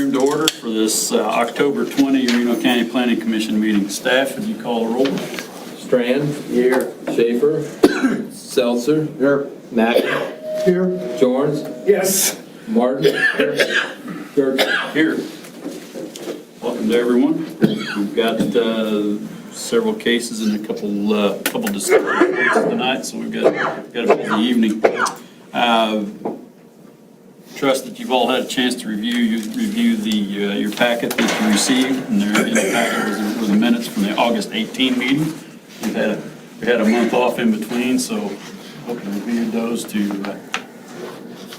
adjourned to order for this October 20 Reno County Planning Commission meeting. Staff, would you call a roll? Strand. Here. Schaefer. Seltzer. Here. Mack. Here. Jorns. Yes. Martin. Here. Church. Here. Welcome to everyone. We've got several cases and a couple discussions tonight, so we've got a busy evening. Trust that you've all had a chance to review your packet that you received, and there in the packet were the minutes from the August 18 meeting. We had a month off in between, so hope you reviewed those to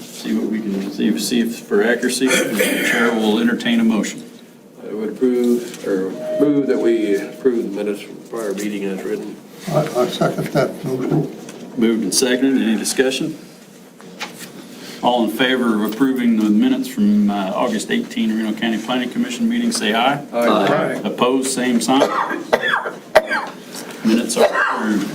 see what we can see if for accuracy. The chair will entertain a motion. I would move that we approve the minutes from the prior meeting as written. I second that motion. Moved and seconded. Any discussion? All in favor of approving the minutes from August 18 Reno County Planning Commission meeting, say aye. Aye. Opposed, same sign. Minutes are approved.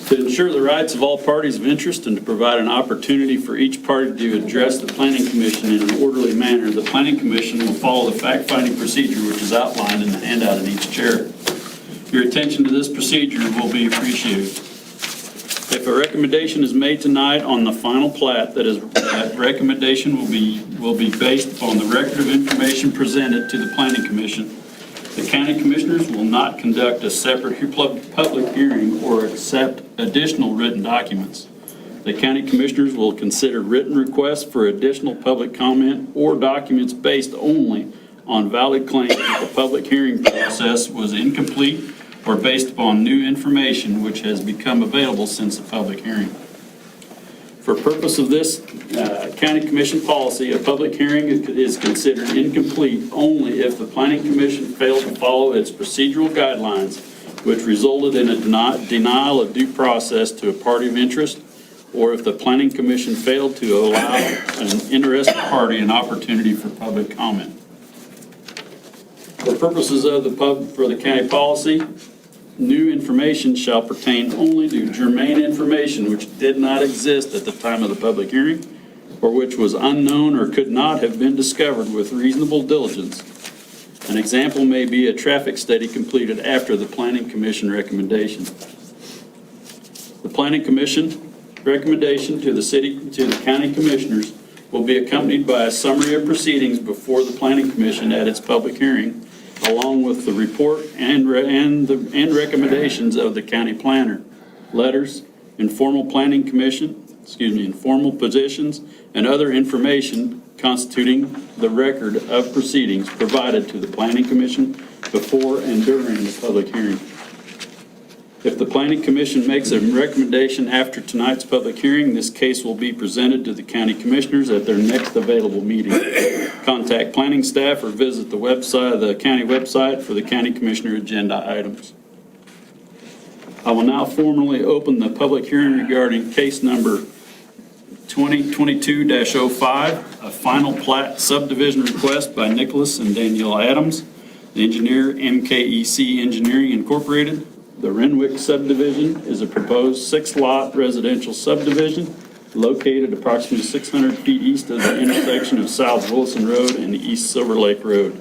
To ensure the rights of all parties of interest and to provide an opportunity for each party to address the Planning Commission in an orderly manner, the Planning Commission will follow the fact-finding procedure which is outlined in the handout in each chair. Your attention to this procedure will be appreciated. If a recommendation is made tonight on the final plat, that recommendation will be based upon the record of information presented to the Planning Commission. The County Commissioners will not conduct a separate public hearing or accept additional written documents. The County Commissioners will consider written requests for additional public comment or documents based only on valid claims that the public hearing process was incomplete or based upon new information which has become available since the public hearing. For purpose of this County Commission policy, a public hearing is considered incomplete only if the Planning Commission failed to follow its procedural guidelines, which resulted in a denial of due process to a party of interest, or if the Planning Commission failed to allow an interested party an opportunity for public comment. For purposes of the county policy, new information shall pertain only to germane information which did not exist at the time of the public hearing, or which was unknown or could not have been discovered with reasonable diligence. An example may be a traffic study completed after the Planning Commission recommendation. The Planning Commission recommendation to the County Commissioners will be accompanied by a summary of proceedings before the Planning Commission at its public hearing, along with the report and recommendations of the county planner, letters, informal positions, and other information constituting the record of proceedings provided to the Planning Commission before and during the public hearing. If the Planning Commission makes a recommendation after tonight's public hearing, this case will be presented to the County Commissioners at their next available meeting. Contact planning staff or visit the county website for the County Commissioner agenda items. I will now formally open the public hearing regarding case number 2022-05, a final plat subdivision request by Nicholas and Danielle Adams, engineer, MKEC Engineering Incorporated. The Renwick subdivision is a proposed 6-lot residential subdivision located approximately 600 feet east of the intersection of South Wilson Road and East Silver Lake Road.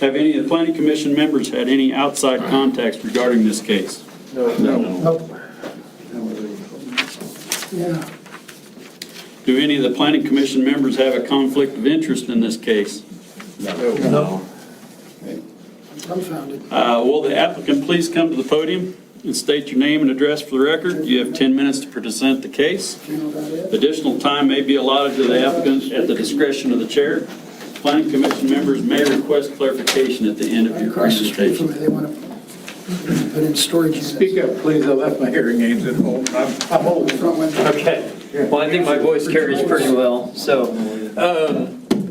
Have any of the Planning Commission members had any outside contacts regarding this case? Nope. Yeah. Do any of the Planning Commission members have a conflict of interest in this case? No. Unfounded. Will the applicant please come to the podium and state your name and address for the record? You have 10 minutes to present the case. Additional time may be allotted to the applicant at the discretion of the chair. Planning Commission members may request clarification at the end of your Across the street from presentation. me, they want to put in storage units. Speak up, please. I left my hearing aids at home. I'm old. Okay, well, I think my voice carries pretty well. So,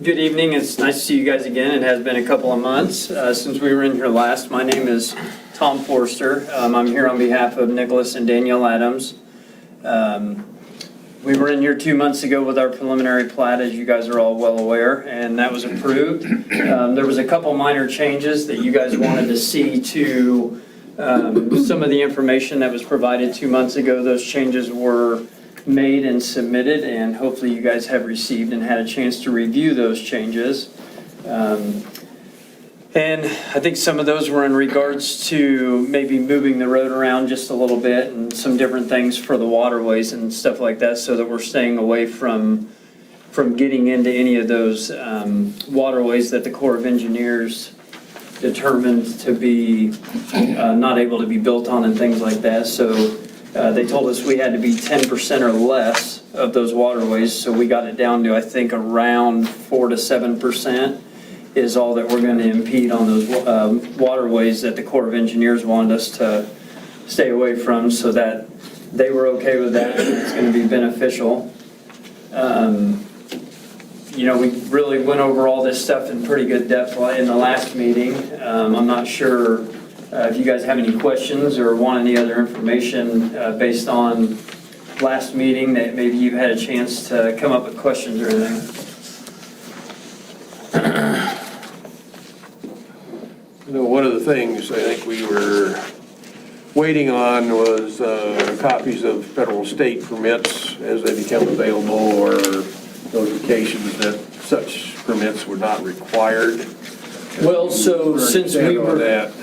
good evening. It's nice to see you guys again. It has been a couple of months since we were in here last. My name is Tom Forster. I'm here on behalf of Nicholas and Danielle Adams. We were in here 2 months ago with our preliminary plat, as you guys are all well aware, and that was approved. There was a couple minor changes that you guys wanted to see to some of the information that was provided 2 months ago. Those changes were made and submitted, and hopefully you guys have received and had a chance to review those changes. And I think some of those were in regards to maybe moving the road around just a little bit and some different things for the waterways and stuff like that, so that we're staying away from getting into any of those waterways that the Corps of Engineers determined to be not able to be built on and things like that. So they told us we had to be 10% or less of those waterways, so we got it down to, I think, around 4 to 7%. Is all that we're going to impede on those waterways that the Corps of Engineers wanted us to stay away from, so that they were okay with that, and it's going to be beneficial. We really went over all this stuff in pretty good depth in the last meeting. I'm not sure if you guys have any questions or want any other information based on last meeting that maybe you've had a chance to come up with questions or anything. One of the things I think we were waiting on was copies of federal state permits as they become available, or notifications that such permits were not required. Well, so since we were that.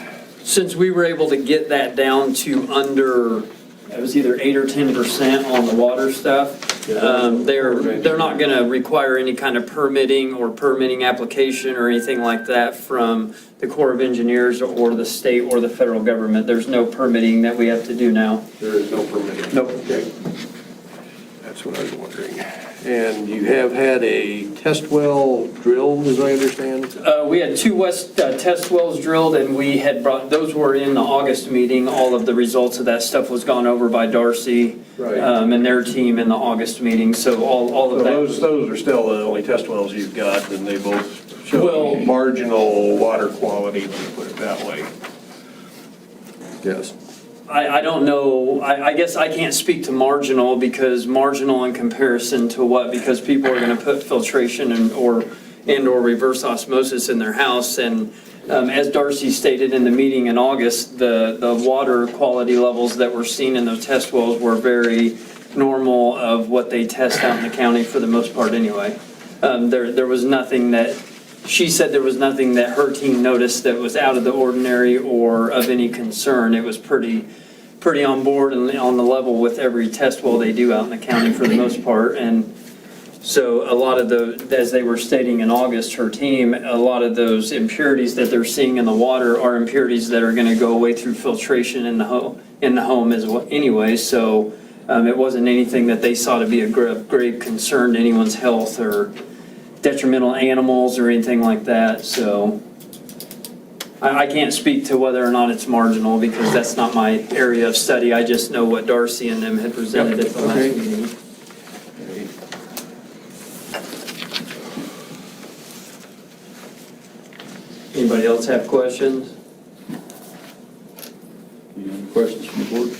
Since we were able to get that down to under, it was either 8 or 10% on the water stuff, they're not going to require any kind of permitting or permitting application or anything like that from the Corps of Engineers or the state or the federal government. There's no permitting that we have to do now. There is no permitting? Nope. Okay. That's what I was wondering. And you have had a test well drilled, as I understand? We had 2 test wells drilled, and we had brought, those were in the August meeting. All of the results of that stuff was gone over by Darcy Right. and their team in the August meeting. So all of So that. those are still the only test wells you've got, and they both show Well- marginal water quality, let me put it that way. Yes. I don't know, I guess I can't speak to marginal, because marginal in comparison to what? Because people are gonna put filtration and or reverse osmosis in their house, and as Darcy stated in the meeting in August, the water quality levels that were seen in those test wells were very normal of what they test out in the county for the most part anyway. There was nothing that, she said there was nothing that her team noticed that was out of the ordinary or of any concern. It was pretty on board and on the level with every test well they do out in the county for the most part. And so a lot of as they were stating in August, her team, a lot of those impurities that they're seeing in the water are impurities that are going to go away through filtration in the home as well anyway. So it wasn't anything that they saw to be a grave concern to anyone's health or detrimental animals or anything like that. So I can't speak to whether or not it's marginal, because that's not my area of study. I just know what Darcy and them had presented at the last Okay. meeting. Anybody else have questions? Any other questions from the board?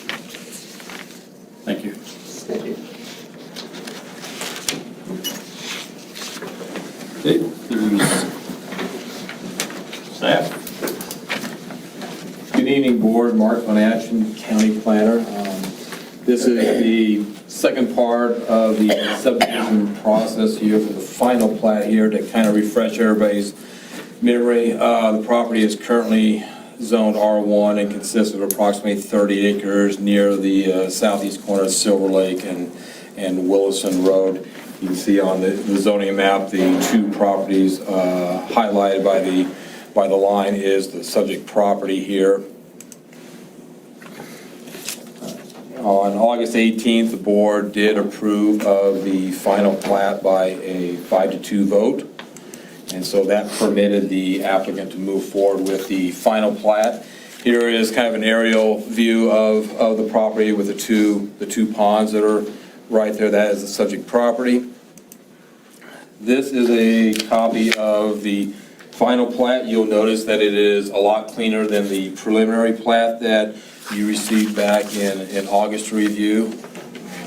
Thank you. Thank you. Okay, there's staff. Good evening, Board. Mark Bonachin, County Planner. This is the second part of the subdivision process here for the final plat here to kind of refresh everybody's memory. The property is currently zoned R1 and consists of approximately 30 acres near the southeast corner of Silver Lake and Willison Road. You can see on the zoning map the 2 properties highlighted by the line is the subject property here. On August 18th, the board did approve of the final plat by a 5-2 vote. And so that permitted the applicant to move forward with the final plat. Here is kind of an aerial view of the property with the two ponds that are right there. That is the subject property. This is a copy of the final plat. You'll notice that it is a lot cleaner than the preliminary plat that you received back in August review.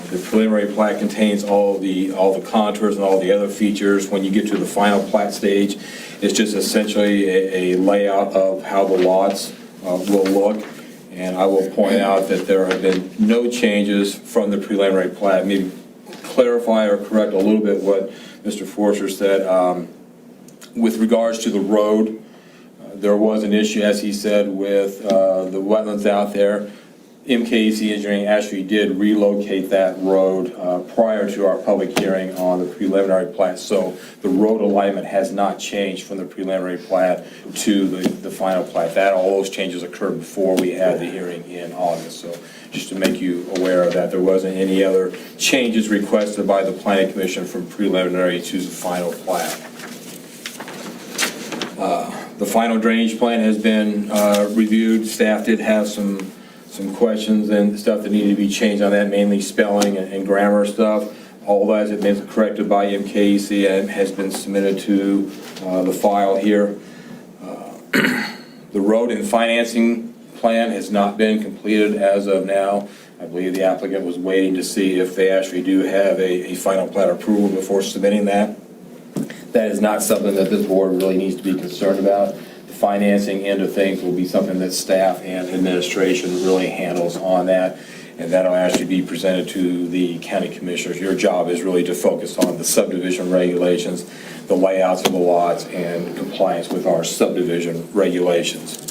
The preliminary plat contains all the contours and all the other features. When you get to the final plat stage, it's just essentially a layout of how the lots will look. And I will point out that there have been no changes from the preliminary plat. Maybe clarify or correct a little bit what Mr. Forster said. With regards to the road, there was an issue, as he said, with the wetlands out there. MKC Engineering actually did relocate that road prior to our public hearing on the preliminary plat. So the road alignment has not changed from the preliminary plat to the final plat. All those changes occurred before we had the hearing in August. So just to make you aware of that, there wasn't any other changes requested by the Planning Commission from preliminary to the final plat. The final drainage plan has been reviewed. Staff did have some questions and stuff that needed to be changed on that, mainly spelling and grammar stuff. All that has been corrected by MKEC and has been submitted to the file here. The road and financing plan has not been completed as of now. I believe the applicant was waiting to see if they actually do have a final plat approval before submitting that. That is not something that this board really needs to be concerned about. The financing end of things will be something that staff and administration really handles on that, and that'll actually be presented to the county commissioners. Your job is really to focus on the subdivision regulations, the layouts of the lots, and compliance with our subdivision regulations.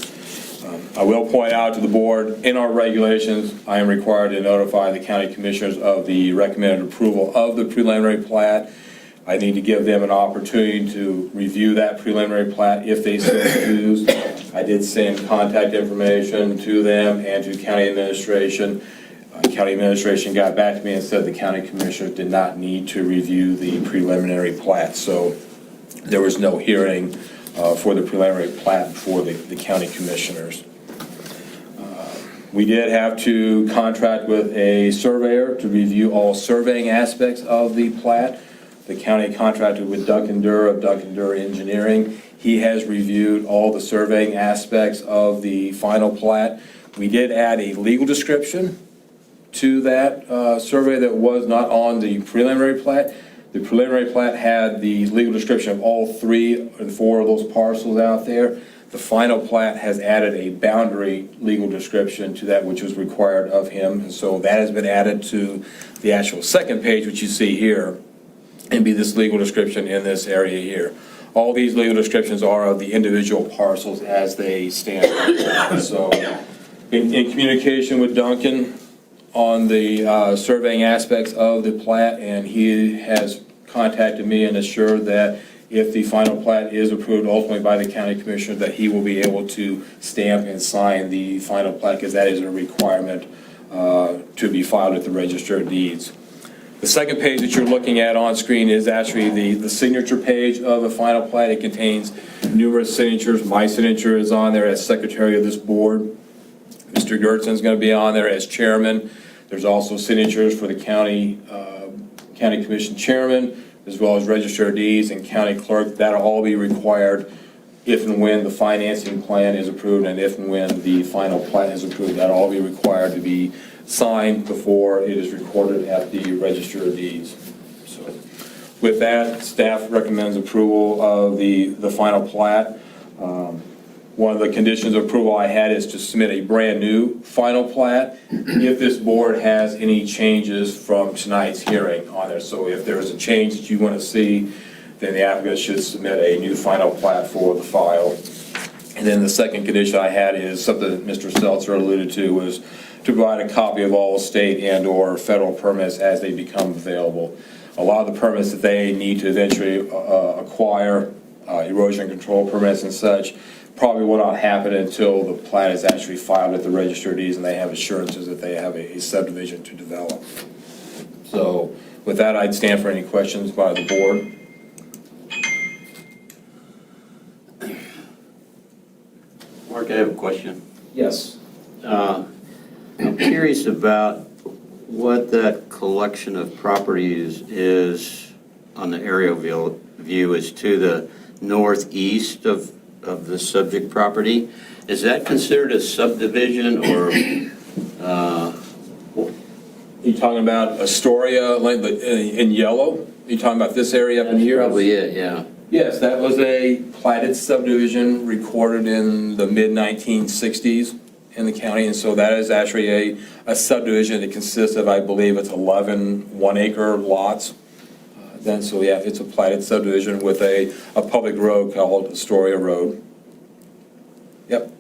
I will point out to the board, in our regulations, I am required to notify the county commissioners of the recommended approval of the preliminary plat. I need to give them an opportunity to review that preliminary plat if they so choose. I did send contact information to them and to county administration. County administration got back to me and said the county commissioners did not need to review the preliminary plat. So there was no hearing for the preliminary plat before the county commissioners. We did have to contract with a surveyor to review all surveying aspects of the plat. The county contracted with Duncan Durr of Duncan Durr Engineering. He has reviewed all the surveying aspects of the final plat. We did add a legal description to that survey that was not on the preliminary plat. The preliminary plat had the legal description of all 3 and 4 of those parcels out there. The final plat has added a boundary legal description to that which was required of him. And so that has been added to the actual second page, which you see here, and be this legal description in this area here. All these legal descriptions are of the individual parcels as they stand. So in communication with Duncan on the surveying aspects of the plat, and he has contacted me and assured that if the final plat is approved ultimately by the county commissioner, that he will be able to stamp and sign the final plat, because that is a requirement to be filed at the Register of Deeds. The second page that you're looking at on screen is actually the signature page of the final plat. It contains numerous signatures. My signature is on there as secretary of this board. Mr. Gertson's going to be on there as chairman. There's also signatures for the county commission chairman, as well as Register of Deeds and county clerk. That'll all be required if and when the financing plan is approved, and if and when the final plat is approved. That'll all be required to be signed before it is recorded at the Register of Deeds. So with that, staff recommends approval of the final plat. One of the conditions of approval I had is to submit a brand new final plat if this board has any changes from tonight's hearing on there. So if there is a change that you want to see, then the applicant should submit a new final plat for the file. And then the second condition I had is something that Mr. Seltzer alluded to, was to provide a copy of all state and or federal permits as they become available. A lot of the permits that they need to eventually acquire, erosion control permits and such, probably will not happen until the plat is actually filed at the Register of Deeds and they have assurances that they have a subdivision to develop. So with that, I'd stand for any questions by the board. Mark, I have a question. Yes. I'm curious about what that collection of properties is on the aerial view is to the northeast of the subject property. Is that considered a subdivision, or You talking about Astoria, like in yellow? You talking about this area up in here? Probably it, yeah. Yes, that was a platted subdivision recorded in the mid-1960s in the county, and so that is actually a subdivision that consists of, I believe, it's 11 one-acre lots. Then, so yeah, it's a platted subdivision with a public road called Astoria Road. Yep.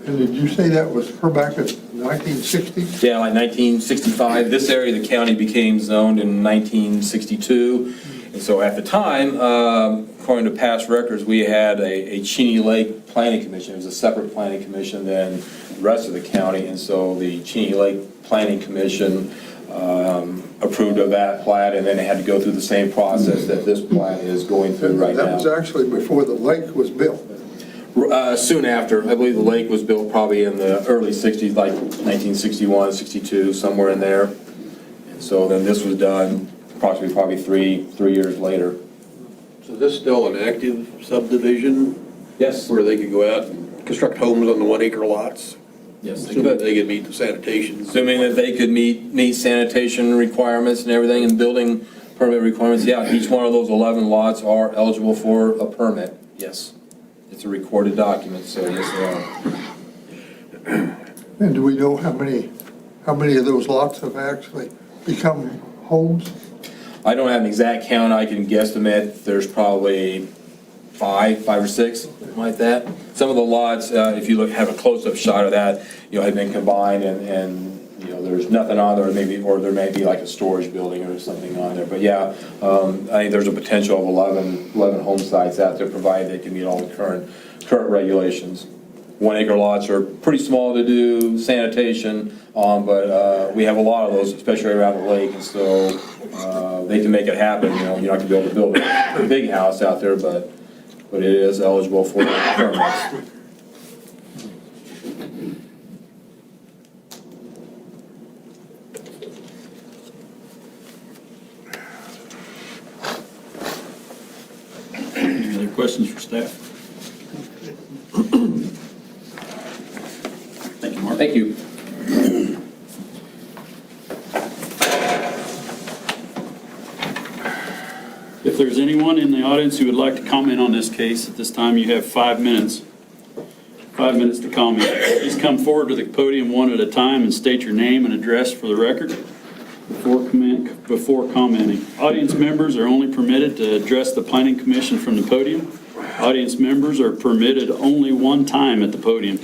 And did you say that was her back in 1960? Yeah, like 1965. This area of the county became zoned in 1962. And so at the time, according to past records, we had a Cheney Lake Planning Commission. It was a separate planning commission than the rest of the county. And so the Cheney Lake Planning Commission approved of that plat, and then it had to go through the same process that this plat is going through right now. That was actually before the lake was built. Soon after, I believe the lake was built probably in the early 60s, like 1961, 62, somewhere in there. And so then this was done approximately probably three years later. So this still an active subdivision Yes. where they could go out and construct homes on the 1-acre lots? Yes, they Assuming could. they could meet the sanitation. Assuming that they could meet sanitation requirements and everything and building permit requirements, yeah, each one of those 11 lots are eligible for a permit, yes. It's a recorded document, so yes, they are. And do we know how many of those lots have actually become homes? I don't have an exact count, I can guesstimate, there's probably five or six, something like that. Some of the lots, if you have a close-up shot of that, have been combined and there's nothing on there, or there may be like a storage building or something on there. But yeah, I think there's a potential of 11 home sites out there, provided they can meet all the current regulations. 1-acre lots are pretty small to do sanitation on, but we have a lot of those, especially around the lake, and so they can make it happen. You're not gonna be able to build a big house out there, but it is eligible for permits. Any other questions for staff? Thank you, Mark. Thank you. If there's anyone in the audience who would like to comment on this case, at this time you have 5 minutes. 5 minutes to comment. Please come forward to the podium one at a time and state your name and address for the record before commenting. Audience members are only permitted to address the Planning Commission from the podium. Audience members are permitted only one time at the podium.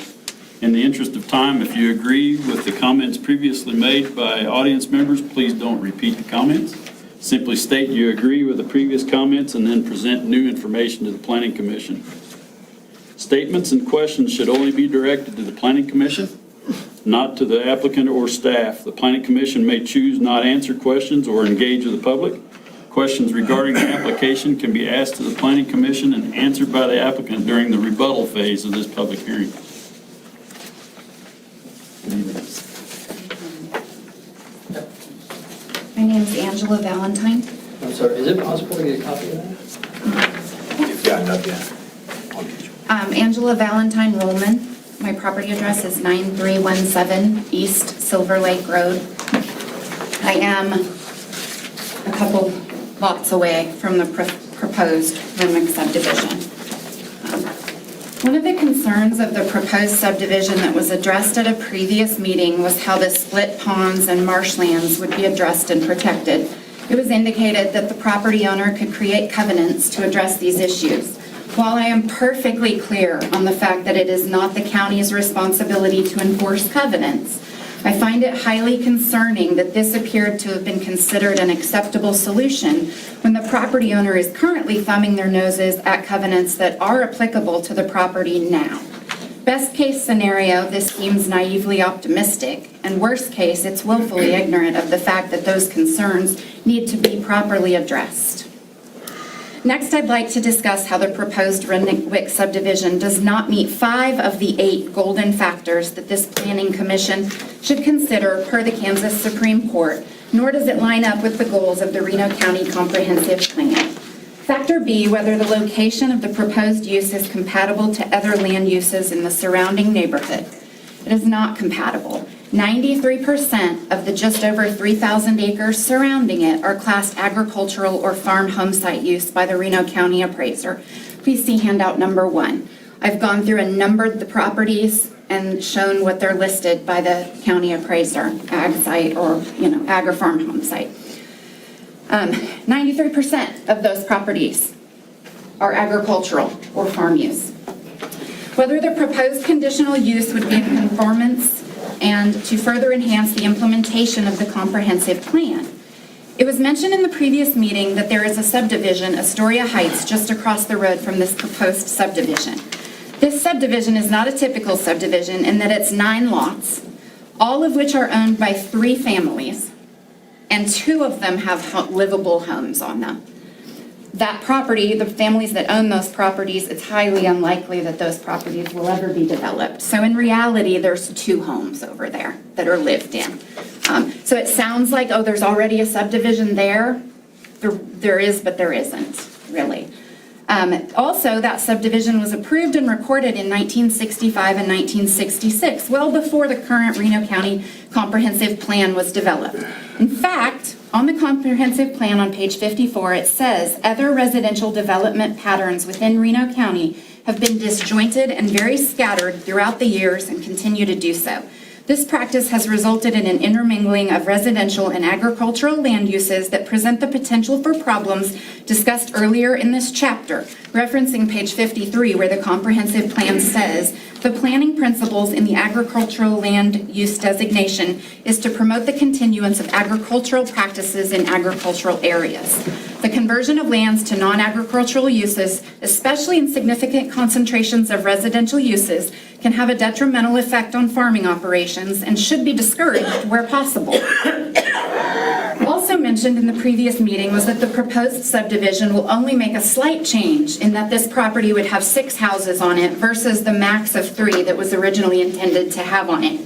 In the interest of time, if you agree with the comments previously made by audience members, please don't repeat the comments. Simply state you agree with the previous comments and then present new information to the Planning Commission. Statements and questions should only be directed to the Planning Commission, not to the applicant or staff. The Planning Commission may choose not to answer questions or engage with the public. Questions regarding the application can be asked to the Planning Commission and answered by the applicant during the rebuttal phase of this public hearing. My name's Angela Valentine. I'm sorry, is it possible to get a copy of that? Angela Valentine Rollman. My property address is 9317 East Silver Lake Road. I am a couple lots away from the proposed Renwick subdivision. One of the concerns of the proposed subdivision that was addressed at a previous meeting was how the split ponds and marshlands would be addressed and protected. It was indicated that the property owner could create covenants to address these issues. While I am perfectly clear on the fact that it is not the county's responsibility to enforce covenants, I find it highly concerning that this appeared to have been considered an acceptable solution when the property owner is currently thumbing their noses at covenants that are applicable to the property now. Best case scenario, this seems naively optimistic, and worst case, it's willfully ignorant of the fact that those concerns need to be properly addressed. Next, I'd like to discuss how the proposed Renwick subdivision does not meet 5 of the 8 golden factors that this Planning Commission should consider per the Kansas Supreme Court, nor does it line up with the goals of the Reno County Comprehensive Plan. Factor B, whether the location of the proposed use is compatible to other land uses in the surrounding neighborhood. It is not compatible. 93% of the just over 3,000 acres surrounding it are classed agricultural or farm home site use by the Reno County Appraiser. Please see handout number 1. I've gone through and numbered the properties and shown what they're listed by the county appraiser, ag site or, ag or farm home site. 93% of those properties are agricultural or farm use. Whether the proposed conditional use would be in conformance and to further enhance the implementation of the comprehensive plan. It was mentioned in the previous meeting that there is a subdivision, Astoria Heights, just across the road from this proposed subdivision. This subdivision is not a typical subdivision in that it's 9 lots, all of which are owned by 3 families, and 2 of them have livable homes on them. That property, the families that own those properties, it's highly unlikely that those properties will ever be developed. So in reality, there's 2 homes over there that are lived in. So it sounds like, oh, there's already a subdivision there. There is, but there isn't, really. Also, that subdivision was approved and recorded in 1965 and 1966, well before the current Reno County Comprehensive Plan was developed. In fact, on the comprehensive plan on page 54, it says, other residential development patterns within Reno County have been disjointed and very scattered throughout the years and continue to do so. This practice has resulted in an intermingling of residential and agricultural land uses that present the potential for problems discussed earlier in this chapter, referencing page 53, where the comprehensive plan says, the planning principles in the agricultural land use designation is to promote the continuance of agricultural practices in agricultural areas. The conversion of lands to non-agricultural uses, especially in significant concentrations of residential uses, can have a detrimental effect on farming operations and should be discouraged where possible. Also mentioned in the previous meeting was that the proposed subdivision will only make a slight change in that this property would have 6 houses on it versus the max of 3 that was originally intended to have on it.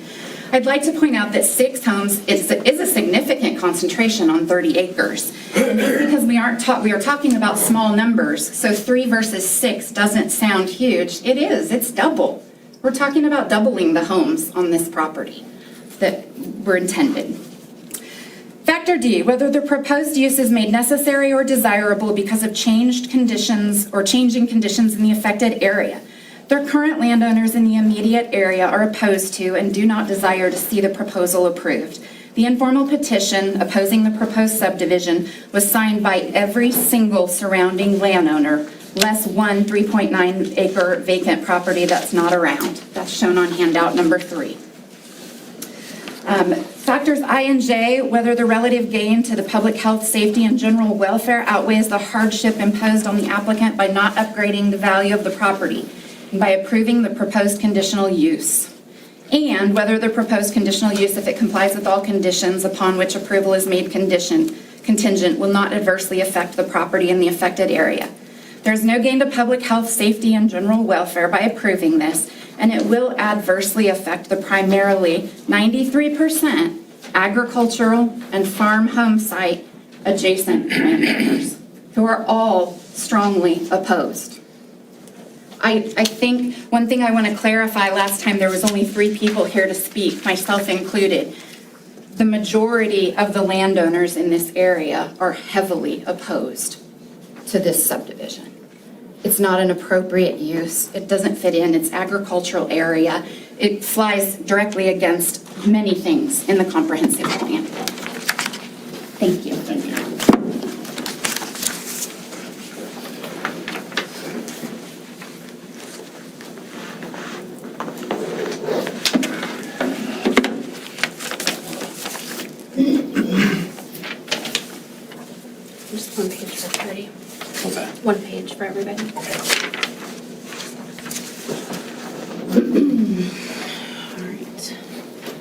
I'd like to point out that 6 homes is a significant concentration on 30 acres. And it's because we are talking about small numbers, so 3 versus 6 doesn't sound huge. It is, it's double. We're talking about doubling the homes on this property that were intended. Factor D, whether the proposed use is made necessary or desirable because of changing conditions in the affected area. Their current landowners in the immediate area are opposed to and do not desire to see the proposal approved. The informal petition opposing the proposed subdivision was signed by every single surrounding landowner, less one 3.9 acre vacant property that's not around. That's shown on handout number 3. Factors I and J, whether the relative gain to the public health, safety, and general welfare outweighs the hardship imposed on the applicant by not upgrading the value of the property and by approving the proposed conditional use. And whether the proposed conditional use, if it complies with all conditions upon which approval is made contingent, will not adversely affect the property in the affected area. There is no gain to public health, safety, and general welfare by approving this, and it will adversely affect the primarily 93% agricultural and farm home site adjacent landowners, who are all strongly opposed. I think one thing I want to clarify, last time there was only 3 people here to speak, myself included. The majority of the landowners in this area are heavily opposed to this subdivision. It's not an appropriate use. It doesn't fit in. It's agricultural area. It flies directly against many things in the comprehensive plan. Thank you. Thank you. Just 1 page for everybody. What's that? 1 page for everybody.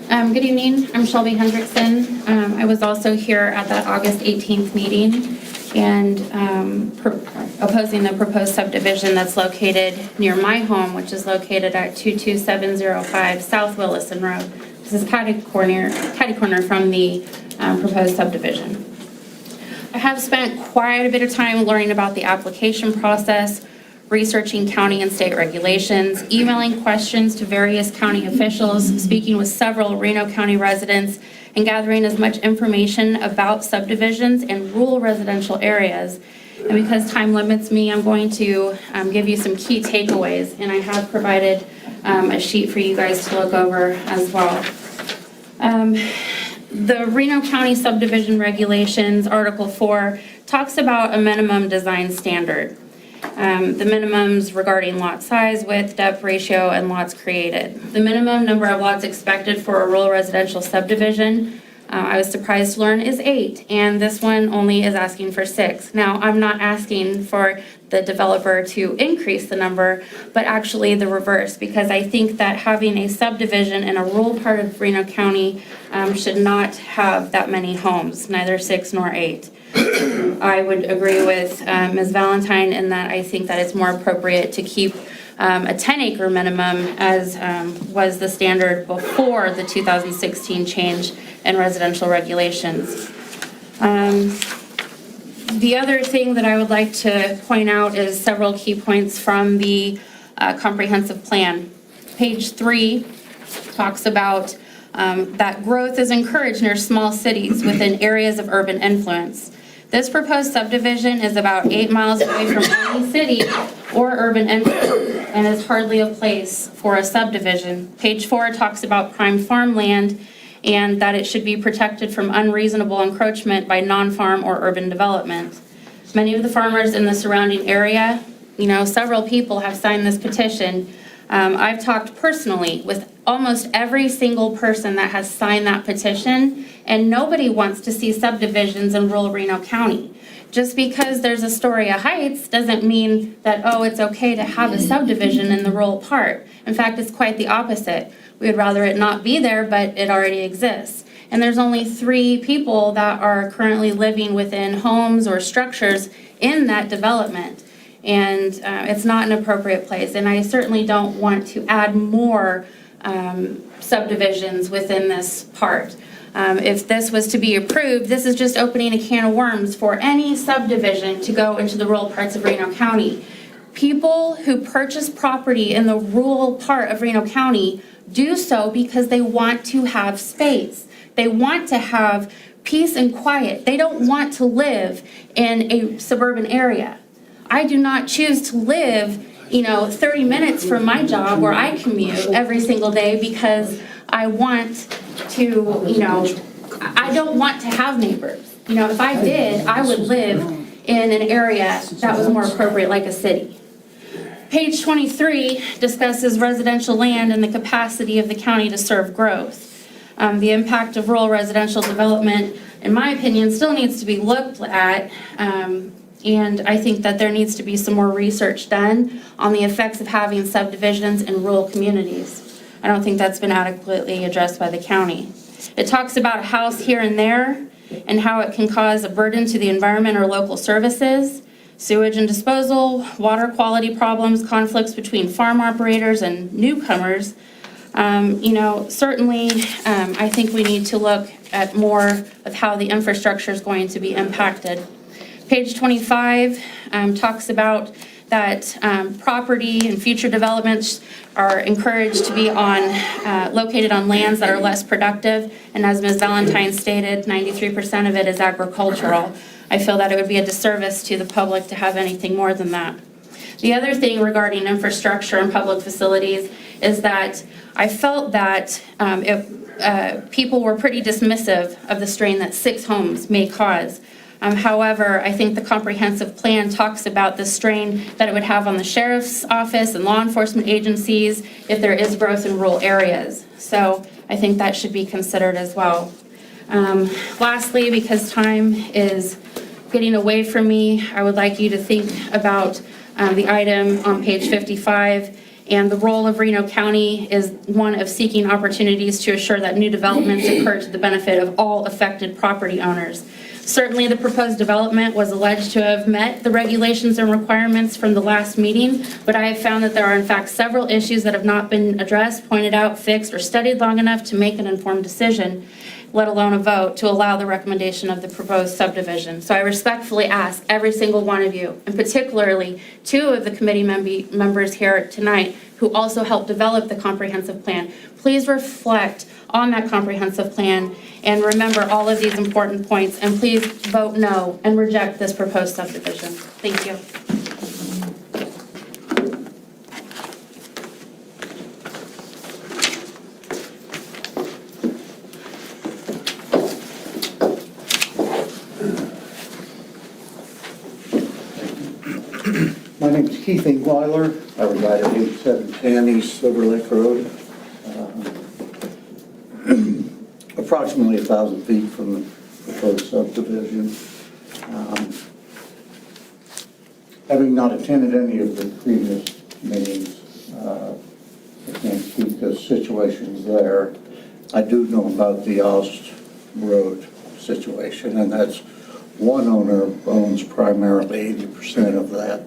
All right. Good evening. I'm Shelby Hendrickson. I was also here at that August 18th meeting and opposing the proposed subdivision that's located near my home, which is located at 22705 South Willison Road. This is catty corner from the proposed subdivision. I have spent quite a bit of time learning about the application process, researching county and state regulations, emailing questions to various county officials, speaking with several Reno County residents, and gathering as much information about subdivisions and rural residential areas. And because time limits me, I'm going to give you some key takeaways, and I have provided a sheet for you guys to look over as well. The Reno County subdivision regulations, Article 4, talks about a minimum design standard. The minimums regarding lot size, width, depth ratio, and lots created. The minimum number of lots expected for a rural residential subdivision, I was surprised to learn, is 8, and this one only is asking for 6. Now, I'm not asking for the developer to increase the number, but actually the reverse, because I think that having a subdivision in a rural part of Reno County should not have that many homes, neither 6 nor 8. I would agree with Ms. Valentine in that I think that it's more appropriate to keep a 10-acre minimum as was the standard before the 2016 change in residential regulations. The other thing that I would like to point out is several key points from the comprehensive plan. Page 3 talks about that growth is encouraged near small cities within areas of urban influence. This proposed subdivision is about 8 miles away from any city or urban influence and is hardly a place for a subdivision. Page 4 talks about prime farmland and that it should be protected from unreasonable encroachment by non-farm or urban development. Many of the farmers in the surrounding area, several people have signed this petition. I've talked personally with almost every single person that has signed that petition, and nobody wants to see subdivisions in rural Reno County. Just because there's Astoria Heights doesn't mean that, it's okay to have a subdivision in the rural part. In fact, it's quite the opposite. We would rather it not be there, but it already exists. And there's only 3 people that are currently living within homes or structures in that development. And it's not an appropriate place. And I certainly don't want to add more subdivisions within this part. If this was to be approved, this is just opening a can of worms for any subdivision to go into the rural parts of Reno County. People who purchase property in the rural part of Reno County do so because they want to have space. They want to have peace and quiet. They don't want to live in a suburban area. I do not choose to live, 30 minutes from my job where I commute every single day because I want to, I don't want to have neighbors. If I did, I would live in an area that was more appropriate, like a city. Page 23 discusses residential land and the capacity of the county to serve growth. The impact of rural residential development, in my opinion, still needs to be looked at. And I think that there needs to be some more research done on the effects of having subdivisions in rural communities. I don't think that's been adequately addressed by the county. It talks about a house here and there and how it can cause a burden to the environment or local services, sewage and disposal, water quality problems, conflicts between farm operators and newcomers. Certainly, I think we need to look at more of how the infrastructure is going to be impacted. Page 25 talks about that property and future developments are encouraged to be located on lands that are less productive. And as Ms. Valentine stated, 93% of it is agricultural. I feel that it would be a disservice to the public to have anything more than that. The other thing regarding infrastructure and public facilities is that I felt that people were pretty dismissive of the strain that 6 homes may cause. However, I think the comprehensive plan talks about the strain that it would have on the sheriff's office and law enforcement agencies if there is growth in rural areas. So I think that should be considered as well. Lastly, because time is getting away from me, I would like you to think about the item on page 55. And the role of Reno County is one of seeking opportunities to assure that new developments occur to the benefit of all affected property owners. Certainly, the proposed development was alleged to have met the regulations and requirements from the last meeting, but I have found that there are in fact several issues that have not been addressed, pointed out, fixed, or studied long enough to make an informed decision, let alone a vote, to allow the recommendation of the proposed subdivision. So I respectfully ask every single one of you, and particularly two of the committee members here tonight who also helped develop the comprehensive plan, please reflect on that comprehensive plan and remember all of these important points, and please vote no and reject this proposed subdivision. Thank you. My name is Keith Ingweiler. I reside at 8710 East Silver Lake Road, approximately 1,000 feet from the proposed subdivision. Having not attended any of the previous meetings, I can't speak to situations there. I do know about the Ost Road situation, and that's one owner owns primarily 80% of that.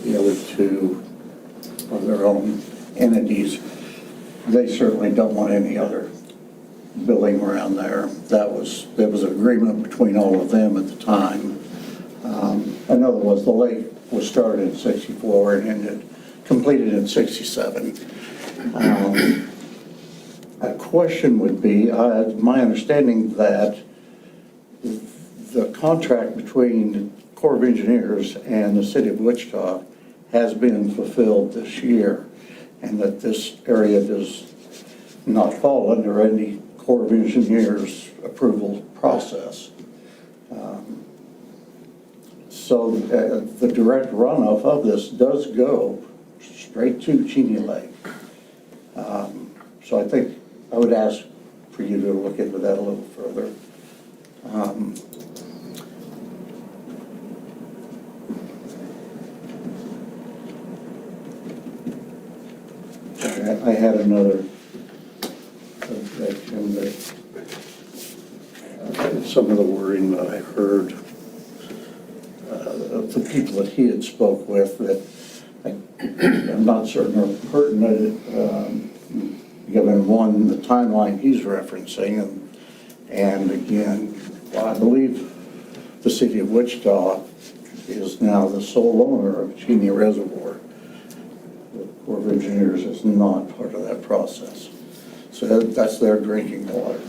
The other two are their own entities. They certainly don't want any other building around there. There was an agreement between all of them at the time. Another was the lake was started in '64 and completed in '67. A question would be, my understanding that the contract between the Corps of Engineers and the City of Wichita has been fulfilled this year, and that this area does not fall under any Corps of Engineers approval process. So the direct runoff of this does go straight to Cheney Lake. So I think I would ask for you to look into that a little further. I had another objection that some of the wording that I heard of the people that he had spoke with that I'm not certain are pertinent, given one, the timeline he's referencing, and again, well, I believe the City of Wichita is now the sole owner of Cheney Reservoir. The Corps of Engineers is not part of that process. So that's their drinking water.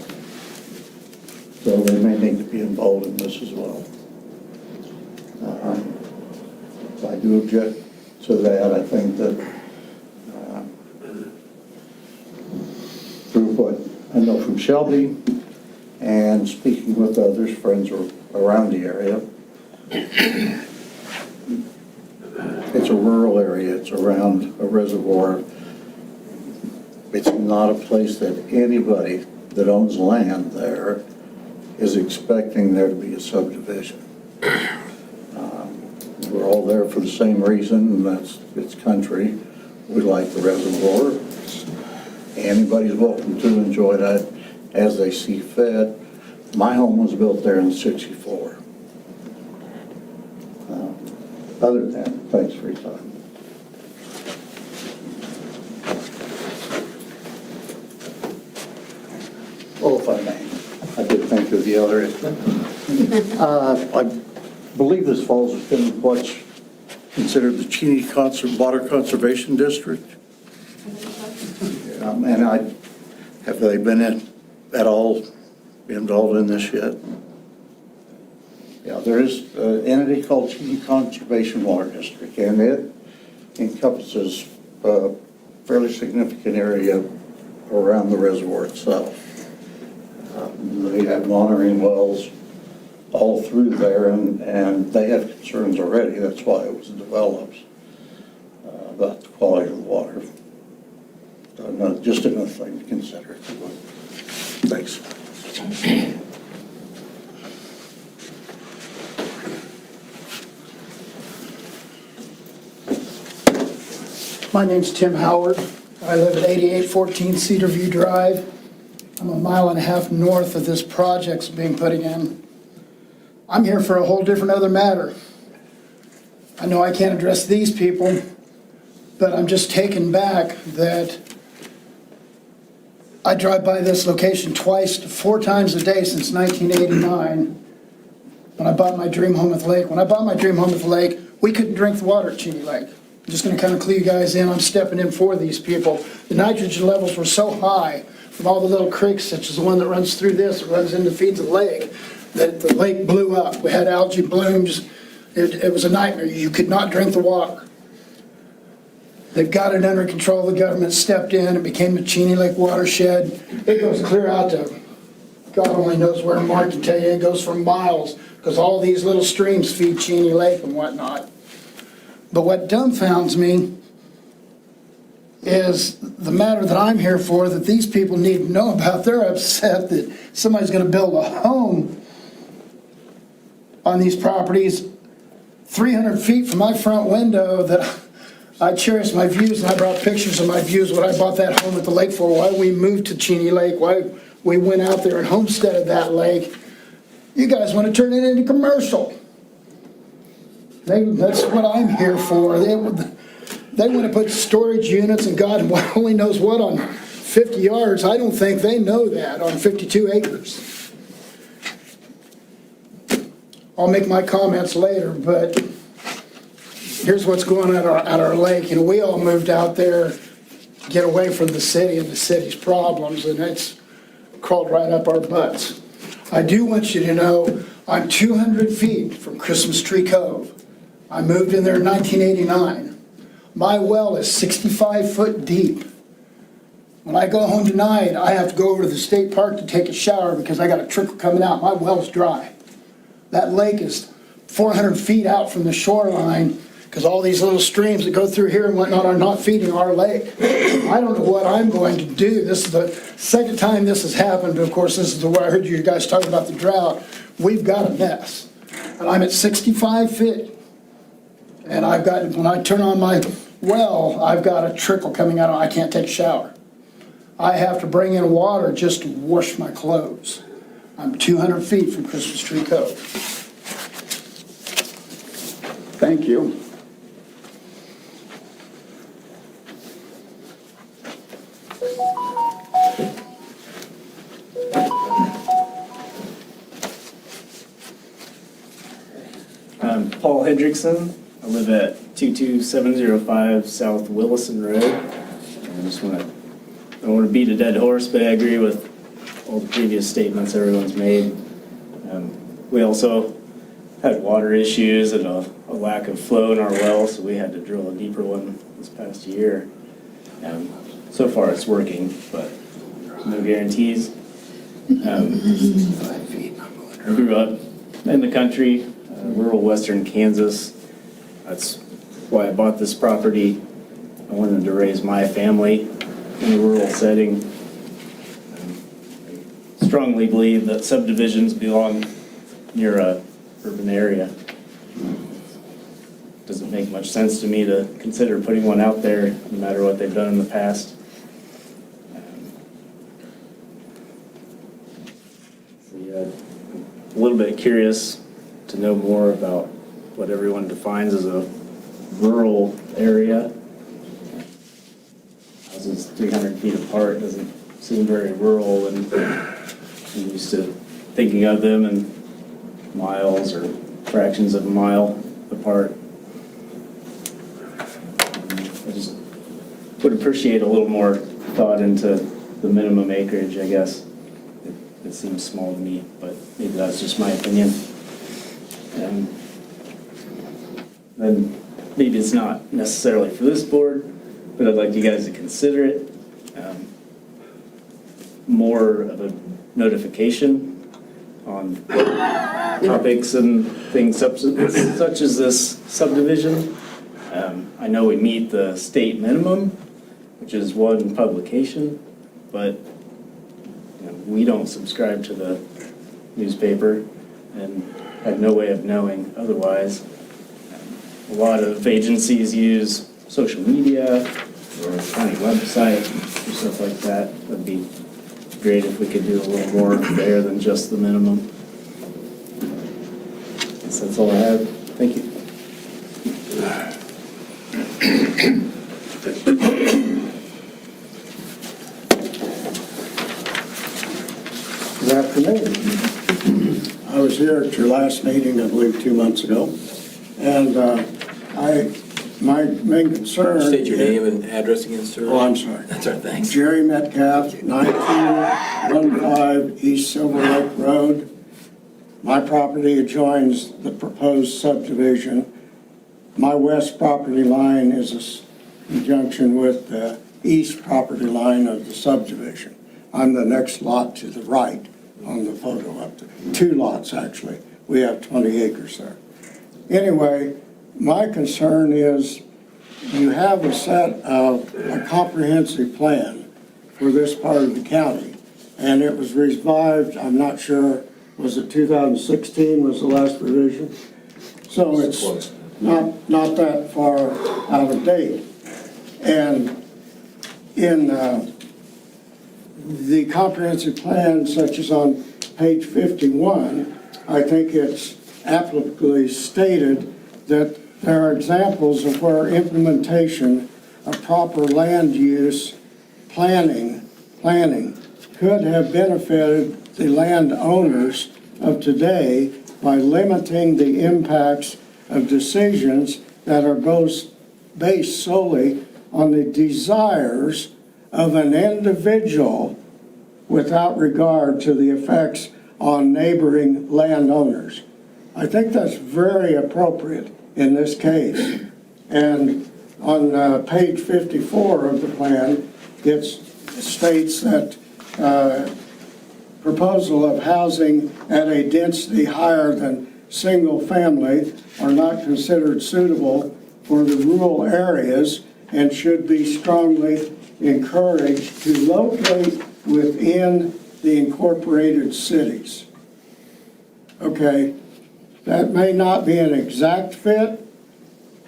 So they may need to be involved in this as well. I do object to that. I think that through what I know from Shelby and speaking with others, friends around the area, it's a rural area. It's around a reservoir. It's not a place that anybody that owns land there is expecting there to be a subdivision. We're all there for the same reason, and that's it's country. We like the reservoir. Anybody's welcome to enjoy that as they see fit. My home was built there in '64. Other than that, thanks for your time. Well, if I may, I did think of the other. I believe this falls within what's considered the Cheney Water Conservation District. And have they been at all involved in this yet? Yeah, there is an entity called Cheney Conservation Water District, and it encompasses a fairly significant area around the reservoir itself. They have monitoring wells all through there, and they had concerns already. That's why it was developed about the quality of the water. Just another thing to consider. Thanks. My name's Tim Howard. I live at 8814 Cedar View Drive. I'm a mile and a half north of this project's being put in. I'm here for a whole different other matter. I know I can't address these people, but I'm just taken back that I drive by this location twice to 4 times a day since 1989 when I bought my dream home at the lake. When I bought my dream home at the lake, we couldn't drink the water at Cheney Lake. I'm just going to kind of clue you guys in. I'm stepping in for these people. The nitrogen levels were so high from all the little creeks, such as the one that runs through this, that runs into feeds the lake, that the lake blew up. We had algae blooms. It was a nightmare. You could not drink the water. They've got it under control. The government stepped in. It became the Cheney Lake watershed. It goes clear out to God only knows where. Mark can tell you it goes for miles because all these little streams feed Cheney Lake and whatnot. But what dumbfounds me is the matter that I'm here for, that these people need to know about. They're upset that somebody's going to build a home on these properties 300 feet from my front window that I cherish my views, and I brought pictures of my views when I bought that home at the lake for, why we moved to Cheney Lake, why we went out there and homesteaded that lake. You guys want to turn it into commercial. That's what I'm here for. They want to put storage units and God only knows what on 50 yards. I don't think they know that on 52 acres. I'll make my comments later, but here's what's going on at our lake. You know, we all moved out there to get away from the city and the city's problems, and it's crawled right up our butts. I do want you to know I'm 200 feet from Christmas Tree Cove. I moved in there in 1989. My well is 65 foot deep. When I go home tonight, I have to go over to the state park to take a shower because I got a trickle coming out. My well's dry. That lake is 400 feet out from the shoreline because all these little streams that go through here and whatnot are not feeding our lake. I don't know what I'm going to do. This is the second time this has happened. Of course, this is the way I heard you guys talk about the drought. We've got a mess. And I'm at 65 feet. And I've got, when I turn on my well, I've got a trickle coming out. I can't take a shower. I have to bring in water just to wash my clothes. I'm 200 feet from Christmas Tree Cove. Thank you. I'm Paul Hendrickson. I live at 22705 South Willison Road. I don't want to beat a dead horse, but I agree with all the previous statements everyone's made. We also had water issues and a lack of flow in our well, so we had to drill a deeper one this past year. So far it's working, but no guarantees. I grew up in the country, rural western Kansas. That's why I bought this property. I wanted to raise my family in a rural setting. I strongly believe that subdivisions belong near a urban area. Doesn't make much sense to me to consider putting one out there, no matter what they've done in the past. A little bit curious to know more about what everyone defines as a rural area. Houses 300 feet apart doesn't seem very rural, and I'm used to thinking of them in miles or fractions of a mile apart. I just would appreciate a little more thought into the minimum acreage, I guess. It seems small to me, but maybe that's just my opinion. Then maybe it's not necessarily for this board, but I'd like you guys to consider it. More of a notification on topics and things such as this subdivision. I know we meet the state minimum, which is one publication, but we don't subscribe to the newspaper and have no way of knowing otherwise. A lot of agencies use social media or a county website or stuff like that. That'd be great if we could do a little more there than just the minimum. That's all I have. Thank you. Good afternoon. I was here at your last meeting, I believe, 2 months ago, and my main concern... State your name and address again, sir. Oh, I'm sorry. That's all right, thanks. Jerry Metcalf, 1915 East Silver Lake Road. My property adjoins the proposed subdivision. My west property line is in junction with the east property line of the subdivision. I'm the next lot to the right on the photo up there. 2 lots, actually. We have 20 acres there. Anyway, my concern is you have a comprehensive plan for this part of the county, and it was revised, I'm not sure, was it 2016 was the last revision? So it's not that far out of date. And in the comprehensive plan, such as on page 51, I think it's applicably stated that there are examples of where implementation of proper land use planning could have benefited the landowners of today by limiting the impacts of decisions that are both based solely on the desires of an individual without regard to the effects on neighboring landowners. I think that's very appropriate in this case. And on page 54 of the plan, it states that proposal of housing at a density higher than single family are not considered suitable for the rural areas and should be strongly encouraged to locate within the incorporated cities. Okay, that may not be an exact fit,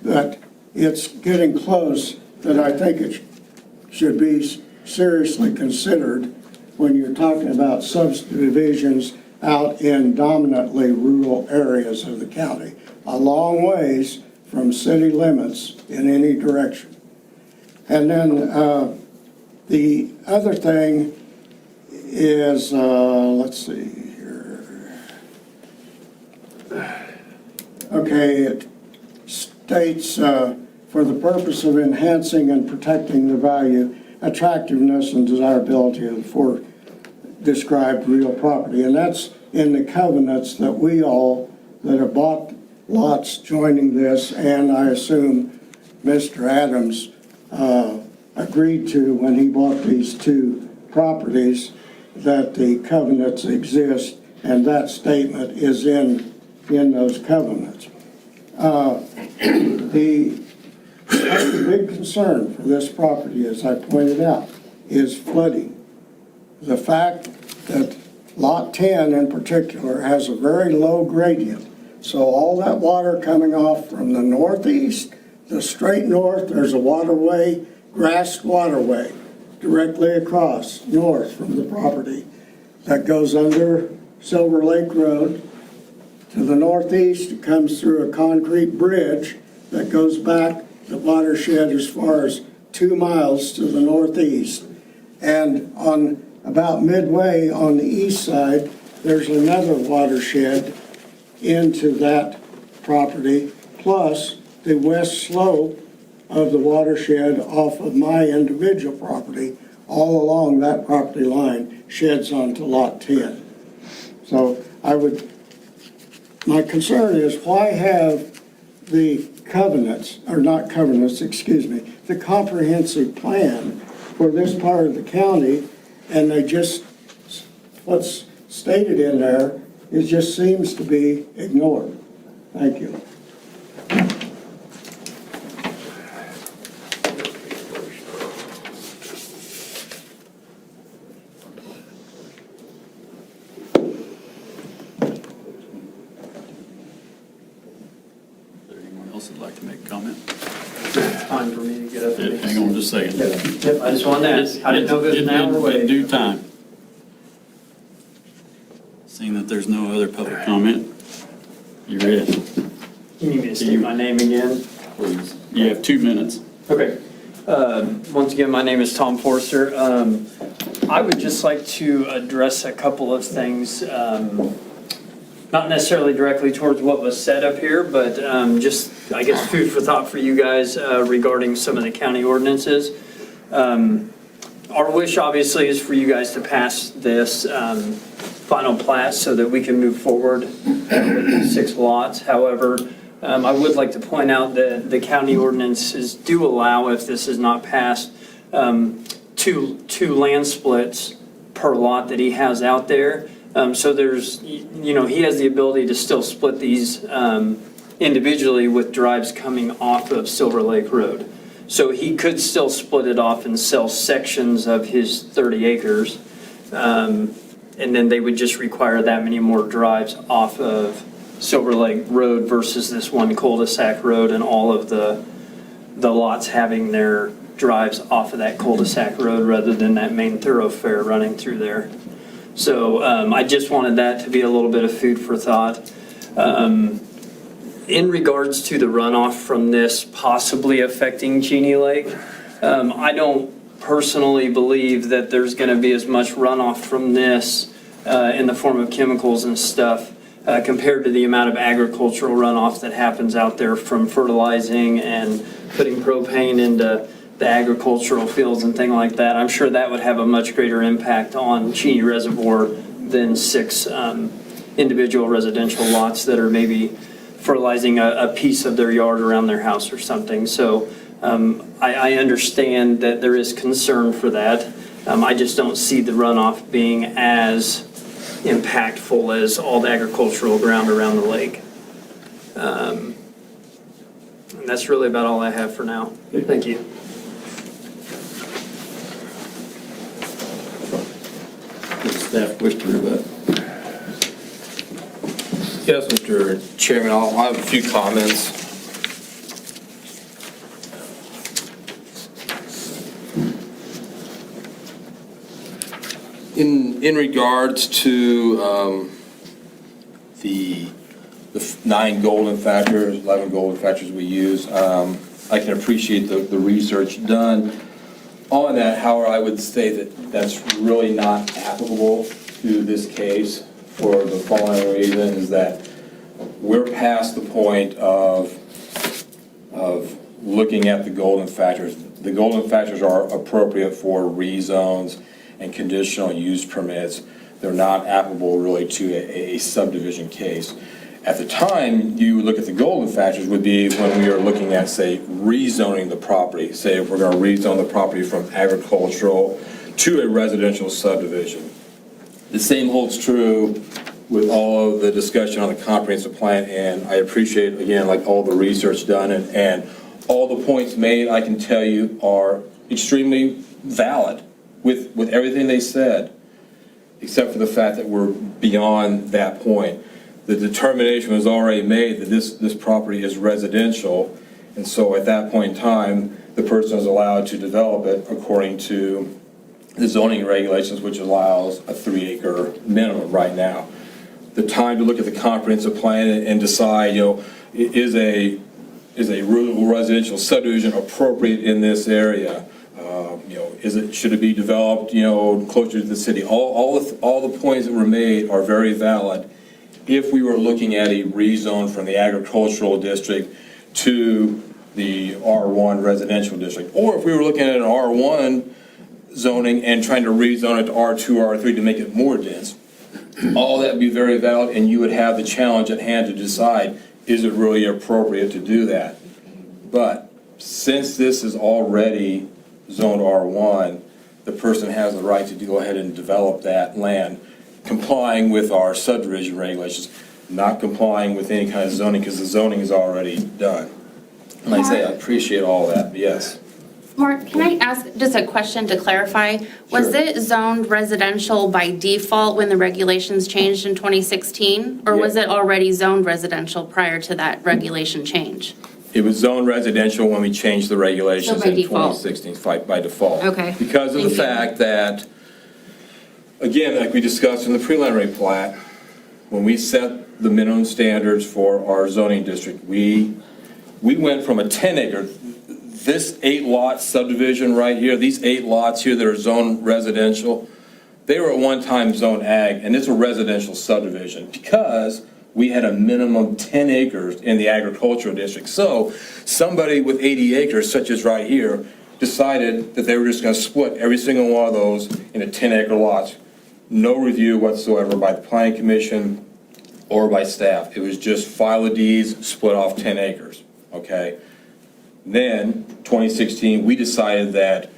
but it's getting close that I think it should be seriously considered when you're talking about subdivisions out in dominantly rural areas of the county, a long ways from city limits in any direction. And then the other thing is, let's see here. Okay, it states for the purpose of enhancing and protecting the value, attractiveness, and desirability of for described real property. And that's in the covenants that we all that have bought lots joining this, and I assume Mr. Adams agreed to when he bought these 2 properties, that the covenants exist, and that statement is in those covenants. The big concern for this property, as I pointed out, is flooding. The fact that Lot 10 in particular has a very low gradient, so all that water coming off from the northeast, the straight north, there's a waterway, grassed waterway, directly across north from the property that goes under Silver Lake Road. To the northeast, it comes through a concrete bridge that goes back the watershed as far as 2 miles to the northeast. And on about midway on the east side, there's another watershed into that property, plus the west slope of the watershed off of my individual property, all along that property line, sheds onto Lot 10. So my concern is, why have the covenants, or not covenants, excuse me, the comprehensive plan for this part of the county, and what's stated in there, it just seems to be ignored. Thank you. Anyone else would like to make a comment? Time for me to get up and Hang on just a second. Yep, I just wanted to ask. I didn't know if it was an hour away. In due time. Seeing that there's no other public comment, You ready? You need me to state my name again? Please. You have 2 minutes. Okay. Once again, my name is Tom Forster. I would just like to address a couple of things, not necessarily directly towards what was said up here, but just, I guess, food for thought for you guys regarding some of the county ordinances. Our wish, obviously, is for you guys to pass this final plat so that we can move forward with these 6 lots. However, I would like to point out that the county ordinances do allow, if this is not passed, two land splits per lot that he has out there. So there's, he has the ability to still split these individually with drives coming off of Silver Lake Road. So he could still split it off and sell sections of his 30 acres. And then they would just require that many more drives off of Silver Lake Road versus this one cul-de-sac road and all of the lots having their drives off of that cul-de-sac road rather than that main thoroughfare running through there. So I just wanted that to be a little bit of food for thought. In regards to the runoff from this possibly affecting Cheney Lake, I don't personally believe that there's going to be as much runoff from this in the form of chemicals and stuff compared to the amount of agricultural runoff that happens out there from fertilizing and putting propane into the agricultural fields and things like that. I'm sure that would have a much greater impact on Cheney Reservoir than 6 individual residential lots that are maybe fertilizing a piece of their yard around their house or something. So I understand that there is concern for that. I just don't see the runoff being as impactful as all the agricultural ground around the lake. And that's really about all I have for now. Thank you. Does staff wish to rebut? Yes, Mr. Chairman, I'll have a few comments. In regards to the 9 golden factors, 11 golden factors we use, I can appreciate the research done on that. However, I would say that that's really not applicable to this case for the following reason, is that we're past the point of looking at the golden factors. The golden factors are appropriate for rezones and conditional use permits. They're not applicable really to a subdivision case. At the time, you would look at the golden factors would be when we are looking at, say, rezoning the property. Say if we're going to rezone the property from agricultural to a residential subdivision. The same holds true with all of the discussion on the comprehensive plan, and I appreciate, again, like all the research done and all the points made, I can tell you, are extremely valid with everything they said, except for the fact that we're beyond that point. The determination was already made that this property is residential, and so at that point in time, the person is allowed to develop it according to the zoning regulations, which allows a 3-acre minimum right now. The time to look at the comprehensive plan and decide, is a rural residential subdivision appropriate in this area? Should it be developed, closer to the city? All the points that were made are very valid. If we were looking at a rezone from the agricultural district to the R1 residential district, or if we were looking at an R1 zoning and trying to rezone it to R2, R3 to make it more dense, all that would be very valid, and you would have the challenge at hand to decide, is it really appropriate to do that? But since this is already zoned R1, the person has the right to go ahead and develop that land, complying with our subdivision regulations, not complying with any kind of zoning, because the zoning is already done. And like I say, I appreciate all that, but yes. Mark, can I ask just a question to clarify? Was Sure. it zoned residential by default when the regulations changed in 2016? Or was it already zoned residential prior to that regulation change? It was zoned residential when we changed the regulations So by in default. 2016, by default. Okay. Because of the Thank you. fact that, again, like we discussed in the preliminary plat, when we set the minimum standards for our zoning district, we went from a 10 acre, this 8-lot subdivision right here, these 8 lots here that are zoned residential, they were at one time zoned ag, and it's a residential subdivision because we had a minimum 10 acres in the agricultural district. So somebody with 80 acres, such as right here, decided that they were just going to split every single one of those into 10-acre lots. No review whatsoever by the planning commission or by staff. It was just file the deeds, split off 10 acres, okay? Then, 2016, we decided that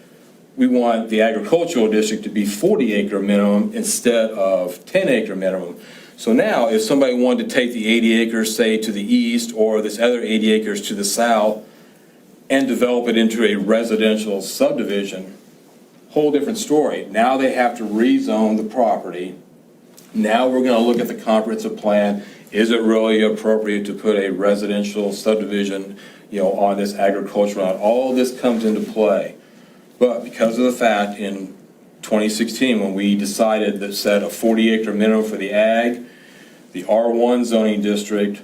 we want the agricultural district to be 40-acre minimum instead of 10-acre minimum. So now, if somebody wanted to take the 80 acres, say, to the east, or this other 80 acres to the south, and develop it into a residential subdivision, whole different story. Now they have to rezone the property. Now we're going to look at the comprehensive plan. Is it really appropriate to put a residential subdivision, on this agricultural land? All of this comes into play. But because of the fact in 2016, when we decided that set a 40-acre minimum for the ag, the R1 zoning district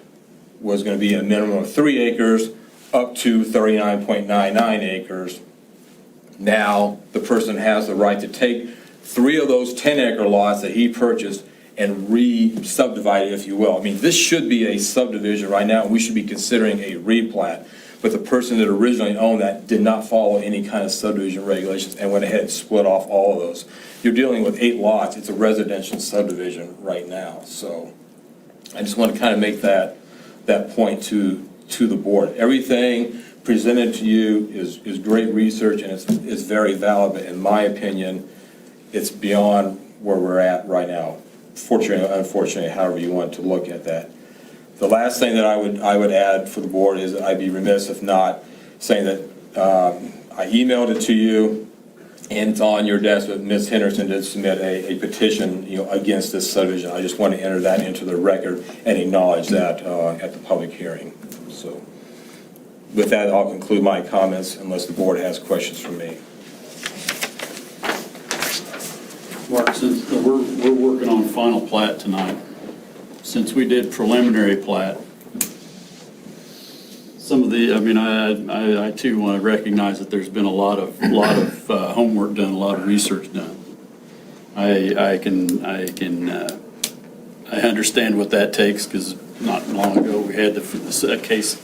was going to be a minimum of 3 acres up to 39.99 acres. Now the person has the right to take 3 of those 10-acre lots that he purchased and re-subdivide it, if you will. I mean, this should be a subdivision right now, and we should be considering a replat. But the person that originally owned that did not follow any kind of subdivision regulations and went ahead and split off all of those. You're dealing with 8 lots. It's a residential subdivision right now. So I just want to kind of make that point to the board. Everything presented to you is great research, and it's very valid, but in my opinion, it's beyond where we're at right now. Fortunately or unfortunately, however you want to look at that. The last thing that I would add for the board is I'd be remiss if not saying that I emailed it to you, and it's on your desk, but Ms. Henderson did submit a petition, against this subdivision. I just want to enter that into the record and acknowledge that at the public hearing. So with that, I'll conclude my comments unless the board has questions for me. Mark, since we're working on final plat tonight, since we did preliminary plat, some of the, I too want to recognize that there's been a lot of homework done, a lot of research done. I understand what that takes, because not long ago we had a case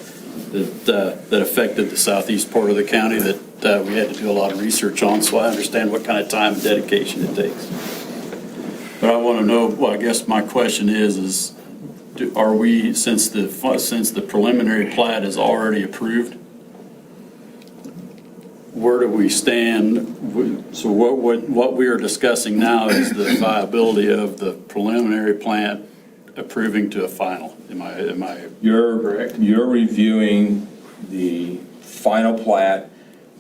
that affected the southeast part of the county that we had to do a lot of research on, so I understand what kind of time and dedication it takes. But I want to know, well, I guess my question is are we, since the preliminary plat is already approved, where do we stand? So what we are discussing now is the viability of the preliminary plat approving to a final. Am I correct? You're reviewing the final plat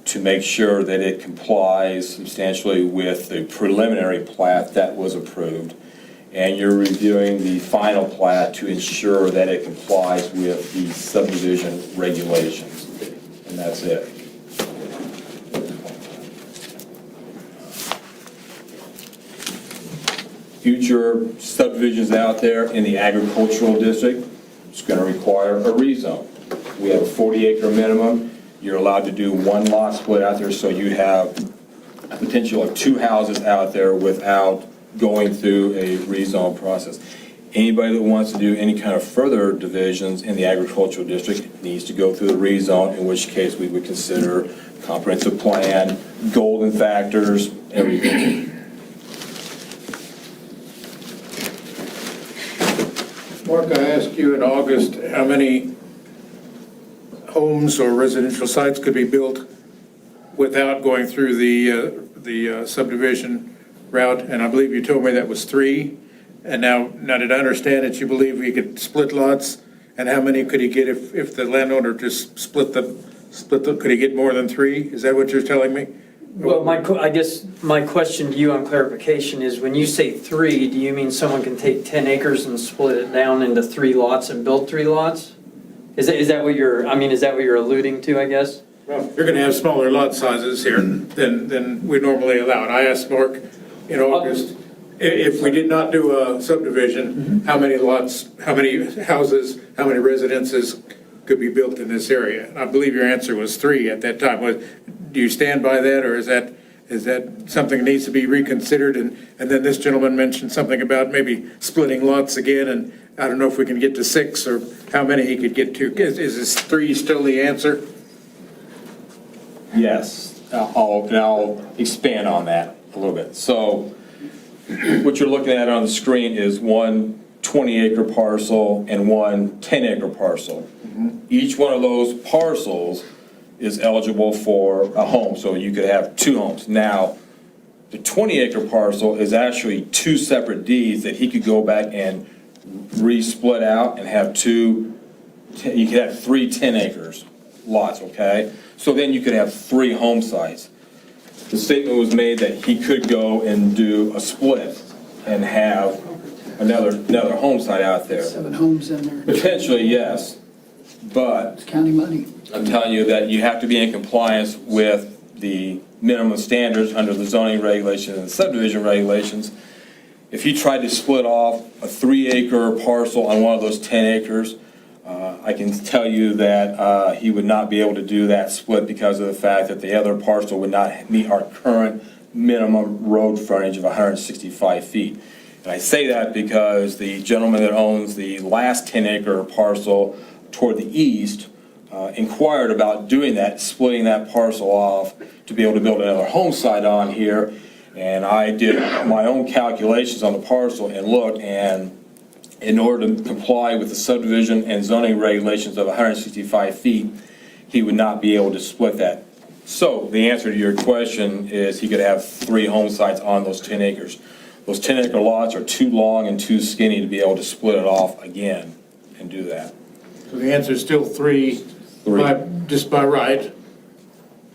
to make sure that it complies substantially with the preliminary plat that was approved. And you're reviewing the final plat to ensure that it complies with the subdivision regulations. And that's it. Future subdivisions out there in the agricultural district, it's going to require a rezone. We have a 40-acre minimum. You're allowed to do 1 lot split out there, so you have a potential of 2 houses out there without going through a rezone process. Anybody that wants to do any kind of further divisions in the agricultural district needs to go through the rezone, in which case we would consider comprehensive plan, golden factors, everything. Mark, I asked you in August how many homes or residential sites could be built without going through the subdivision route, and I believe you told me that was 3. And now did I understand that you believe we could split lots? And how many could he get if the landowner just split them? Could he get more than 3? Is that what you're telling me? Well, I guess my question to you on clarification is, when you say 3, do you mean someone can take 10 acres and split it down into 3 lots and build 3 lots? Is that what you're alluding to, I guess? Well, you're going to have smaller lot sizes here than we normally allow. And I asked Mark in August if we did not do a subdivision, how many lots, how many houses, how many residences could be built in this area? I believe your answer was 3 at that time. Do you stand by that, or is that something that needs to be reconsidered? And then this gentleman mentioned something about maybe splitting lots again, and I don't know if we can get to 6 or how many he could get to. Is 3 still the answer? Yes, I'll expand on that a little bit. So what you're looking at on the screen is one 20-acre parcel and one 10-acre parcel. Each one of those parcels is eligible for a home, so you could have 2 homes. Now, the 20-acre parcel is actually 2 separate deeds that he could go back and re-split out and have you could have 3 10-acres lots, okay? So then you could have 3 home sites. The statement was made that he could go and do a split and have another home site out there. 7 homes in there. Potentially, yes, but It's county money. I'm telling you that you have to be in compliance with the minimum standards under the zoning regulations and subdivision regulations. If he tried to split off a 3-acre parcel on one of those 10 acres, I can tell you that he would not be able to do that split because of the fact that the other parcel would not meet our current minimum road frontage of 165 feet. And I say that because the gentleman that owns the last 10-acre parcel toward the east inquired about doing that, splitting that parcel off to be able to build another home site on here. And I did my own calculations on the parcel and looked, and in order to comply with the subdivision and zoning regulations of 165 feet, he would not be able to split that. So the answer to your question is he could have 3 home sites on those 10 acres. Those 10-acre lots are too long and too skinny to be able to split it off again and do that. So the answer is still 3, just by right,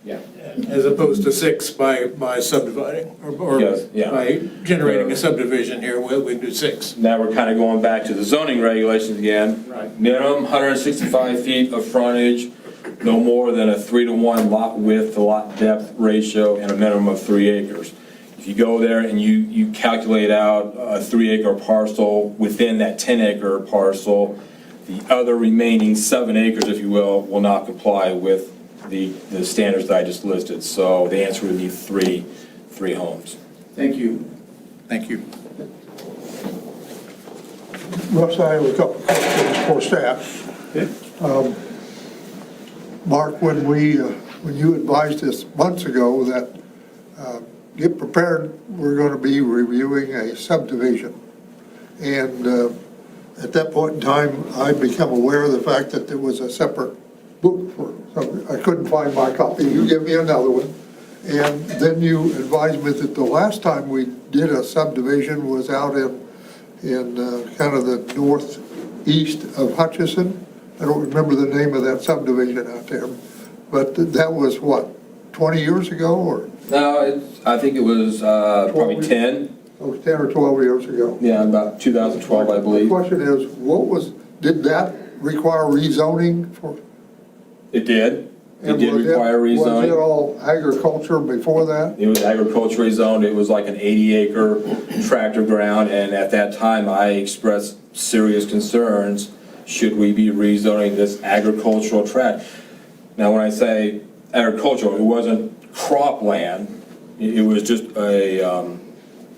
Yeah. as opposed to 6 by subdividing, or Yes, yeah. by generating a subdivision here, we do 6. Now we're kind of going back to the zoning regulations again. Right. Minimum 165 feet of frontage, no more than a 3-to-1 lot width to lot depth ratio, and a minimum of 3 acres. If you go there and you calculate out a 3-acre parcel within that 10-acre parcel, the other remaining 7 acres, if you will not comply with the standards that I just listed. So the answer would be 3 homes. Thank you. Thank you. Russ, I have a couple of questions for staff. Mark, when you advised us months ago that, get prepared, we're going to be reviewing a subdivision. And at that point in time, I became aware of the fact that there was a separate book for something. I couldn't find my copy. You give me another one. And then you advised me that the last time we did a subdivision was out in kind of the northeast of Hutchinson. I don't remember the name of that subdivision out there. But that was what, 20 years ago or? No, I think it was probably 10. Oh, 10 or 12 years ago. Yeah, about 2012, I The believe. question is, did that require rezoning for? It did. It and did was require Was it rezoning. all agriculture before that? It was agriculturally zoned. It was like an 80-acre tract of ground, and at that time, I expressed serious concerns, should we be rezoning this agricultural tract? Now, when I say agricultural, it wasn't cropland. It was just a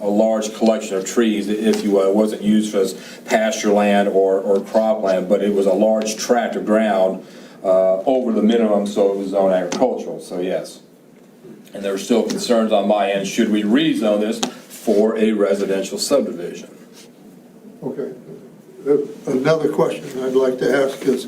large collection of trees, if you will. It wasn't used as pasture land or cropland, but it was a large tract of ground over the minimum, so it was zoned agricultural, so yes. And there were still concerns on my end, should we rezone this for a residential subdivision? Okay. Another question I'd like to ask is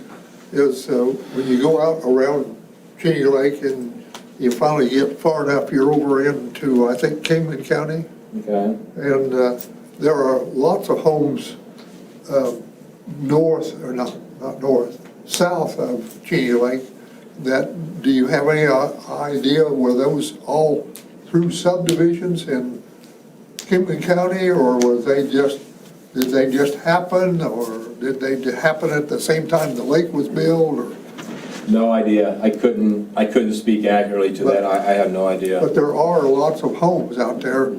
when you go out around Cheney Lake and you finally get far enough, you're over into, I think, Kingman County, Okay. and there are lots of homes north, or not north, south of Cheney Lake. Do you have any idea, were those all through subdivisions in Kingman County, or did they just happen, or did they happen at the same time the lake was built, or? No idea. I couldn't speak accurately to that. I have no idea. But there are lots of homes out there.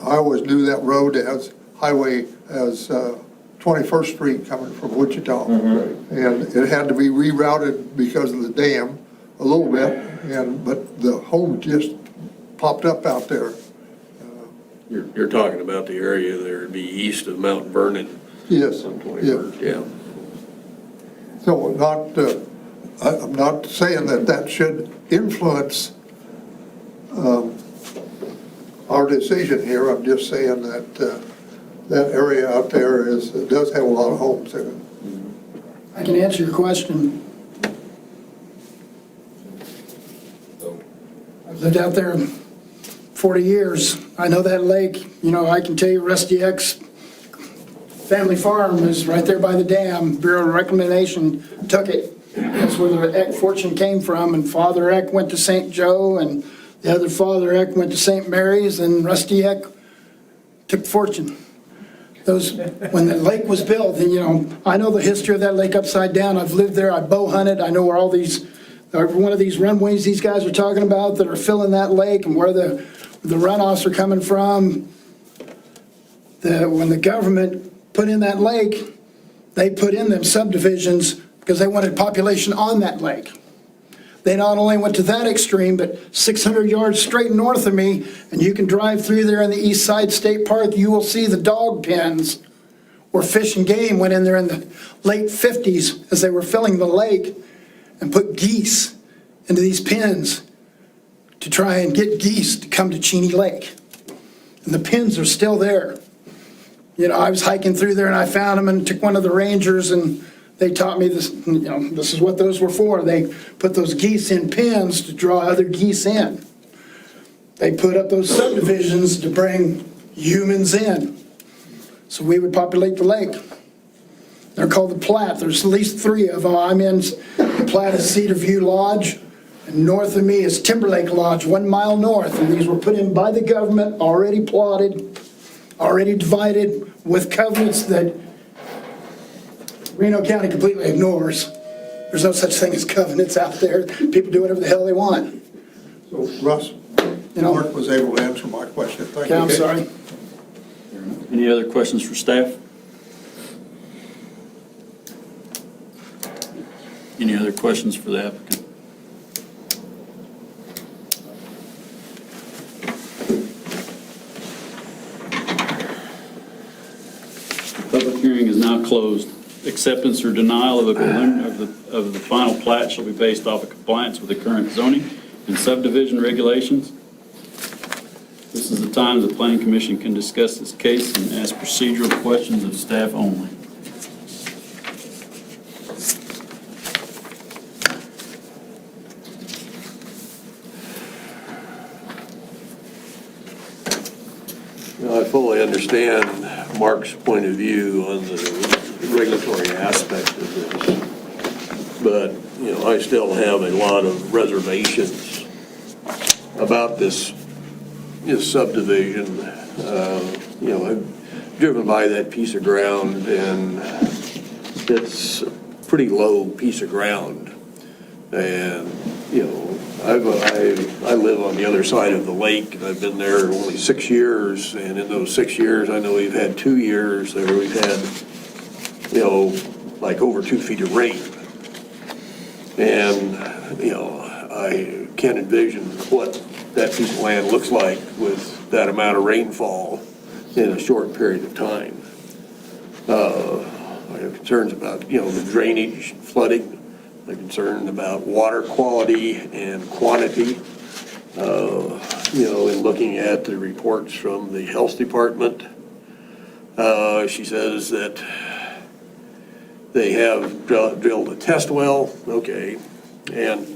I always knew that road as 21st Street coming from Wichita. And it had to be rerouted because of the dam a little bit, but the home just popped up out there. You're talking about the area there, it'd be east of Mount Vernon. Yes, On yeah. 21st, yeah. So I'm not saying that should influence our decision here. I'm just saying that that area out there does have a lot of homes in it. I can answer your question. I've lived out there 40 years. I know that lake. You know, I can tell you Rusty X family farm is right there by the dam. Bureau of Reclamation took it. That's where the Eck fortune came from. And Father Eck went to St. Joe, and the other Father Eck went to St. Mary's, and Rusty Eck took fortune. When the lake was built, and you know, I know the history of that lake upside down. I've lived there. I bow hunted. I know where all these, every one of these runways these guys are talking about that are filling that lake, and where the runoffs are coming from. When the government put in that lake, they put in them subdivisions because they wanted population on that lake. They not only went to that extreme, but 600 yards straight north of me, and you can drive through there in the East Side State Park, you will see the dog pens where Fish and Game went in there in the late 50s as they were filling the lake and put geese into these pens to try and get geese to come to Cheney Lake. And the pens are still there. You know, I was hiking through there and I found them and took one of the rangers, and they taught me this, you know, this is what those were for. They put those geese in pens to draw other geese in. They put up those subdivisions to bring humans in. So we would populate the lake. They're called the Platte. There's at least 3 of them. I'm in the Platte is Cedar View Lodge, and north of me is Timberlake Lodge, 1 mile north. And these were put in by the government, already plotted, already divided, with covenants that Reno County completely ignores. There's no such thing as covenants out there. People do whatever the hell they want. So Russ, Mark was able to answer my question. Thank Okay, you. I'm sorry. Any other questions for staff? Any other questions for the applicant? Public hearing is now closed. Acceptance or denial of the final plat shall be based off of compliance with the current zoning and subdivision regulations. This is the time the Planning Commission can discuss this case and ask procedural questions of staff only. I fully understand Mark's point of view on the regulatory aspect of this, but, you know, I still have a lot of reservations about this subdivision. You know, I've driven by that piece of ground, and it's a pretty low piece of ground. And, you know, I live on the other side of the lake, and I've been there only 6 years, and in those 6 years, I know we've had 2 years where we've had, you know, like over 2 feet of rain. And, you know, I can't envision what that piece of land looks like with that amount of rainfall in a short period of time. I have concerns about, you know, the drainage, flooding. I'm concerned about water quality and quantity. You know, in looking at the reports from the health department, she says that they have drilled a test well, okay, and,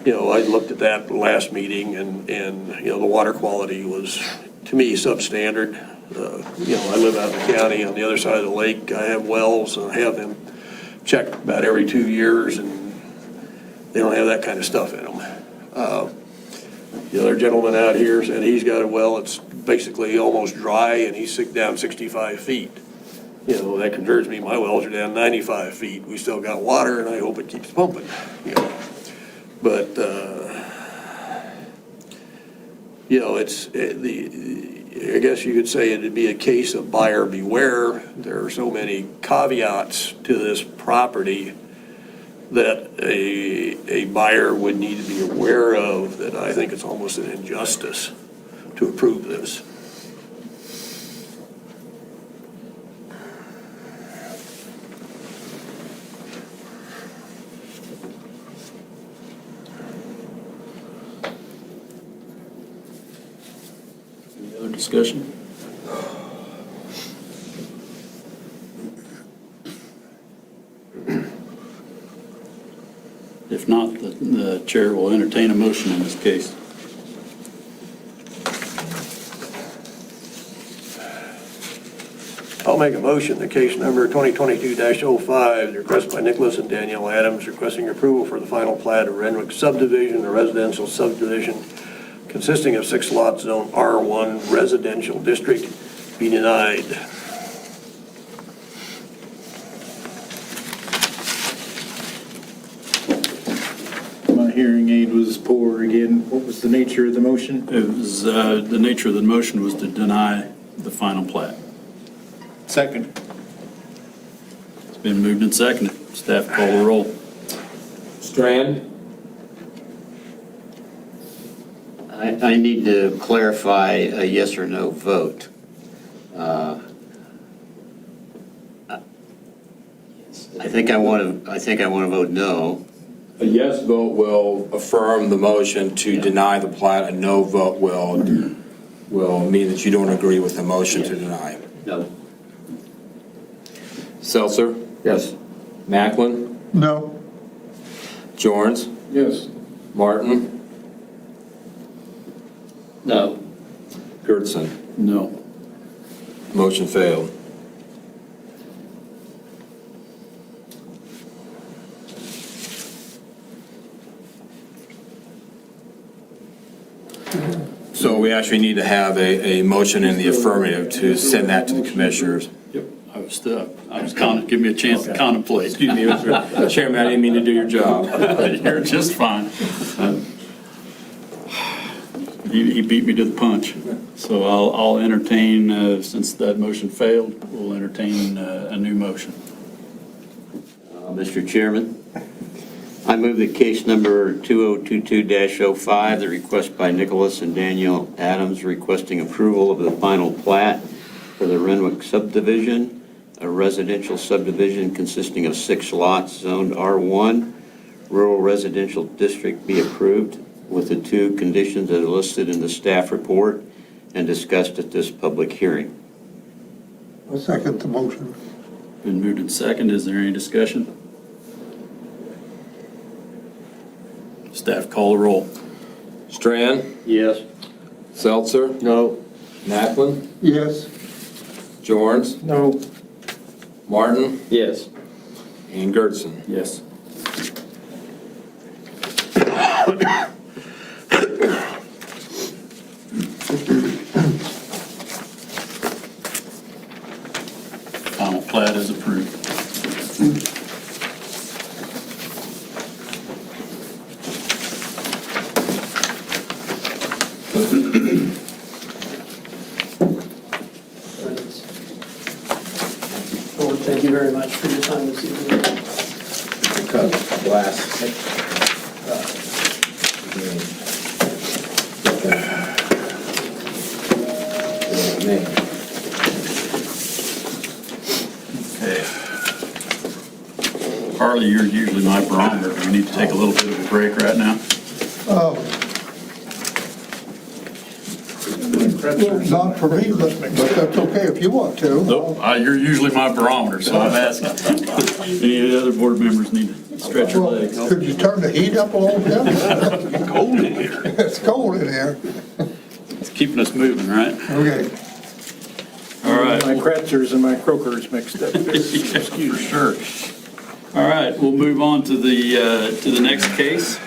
you know, I looked at that last meeting, and you know, the water quality was, to me, substandard. You know, I live out in the county on the other side of the lake. I have wells, and I have them checked about every 2 years, and they don't have that kind of stuff in them. The other gentleman out here said he's got a well that's basically almost dry, and he's down 65 feet. You know, that concerns me. My wells are down 95 feet. We still got water, and I hope it keeps pumping, you know. But, you know, I guess you could say it'd be a case of buyer beware. There are so many caveats to this property that a buyer would need to be aware of, that I think it's almost an injustice to approve this. Any other discussion? If not, the chair will entertain a motion in this case. I'll make a motion, the case number 2022-05, the request by Nicholas and Danielle Adams requesting approval for the final plat of Renwick subdivision, a residential subdivision consisting of 6 lots, zone R1 residential district, be denied. My hearing aid was poor again. What was the nature of the motion? It was, the nature of the motion was to deny the final plat. Second. It's been moved and seconded. Staff call the roll. Strand? I need to clarify a yes or no vote. I think I want to vote no. A yes vote will affirm the motion to deny the plat. A no vote will mean that you don't agree with the motion to deny. No. Seltzer? Yes. Macklin? No. Jorns? Yes. Martin? No. Gertson? No. Motion failed. So we actually need to have a motion in the affirmative to send that to the commissioners. Yep, I was give me a chance to contemplate. Excuse me, Mr. Chairman, I didn't mean to do your job. You're just fine. He beat me to the punch. So I'll entertain, since that motion failed, we'll entertain a new motion. Mr. Chairman, I move that case number 2022-05, the request by Nicholas and Danielle Adams requesting approval of the final plat for the Renwick subdivision, a residential subdivision consisting of 6 lots zoned R1, rural residential district, be approved with the 2 conditions that are listed in the staff report and discussed at this public hearing. I'll second the motion. Been moved and seconded. Is there any discussion? Staff call the roll. Strand? Yes. Seltzer? No. Macklin? Yes. Jorns? No. Martin? Yes. And Gertson. Yes. Final plat is approved. Thank you very much for your time this evening. Okay. Harley, you're usually my barometer. Do we need to take a little bit of a break right now? Not for me, but that's okay if you want to. Nope, you're usually my barometer, so I'm asking. Any of the other board members need to stretch your legs? Could you turn the heat up a little bit? It's cold in here. It's cold in here. It's keeping us moving, right? Okay. All right. My Kretzers and my Krokers mixed up. For sure. All right, we'll move on to the next case.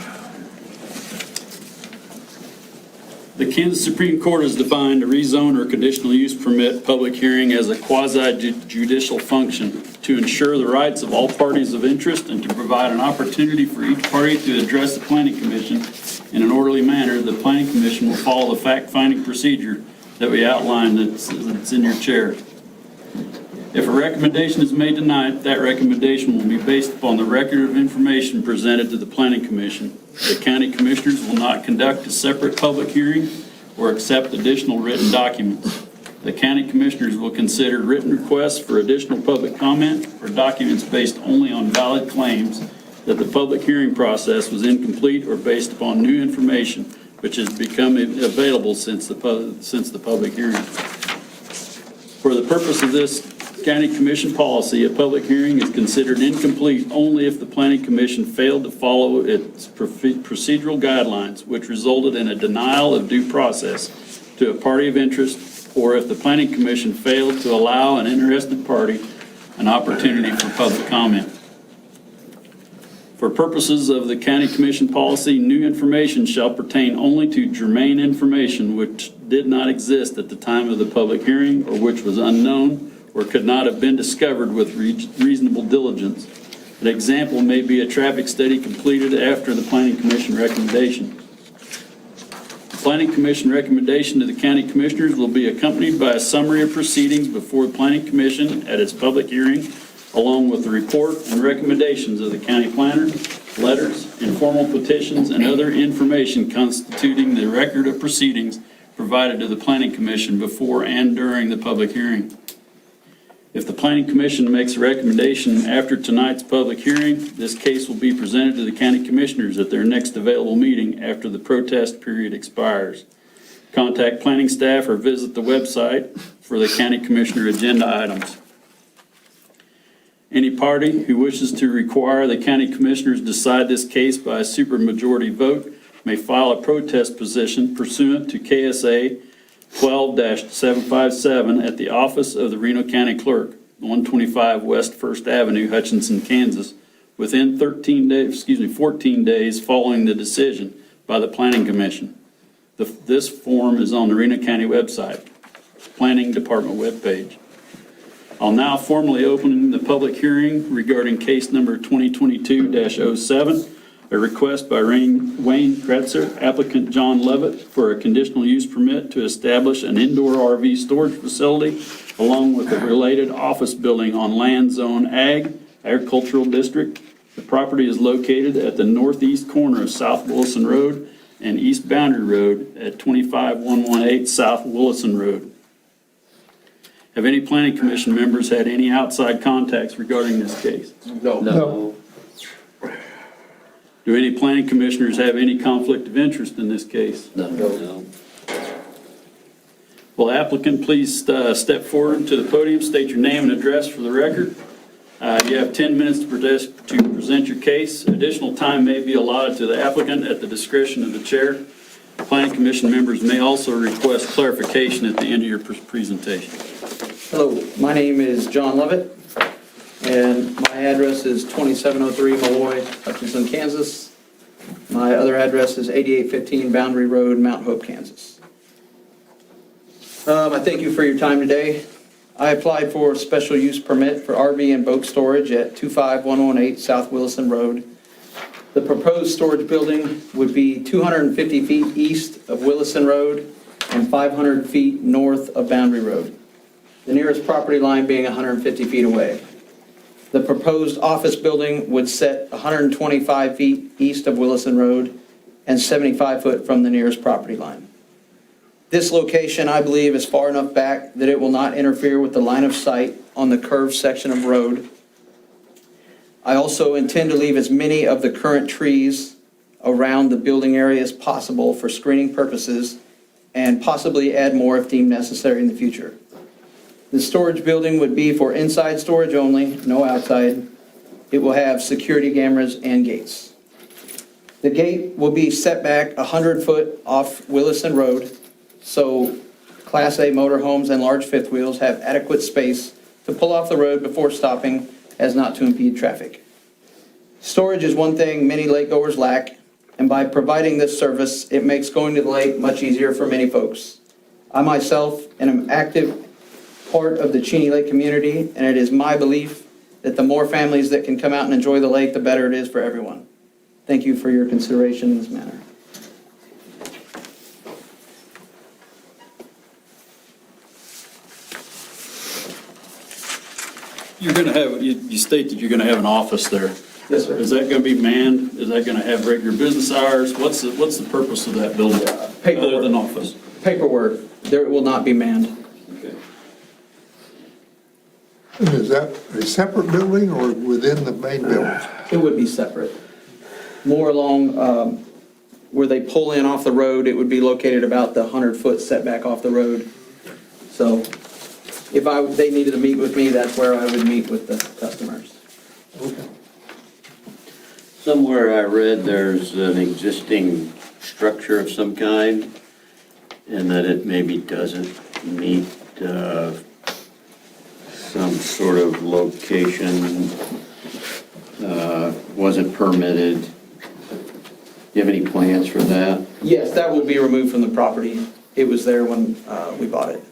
The Kansas Supreme Court has defined a rezone or conditional use permit public hearing as a quasi-judicial function to ensure the rights of all parties of interest and to provide an opportunity for each party to address the Planning Commission in an orderly manner. The Planning Commission will follow the fact-finding procedure that we outlined that's in your chair. If a recommendation is made tonight, that recommendation will be based upon the record of information presented to the Planning Commission. The county commissioners will not conduct a separate public hearing or accept additional written documents. The county commissioners will consider written requests for additional public comment or documents based only on valid claims that the public hearing process was incomplete or based upon new information which has become available since the public hearing. For the purpose of this county commission policy, a public hearing is considered incomplete only if the planning commission failed to follow its procedural guidelines, which resulted in a denial of due process to a party of interest, or if the planning commission failed to allow an interested party an opportunity for public comment. For purposes of the county commission policy, new information shall pertain only to germane information which did not exist at the time of the public hearing or which was unknown or could not have been discovered with reasonable diligence. An example may be a traffic study completed after the planning commission recommendation. The planning commission recommendation to the county commissioners will be accompanied by a summary of proceedings before the planning commission at its public hearing, along with the report and recommendations of the county planner, letters, informal petitions, and other information constituting the record of proceedings provided to the planning commission before and during the public hearing. If the planning commission makes a recommendation after tonight's public hearing, this case will be presented to the county commissioners at their next available meeting after the protest period expires. Contact planning staff or visit the website for the county commissioner agenda items. Any party who wishes to require the county commissioners decide this case by a supermajority vote may file a protest petition pursuant to KSA 12-757 at the office of the Reno County Clerk, 125 West 1st Avenue, Hutchinson, Kansas, within 14 days following the decision by the Planning Commission. This form is on the Reno County website, Planning Department webpage. I'll now formally open the public hearing regarding case number 2022-07. A request by Wayne Kretzer, applicant John Levitt, for a conditional use permit to establish an indoor RV storage facility along with a related office building on land zone agricultural district. The property is located at the northeast corner of South Willison Road and East Boundary Road at 25118 South Willison Road. Have any planning commission members had any outside contacts regarding this case? No. Do any planning commissioners have any conflict of interest in this case? No. Will the applicant please step forward to the podium, state your name and address for the record. You have 10 minutes to present your case. Additional time may be allotted to the applicant at the discretion of the chair. Planning commission members may also request clarification at the end of your presentation. Hello, my name is John Levitt, and my address is 2703 Malloy, Hutchinson, Kansas. My other address is 8815 Boundary Road, Mount Hope, Kansas. I thank you for your time today. I applied for a special use permit for RV and boat storage at 25118 South Willison Road. The proposed storage building would be 250 feet east of Willison Road and 500 feet north of Boundary Road, the nearest property line being 150 feet away. The proposed office building would set 125 feet east of Willison Road and 75 foot from the nearest property line. This location, I believe, is far enough back that it will not interfere with the line of sight on the curved section of road. I also intend to leave as many of the current trees around the building area as possible for screening purposes and possibly add more if deemed necessary in the future. The storage building would be for inside storage only, no outside. It will have security cameras and gates. The gate will be set back 100 foot off Willison Road, so Class A motorhomes and large fifth wheels have adequate space to pull off the road before stopping as not to impede traffic. Storage is one thing many lakegoers lack, and by providing this service, it makes going to the lake much easier for many folks. I myself am an active part of the Cheney Lake community, and it is my belief that the more families that can come out and enjoy the lake, the better it is for everyone. Thank you for your consideration in this manner. You're going to have, you state that you're going to have an office there. Yes, sir. Is that going to be manned? Is that going to have regular business hours? What's the purpose of that building, other than office? Paperwork, there will not be manned. Okay. And is that a separate building or within the main building? It would be separate. More along where they pull in off the road, it would be located about the 100-foot setback off the road. So if they needed to meet with me, that's where I would meet with the customers. Somewhere I read there's an existing structure of some kind, and that it maybe doesn't meet some sort of location, wasn't permitted. Do you have any plans for that? Yes, that will be removed from the property. It was there when we bought it.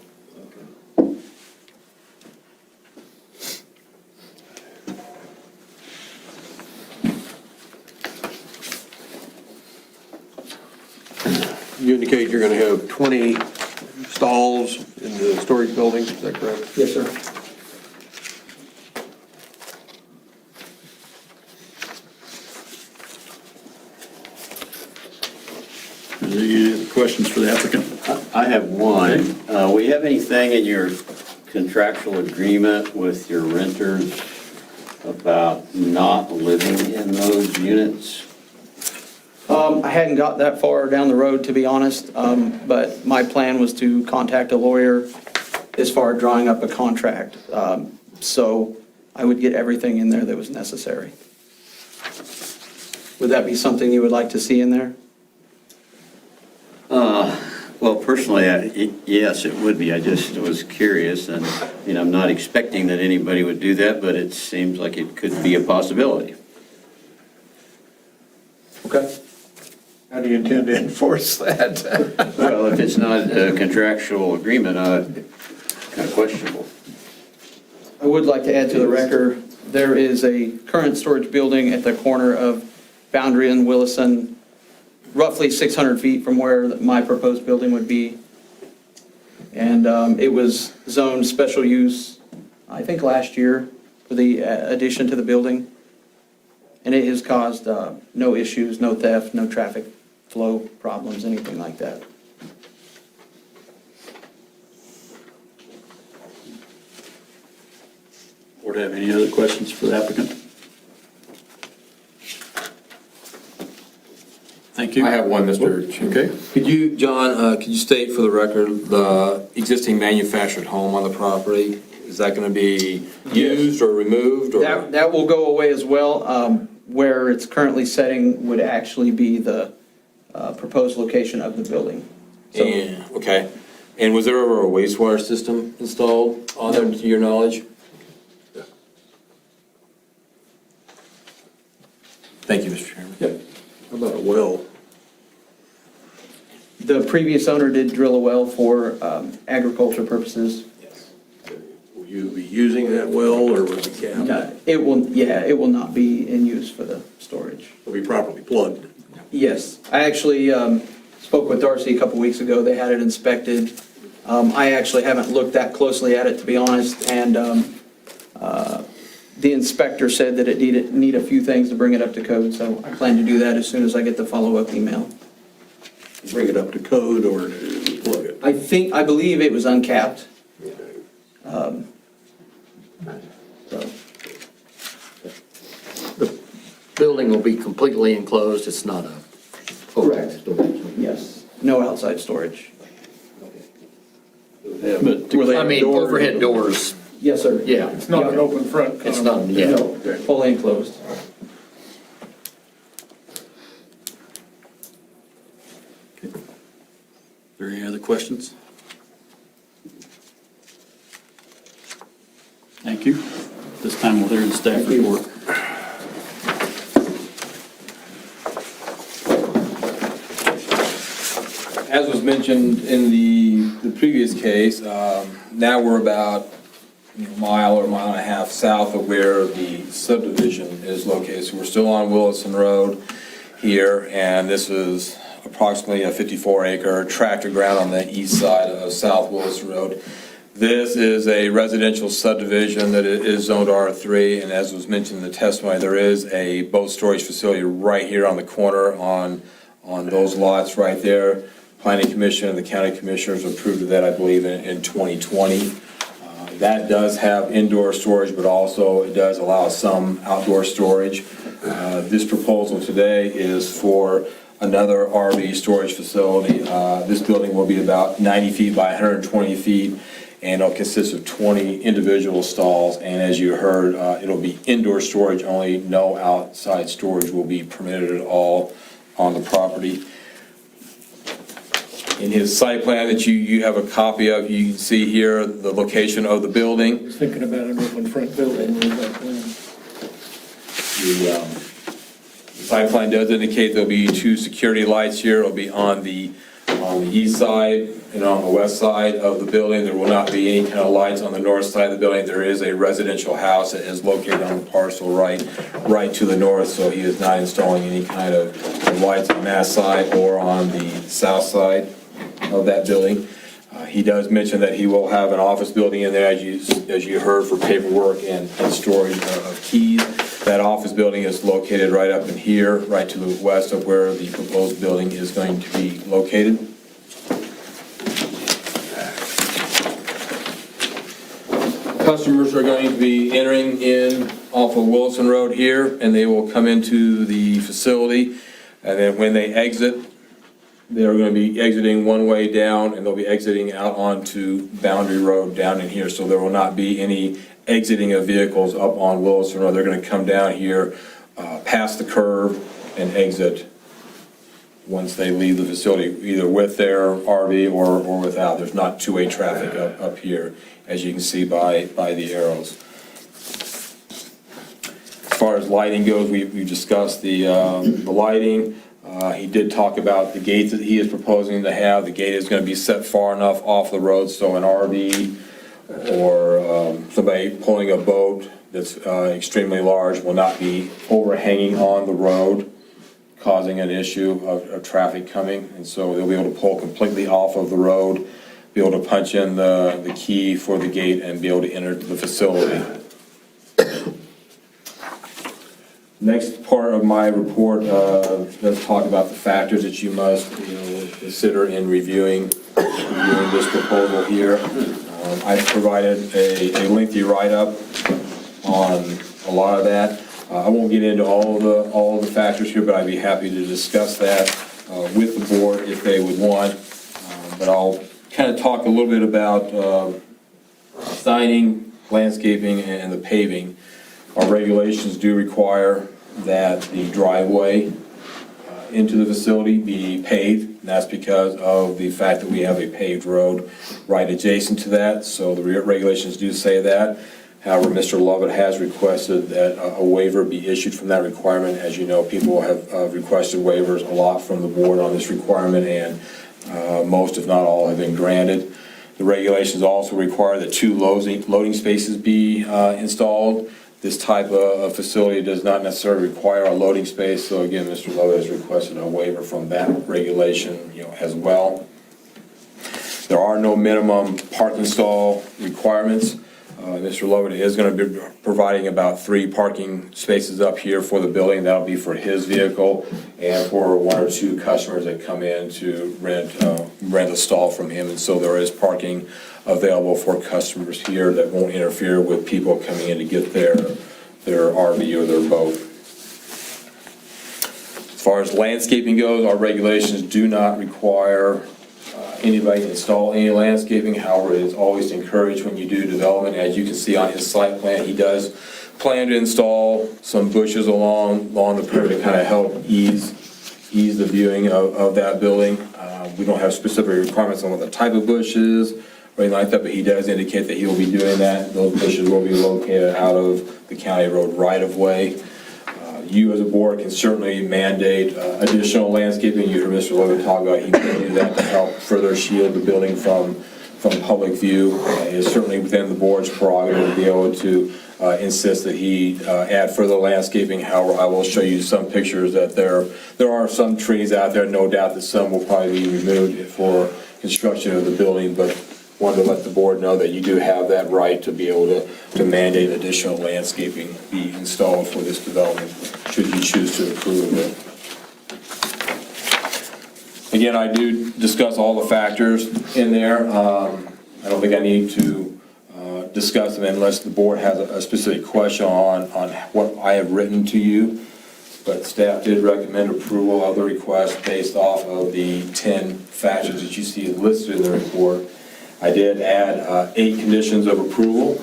You indicate you're going to have 20 stalls in the storage building, is that correct? Yes, sir. Are there any other questions for the applicant? I have one. We have anything in your contractual agreement with your renters about not living in those units? I hadn't got that far down the road, to be honest, but my plan was to contact a lawyer as far as drawing up a contract. So I would get everything in there that was necessary. Would that be something you would like to see in there? Well, personally, yes, it would be. I just was curious, and I'm not expecting that anybody would do that, but it seems like it could be a possibility. Okay. How do you intend to enforce that? Well, if it's not a contractual agreement, kind of questionable. I would like to add to the record, there is a current storage building at the corner of Boundary and Willison, roughly 600 feet from where my proposed building would be. And it was zoned special use, I think last year, for the addition to the building. And it has caused no issues, no theft, no traffic flow problems, anything like that. Board have any other questions for the applicant? Thank you. I have one, Mr. Chairman. Okay. Could you, John, could you state for the record the existing manufactured home on the property? Is that going to be used or removed? Or That will go away as well. Where it's currently setting would actually be the proposed location of the building. So okay. And was there ever a wastewater system installed on there, to your knowledge? Thank you, Mr. Chairman. How about a well? the previous owner did drill a well for agriculture purposes. Will you be using that well, or was it capped? It will not be in use for the storage. It'll be properly plugged. Yes, I actually spoke with Darcy a couple weeks ago. They had it inspected. I actually haven't looked that closely at it, to be honest, and the inspector said that it need a few things to bring it up to code, so I plan to do that as soon as I get the follow-up email. Bring it up to code or plug it? I believe it was uncapped. The building will be completely enclosed, it's not a Correct. storage. Yes, no outside storage. But I mean, overhead doors, Yes, sir. yeah. It's not an open front. It's not, yeah. No, fully enclosed. Are there any other questions? Thank you. This time we'll hear the staff report. As was mentioned in the previous case, now we're about a mile or mile and a half south of where the subdivision is located. So we're still on Willison Road here, and this is approximately a 54-acre tract of ground on the east side of South Willison Road. This is a residential subdivision that is zoned R3, and as was mentioned in the testimony, there is a boat storage facility right here on the corner on those lots right there. Planning Commission and the County Commissioners approved of that, I believe, in 2020. That does have indoor storage, but also it does allow some outdoor storage. This proposal today is for another RV storage facility. This building will be about 90 feet by 120 feet, and it'll consist of 20 individual stalls. And as you heard, it'll be indoor storage only. No outside storage will be permitted at all on the property. In his site plan that you have a copy of, you can see here the location of the building. I was thinking about an open front building. The site plan does indicate there'll be 2 security lights here. It'll be on the east side and on the west side of the building. There will not be any kind of lights on the north side of the building. There is a residential house that is located on the parcel right to the north, so he is not installing any kind of lights on that side or on the south side of that building. He does mention that he will have an office building in there, as you heard, for paperwork and storage of keys. That office building is located right up in here, right to the west of where the proposed building is going to be located. Customers are going to be entering in off of Wilson Road here, and they will come into the facility, and then when they exit, they're going to be exiting one way down, and they'll be exiting out onto Boundary Road down in here, so there will not be any exiting of vehicles up on Wilson Road. They're going to come down here, past the curve, and exit once they leave the facility, either with their RV or without. There's not two-way traffic up here, as you can see by the arrows. As far as lighting goes, we discussed the lighting. He did talk about the gates that he is proposing to have. The gate is going to be set far enough off the road so an RV or somebody pulling a boat that's extremely large will not be overhanging on the road, causing an issue of traffic coming. And so they'll be able to pull completely off of the road, be able to punch in the key for the gate and be able to enter the facility. Next part of my report does talk about the factors that you must consider in reviewing this proposal here. I've provided a lengthy write-up on a lot of that. I won't get into all of the factors here, but I'd be happy to discuss that with the board if they would want. But I'll kind of talk a little bit about signing, landscaping, and the paving. Our regulations do require that the driveway into the facility be paved, and that's because of the fact that we have a paved road right adjacent to that, so the regulations do say that. However, Mr. Lovett has requested that a waiver be issued from that requirement. As you know, people have requested waivers a lot from the board on this requirement, and most, if not all, have been granted. The regulations also require that 2 loading spaces be installed. This type of facility does not necessarily require a loading space, so again, Mr. Lovett has requested a waiver from that regulation, as well. There are no minimum parking stall requirements. Mr. Lovett is going to be providing about 3 parking spaces up here for the building. That'll be for his vehicle and for 1 or 2 customers that come in to rent a stall from him. And so there is parking available for customers here that won't interfere with people coming in to get their RV or their boat. As far as landscaping goes, our regulations do not require anybody to install any landscaping. However, it is always encouraged when you do development. As you can see on his site plan, he does plan to install some bushes along the perimeter to kind of help ease the viewing of that building. We don't have specific requirements on what the type of bush is or anything like that, but he does indicate that he will be doing that. Those bushes will be located out of the county road right-of-way. You as a board can certainly mandate additional landscaping. You heard Mr. Logan talk about he can do that to help further shield the building from public view. It is certainly within the board's prerogative to be able to insist that he add further landscaping. However, I will show you some pictures that there are some trees out there. No doubt that some will probably be removed for construction of the building, but wanted to let the board know that you do have that right to be able to mandate additional landscaping be installed for this development, should you choose to approve it. Again, I do discuss all the factors in there. I don't think I need to discuss them unless the board has a specific question on what I have written to you. But staff did recommend approval of the request based off of the 10 factors that you see listed in the report. I did add 8 conditions of approval.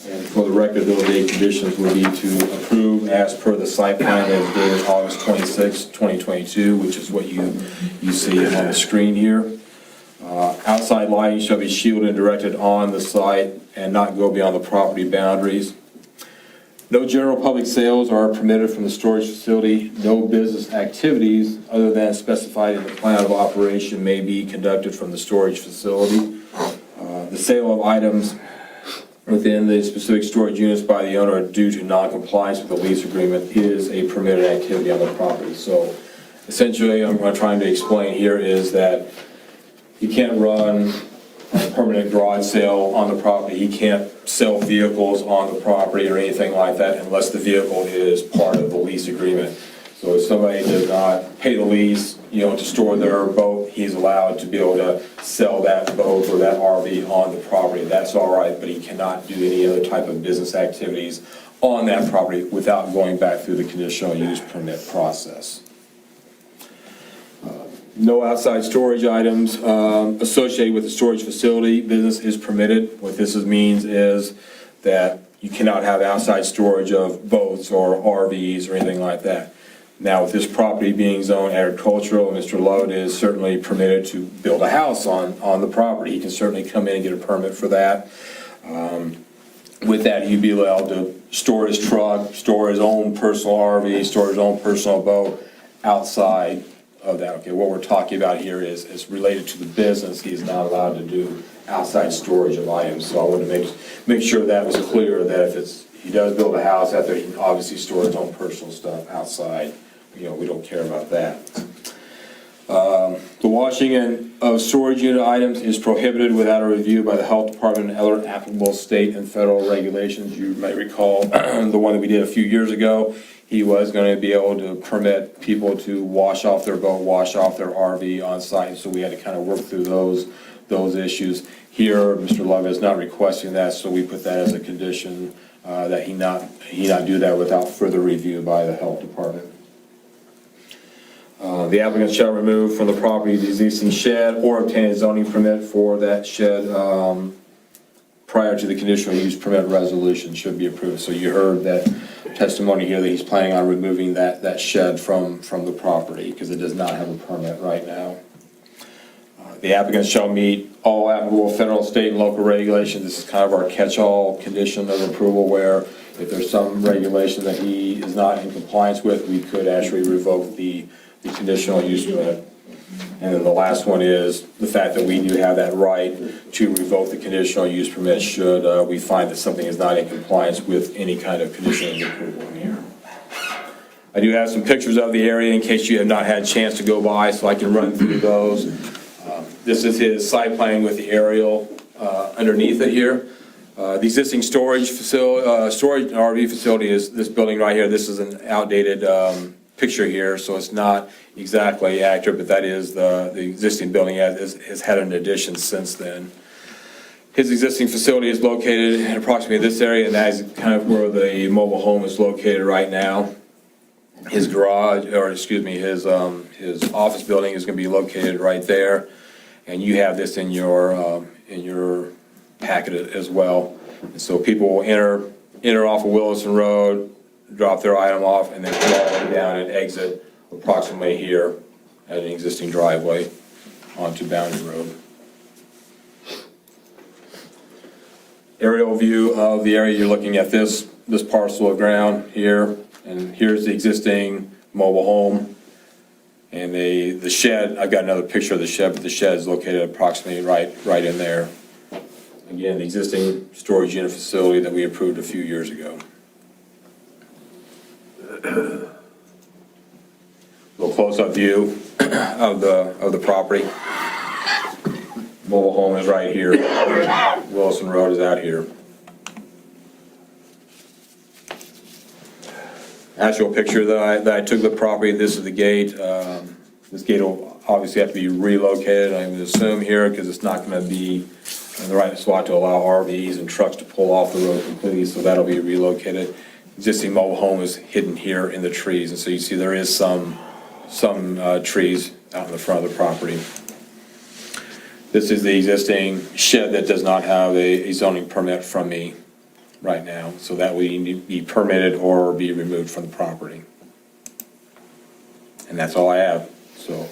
And for the record, those 8 conditions would be to approve as per the site plan that is dated August 26, 2022, which is what you see on the screen here. Outside lighting shall be shielded and directed on the site and not go beyond the property boundaries. No general public sales are permitted from the storage facility. No business activities other than specified in the plan of operation may be conducted from the storage facility. The sale of items within the specific storage units by the owner due to non-compliance with the lease agreement is a permitted activity on the property. So essentially, what I'm trying to explain here is that you can't run a permanent garage sale on the property. You can't sell vehicles on the property or anything like that unless the vehicle is part of the lease agreement. So if somebody does not pay the lease, to store their boat, he's allowed to be able to sell that boat or that RV on the property. That's all right, but he cannot do any other type of business activities on that property without going back through the conditional use permit process. No outside storage items associated with the storage facility. Business is permitted. What this means is that you cannot have outside storage of boats or RVs or anything like that. Now, with this property being zoned agricultural, Mr. Lovett is certainly permitted to build a house on the property. He can certainly come in and get a permit for that. With that, he'd be allowed to store his truck, store his own personal RV, store his own personal boat outside of that. Okay, what we're talking about here is related to the business. He's not allowed to do outside storage of items. So I want to make sure that was clear, that if he does build a house out there, he can obviously store his own personal stuff outside. We don't care about that. The washing of storage unit items is prohibited without a review by the health department and other applicable state and federal regulations. You might recall the one that we did a few years ago. He was going to be able to permit people to wash off their boat, wash off their RV on site, so we had to kind of work through those issues. Here, Mr. Love is not requesting that, so we put that as a condition that he not do that without further review by the health department. The applicant shall remove from the property the existing shed or obtain a zoning permit for that shed prior to the conditional use permit resolution should be approved. So you heard that testimony here that he's planning on removing that shed from the property because it does not have a permit right now. The applicant shall meet all applicable federal, state, and local regulations. This is kind of our catch-all condition of approval, where if there's some regulation that he is not in compliance with, we could actually revoke the conditional use permit. And then the last one is the fact that we do have that right to revoke the conditional use permit should we find that something is not in compliance with any kind of conditional approval in here. I do have some pictures of the area in case you have not had a chance to go by, so I can run through those. This is his site plan with the aerial underneath it here. The existing storage facility, storage RV facility is this building right here. This is an outdated picture here, so it's not exactly accurate, but that is the existing building has had an addition since then. His existing facility is located in approximately this area, and that is kind of where the mobile home is located right now. His garage, or excuse me, his office building is going to be located right there, and you have this in your packet as well. And so people will enter off of Williston Road, drop their item off, and then come all the way down and exit approximately here at an existing driveway onto Boundary Road. Aerial view of the area, you're looking at this parcel of ground here, and here's the existing mobile home. And the shed, I've got another picture of the shed, but the shed is located approximately right in there. Again, the existing storage unit facility that we approved a few years ago. A little close-up view of the property. Mobile home is right here. Wilson Road is out here. Actual picture that I took of the property, this is the gate. This gate will obviously have to be relocated, I would assume here, because it's not gonna be in the right spot to allow RVs and trucks to pull off the road completely, so that'll be relocated. Existing mobile home is hidden here in the trees, and so you see there is some trees out in the front of the property. This is the existing shed that does not have a zoning permit from me right now, so that would need to be permitted or be removed from the property. And that's all I have. So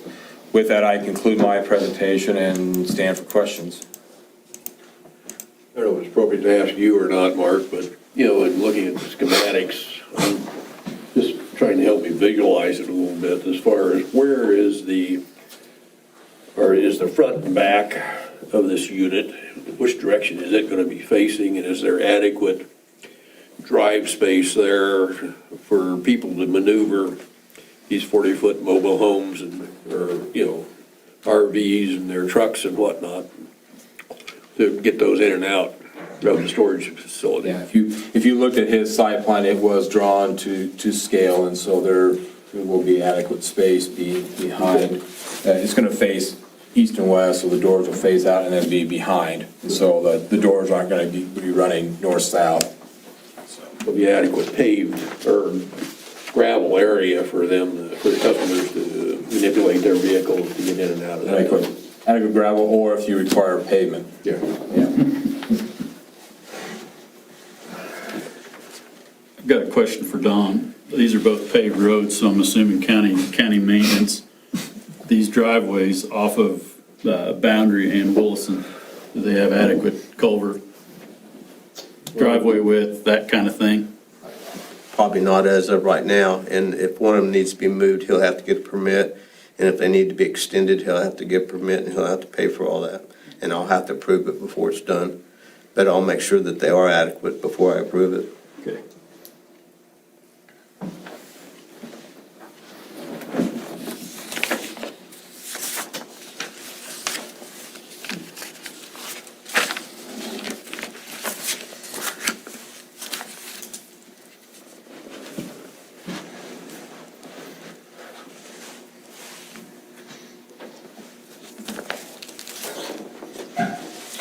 with that, I conclude my presentation and stand for questions. I don't know if it's appropriate to ask you or not, Mark, but, you know, in looking at the schematics, I'm just trying to help me visualize it a little bit as far as where is the front and back of this unit, which direction is it going to be facing, and is there adequate drive space there for people to maneuver these 40-foot mobile homes and, or, you know, RVs and their trucks and whatnot, to get those in and out of the storage facility? Yeah, if you looked at his site plan, it was drawn to scale, and so there will be adequate space behind. It's going to face east and west, so the doors will face out and then be behind. And so the doors aren't going to be running north-south. There'll be adequate paved or gravel area for them, for the customers to manipulate their vehicles to get in and out of that. Adequate gravel, or if you require pavement. Yeah. I've got a question for Don. These are both paved roads, so I'm assuming county maintenance. These driveways off of Boundary and Wilson, do they have adequate culvert, driveway width, that kind of thing? Probably not as of right now, and if one of them needs to be moved, he'll have to get a permit, and if they need to be extended, he'll have to get a permit, and he'll have to pay for all that, and I'll have to approve it before it's done, but I'll make sure that they are adequate before I approve it. Okay.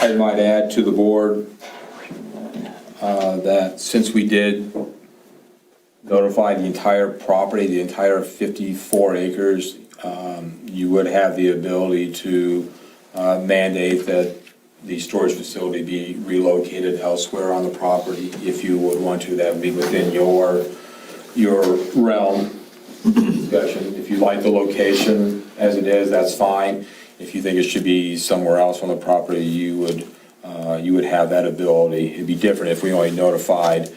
I might add to the board that since we did notify the entire property, the entire 54 acres, you would have the ability to mandate that the storage facility be relocated elsewhere on the property. If you would want to, that would be within your realm discussion. If you like the location as it is, that's fine. If you think it should be somewhere else on the property, you would have that ability. It'd be different if we only notified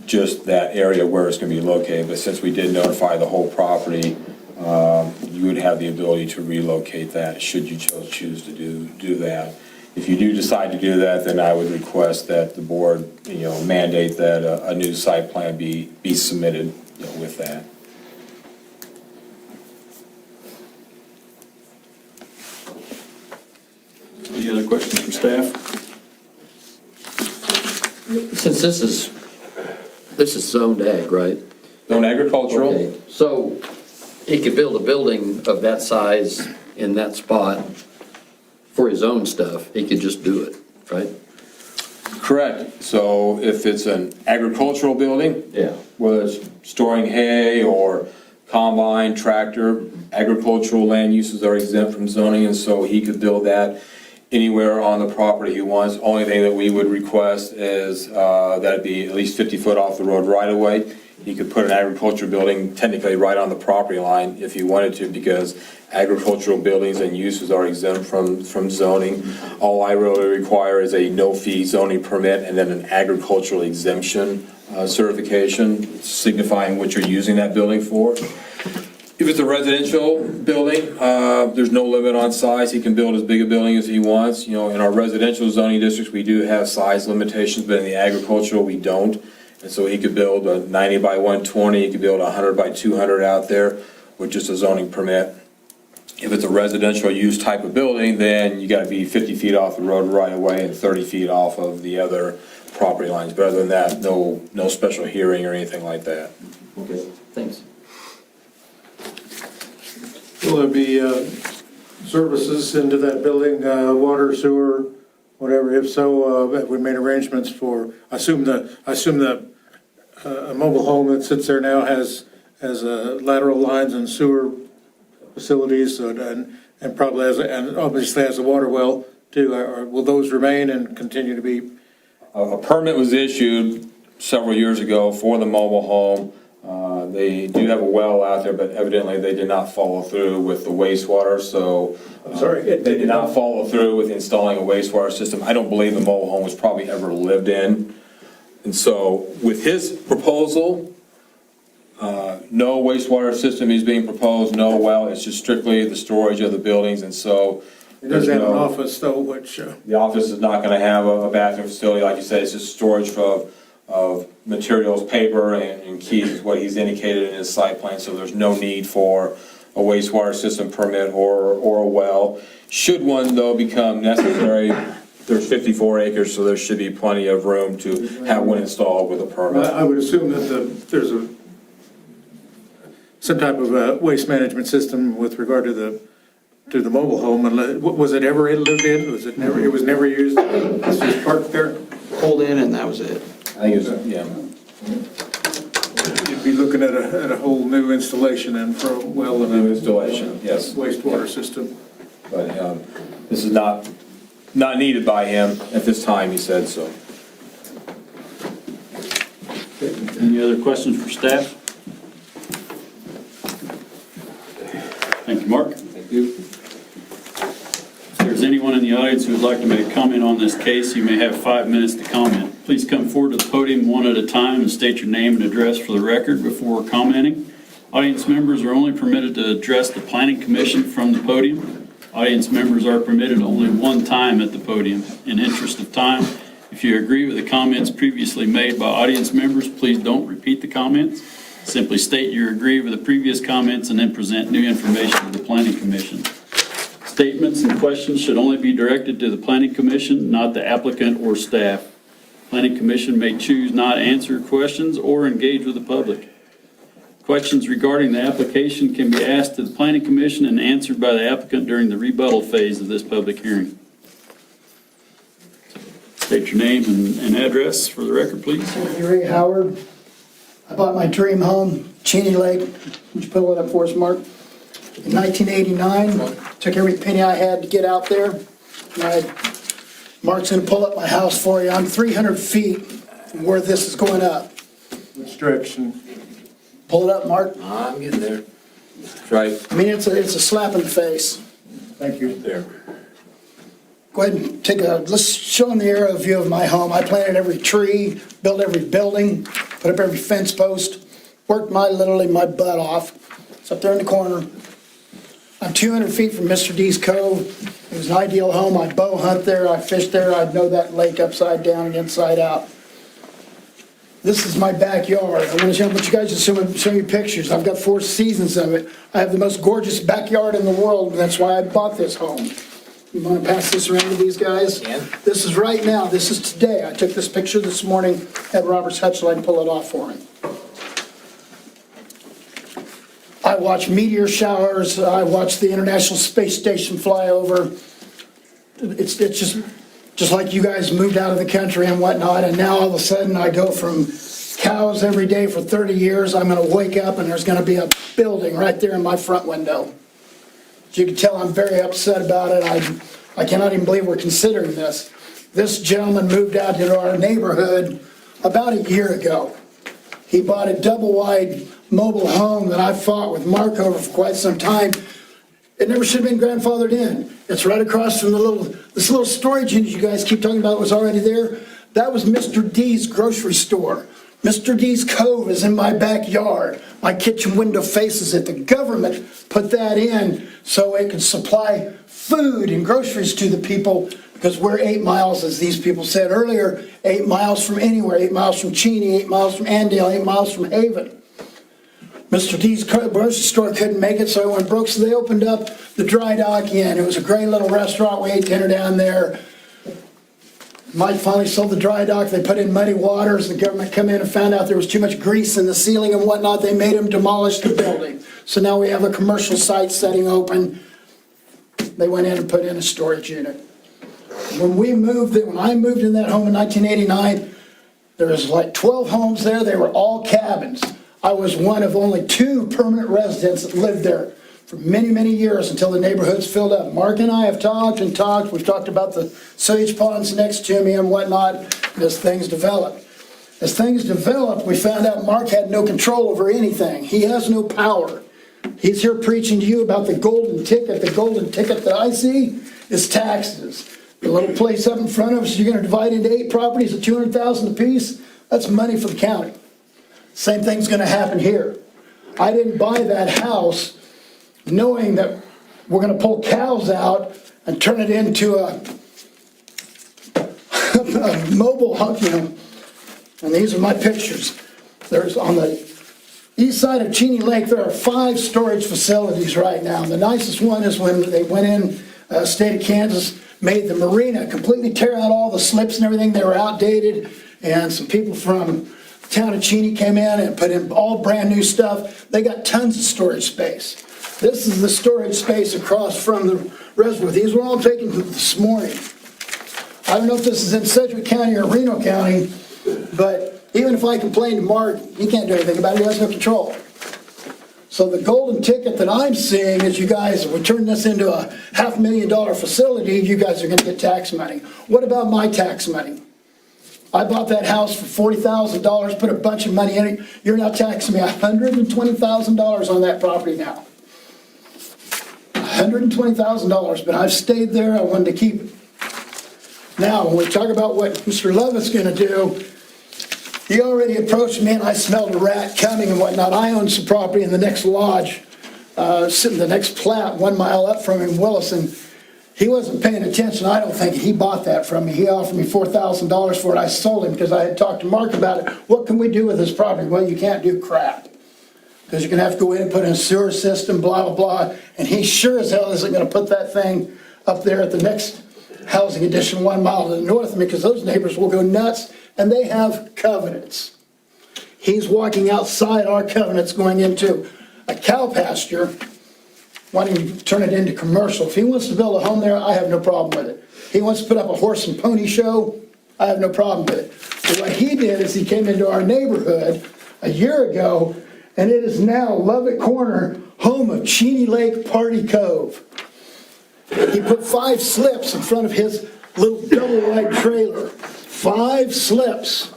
just that area where it's going to be located, but since we did notify the whole property, you would have the ability to relocate that should you choose to do that. If you do decide to do that, then I would request that the board, mandate that a new site plan be submitted with that. Any other questions for staff? Since this is zoned ag, right? Zone agricultural. Okay, so he could build a building of that size in that spot for his own stuff. He could just do it, right? Correct. So if it's an agricultural building, Yeah. whether it's storing hay or combine, tractor, agricultural land uses are exempt from zoning, and so he could build that anywhere on the property he wants. Only thing that we would request is that it be at least 50 foot off the road right away. He could put an agricultural building technically right on the property line if he wanted to, because agricultural buildings and uses are exempt from zoning. All I really require is a no-fee zoning permit and then an agricultural exemption certification signifying what you're using that building for. If it's a residential building, there's no limit on size. He can build as big a building as he wants. In our residential zoning districts, we do have size limitations, but in the agricultural, we don't. And so he could build a 90 by 120, he could build a 100 by 200 out there with just a zoning permit. If it's a residential use type of building, then you gotta be 50 feet off the road right away and 30 feet off of the other property lines. But other than that, no special hearing or anything like that. Okay, thanks. Will there be services into that building, water, sewer, whatever? If so, have we made arrangements for, I assume the a mobile home that sits there now has lateral lines and sewer facilities, and probably and obviously has a water well too. Will those remain and continue to be? A permit was issued several years ago for the mobile home. They do have a well out there, but evidently they did not follow through with the wastewater, so. I'm sorry? They did not follow through with installing a wastewater system. I don't believe the mobile home was probably ever lived in. And so with his proposal, no wastewater system is being proposed, no well, it's just strictly the storage of the buildings, and so. It does have an office though, which. The office is not gonna have a bathroom facility, like you said, it's just storage of materials, paper and keys is what he's indicated in his site plan, so there's no need for a wastewater system permit or a well. Should one though become necessary, there's 54 acres, so there should be plenty of room to have one installed with a permit. I would assume that there's some type of waste management system with regard to the mobile home. Was it ever lived in? Was it never? It was never used. It's just parked there. Pulled in and that was it. I think it's, yeah. You'd be looking at a whole new installation and for a well and New a installation, yes. wastewater system. But this is not needed by him at this time, he said, so. Any other questions for staff? Thank you, Mark. Thank you. If there's anyone in the audience who would like to make a comment on this case, you may have 5 minutes to comment. Please come forward to the podium one at a time and state your name and address for the record before commenting. Audience members are only permitted to address the Planning Commission from the podium. Audience members are permitted only one time at the podium. In interest of time, if you agree with the comments previously made by audience members, please don't repeat the comments. Simply state you agree with the previous comments and then present new information to the Planning Commission. Statements and questions should only be directed to the Planning Commission, not the applicant or staff. Planning Commission may choose not to answer questions or engage with the public. Questions regarding the application can be asked to the Planning Commission and answered by the applicant during the rebuttal phase of this public hearing. State your name and address for the record, please. Ray Howard. I bought my dream home, Cheney Lake. Would you pull it up for us, Mark? In 1989, took every penny I had to get out there. Mark's gonna pull up my house for you. I'm 300 feet from where this is going up. Which direction? Pull it up, Mark. I'm getting there. That's right. I mean, it's a slap in the face. Thank you. There. Go ahead and let's show them the aerial view of my home. I planted every tree, built every building, put up every fence post, worked literally my butt off. It's up there in the corner. I'm 200 feet from Mr. D's Cove. It was an ideal home. I bow hunt there, I fish there, I know that lake upside down and inside out. This is my backyard. I'm gonna show you guys, show you pictures. I've got 4 seasons of it. I have the most gorgeous backyard in the world, and that's why I bought this home. You wanna pass this around to these guys? This is right now, this is today. I took this picture this morning, had Robert's Hutchline pull it off for me. I watch meteor showers, I watch the International Space Station fly over. It's just like you guys moved out of the country and whatnot, and now all of a sudden I go from cows every day for 30 years, I'm gonna wake up and there's gonna be a building right there in my front window. As you can tell, I'm very upset about it. I cannot even believe we're considering this. This gentleman moved out into our neighborhood about a year ago. He bought a double-wide mobile home that I fought with Mark over for quite some time. It never should have been grandfathered in. It's right across from this little storage unit you guys keep talking about was already there. That was Mr. D's grocery store. Mr. D's Cove is in my backyard. My kitchen window faces it. The government put that in so it could supply food and groceries to the people, because we're 8 miles, as these people said earlier, 8 miles from anywhere, 8 miles from Cheney, 8 miles from Andale, 8 miles from Haven. Mr. D's grocery store couldn't make it, so I went broke, so they opened up the Dry Dock Inn. It was a great little restaurant. We ate dinner down there. Mike finally sold the Dry Dock. They put in muddy waters. The government come in and found out there was too much grease in the ceiling and whatnot. They made them demolish the building. So now we have a commercial site setting open. They went in and put in a storage unit. When I moved in that home in 1989, there was like 12 homes there. They were all cabins. I was one of only 2 permanent residents that lived there for many, many years until the neighborhoods filled up. Mark and I have talked and talked. We've talked about the sewage ponds next to me and whatnot as things developed. As things developed, we found out Mark had no control over anything. He has no power. He's here preaching to you about the golden ticket. The golden ticket that I see is taxes. The little place up in front of us, you're going to divide into 8 properties at $200,000 apiece. That's money for the county. Same thing's going to happen here. I didn't buy that house knowing that we're going to pull cows out and turn it into a mobile hub, And these are my pictures. There's on the east side of Cheney Lake, there are 5 storage facilities right now. The nicest one is when they went in, state of Kansas, made the marina, completely tear out all the slips and everything. They were outdated, and some people from the town of Cheney came in and put in all brand new stuff. They got tons of storage space. This is the storage space across from the reservoir. These were all taken this morning. I don't know if this is in Sedgwick County or Reno County, but even if I complain to Mark, he can't do anything about it. He has no control. So the golden ticket that I'm seeing is you guys, if we turn this into a $500,000 facility, you guys are going to get tax money. What about my tax money? I bought that house for $40,000, put a bunch of money in it. You're now taxing me $120,000 on that property now. $120,000, but I've stayed there. I wanted to keep it. Now, when we talk about what Mr. Lovett's going to do, he already approached me and I smelled a rat coming and whatnot. I own some property in the next lodge, sitting the next plat 1 mile up from him, Willison. He wasn't paying attention. I don't think he bought that from me. He offered me $4,000 for it. I sold him because I had talked to Mark about it. What can we do with this property? Well, you can't do crap because you're going to have to go in and put in a sewer system, blah, blah, blah. And he sure as hell isn't going to put that thing up there at the next housing addition 1 mile to the north of me because those neighbors will go nuts, and they have covenants. He's walking outside our covenants going into a cow pasture, wanting to turn it into commercial. If he wants to build a home there, I have no problem with it. He wants to put up a horse and pony show, I have no problem with it. But what he did is he came into our neighborhood a year ago, and it is now Lubbock Corner, home of Cheney Lake Party Cove. He put 5 slips in front of his little double-wide trailer. 5 slips.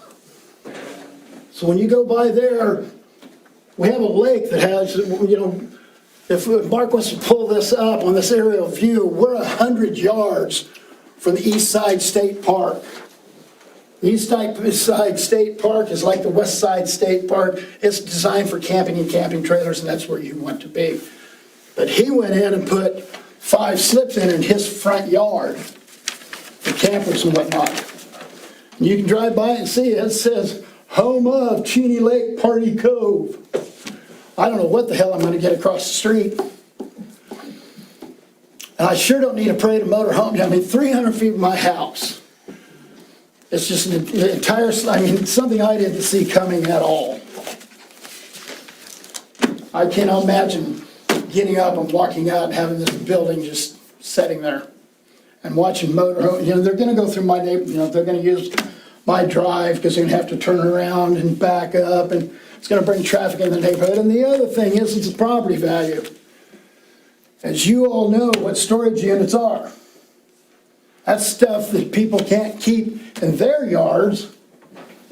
So when you go by there, we have a lake that has, if Mark wants to pull this up on this aerial view, we're 100 yards from the East Side State Park. The East Side State Park is like the West Side State Park. It's designed for camping and camping trailers, and that's where you want to be. But he went in and put 5 slips in his front yard for campers and whatnot. And you can drive by and see it. It says, home of Cheney Lake Party Cove. I don't know what the hell I'm going to get across the street. And I sure don't need a parade of motorhome. 300 feet from my house. It's just an entire, something I didn't see coming at all. I cannot imagine getting up and walking out and having this building just sitting there and watching motorhome. They're going to go through my neighborhood. They're going to use my drive because they're going to have to turn around and back up, and it's going to bring traffic in the neighborhood. And the other thing is, it's the property value. As you all know what storage units are. That's stuff that people can't keep in their yards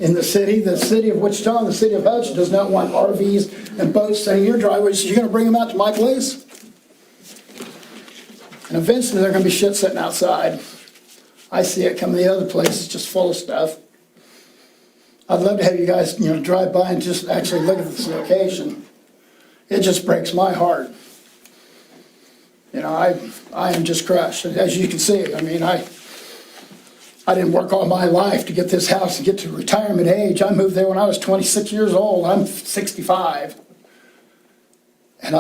in the city. The city of Wichita and the city of Hutch does not want RVs and boats sitting in your driveway, so you're going to bring them out to my place? And eventually they're going to be shit sitting outside. I see it coming the other place. It's just full of stuff. I'd love to have you guys, drive by and just actually look at this location. It just breaks my heart. I am just crushed. As you can see, I didn't work all my life to get this house and get to retirement age. I moved there when I was 26 years old. I'm 65. And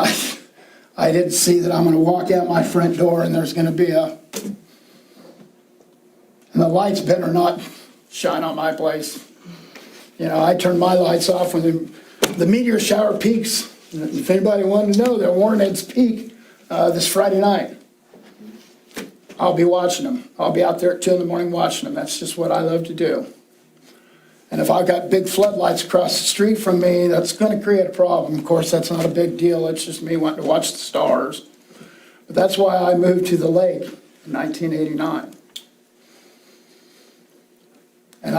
I didn't see that I'm gonna walk out my front door and there's gonna be and the lights better not shine on my place. You know, I turned my lights off when the meteor shower peaks. If anybody wanted to know, they're Warrenhead's peak this Friday night. I'll be watching them. I'll be out there at 2 in the morning watching them. That's just what I love to do. And if I've got big floodlights across the street from me, that's going to create a problem. Of course, that's not a big deal. It's just me wanting to watch the stars. But that's why I moved to the lake in 1989. And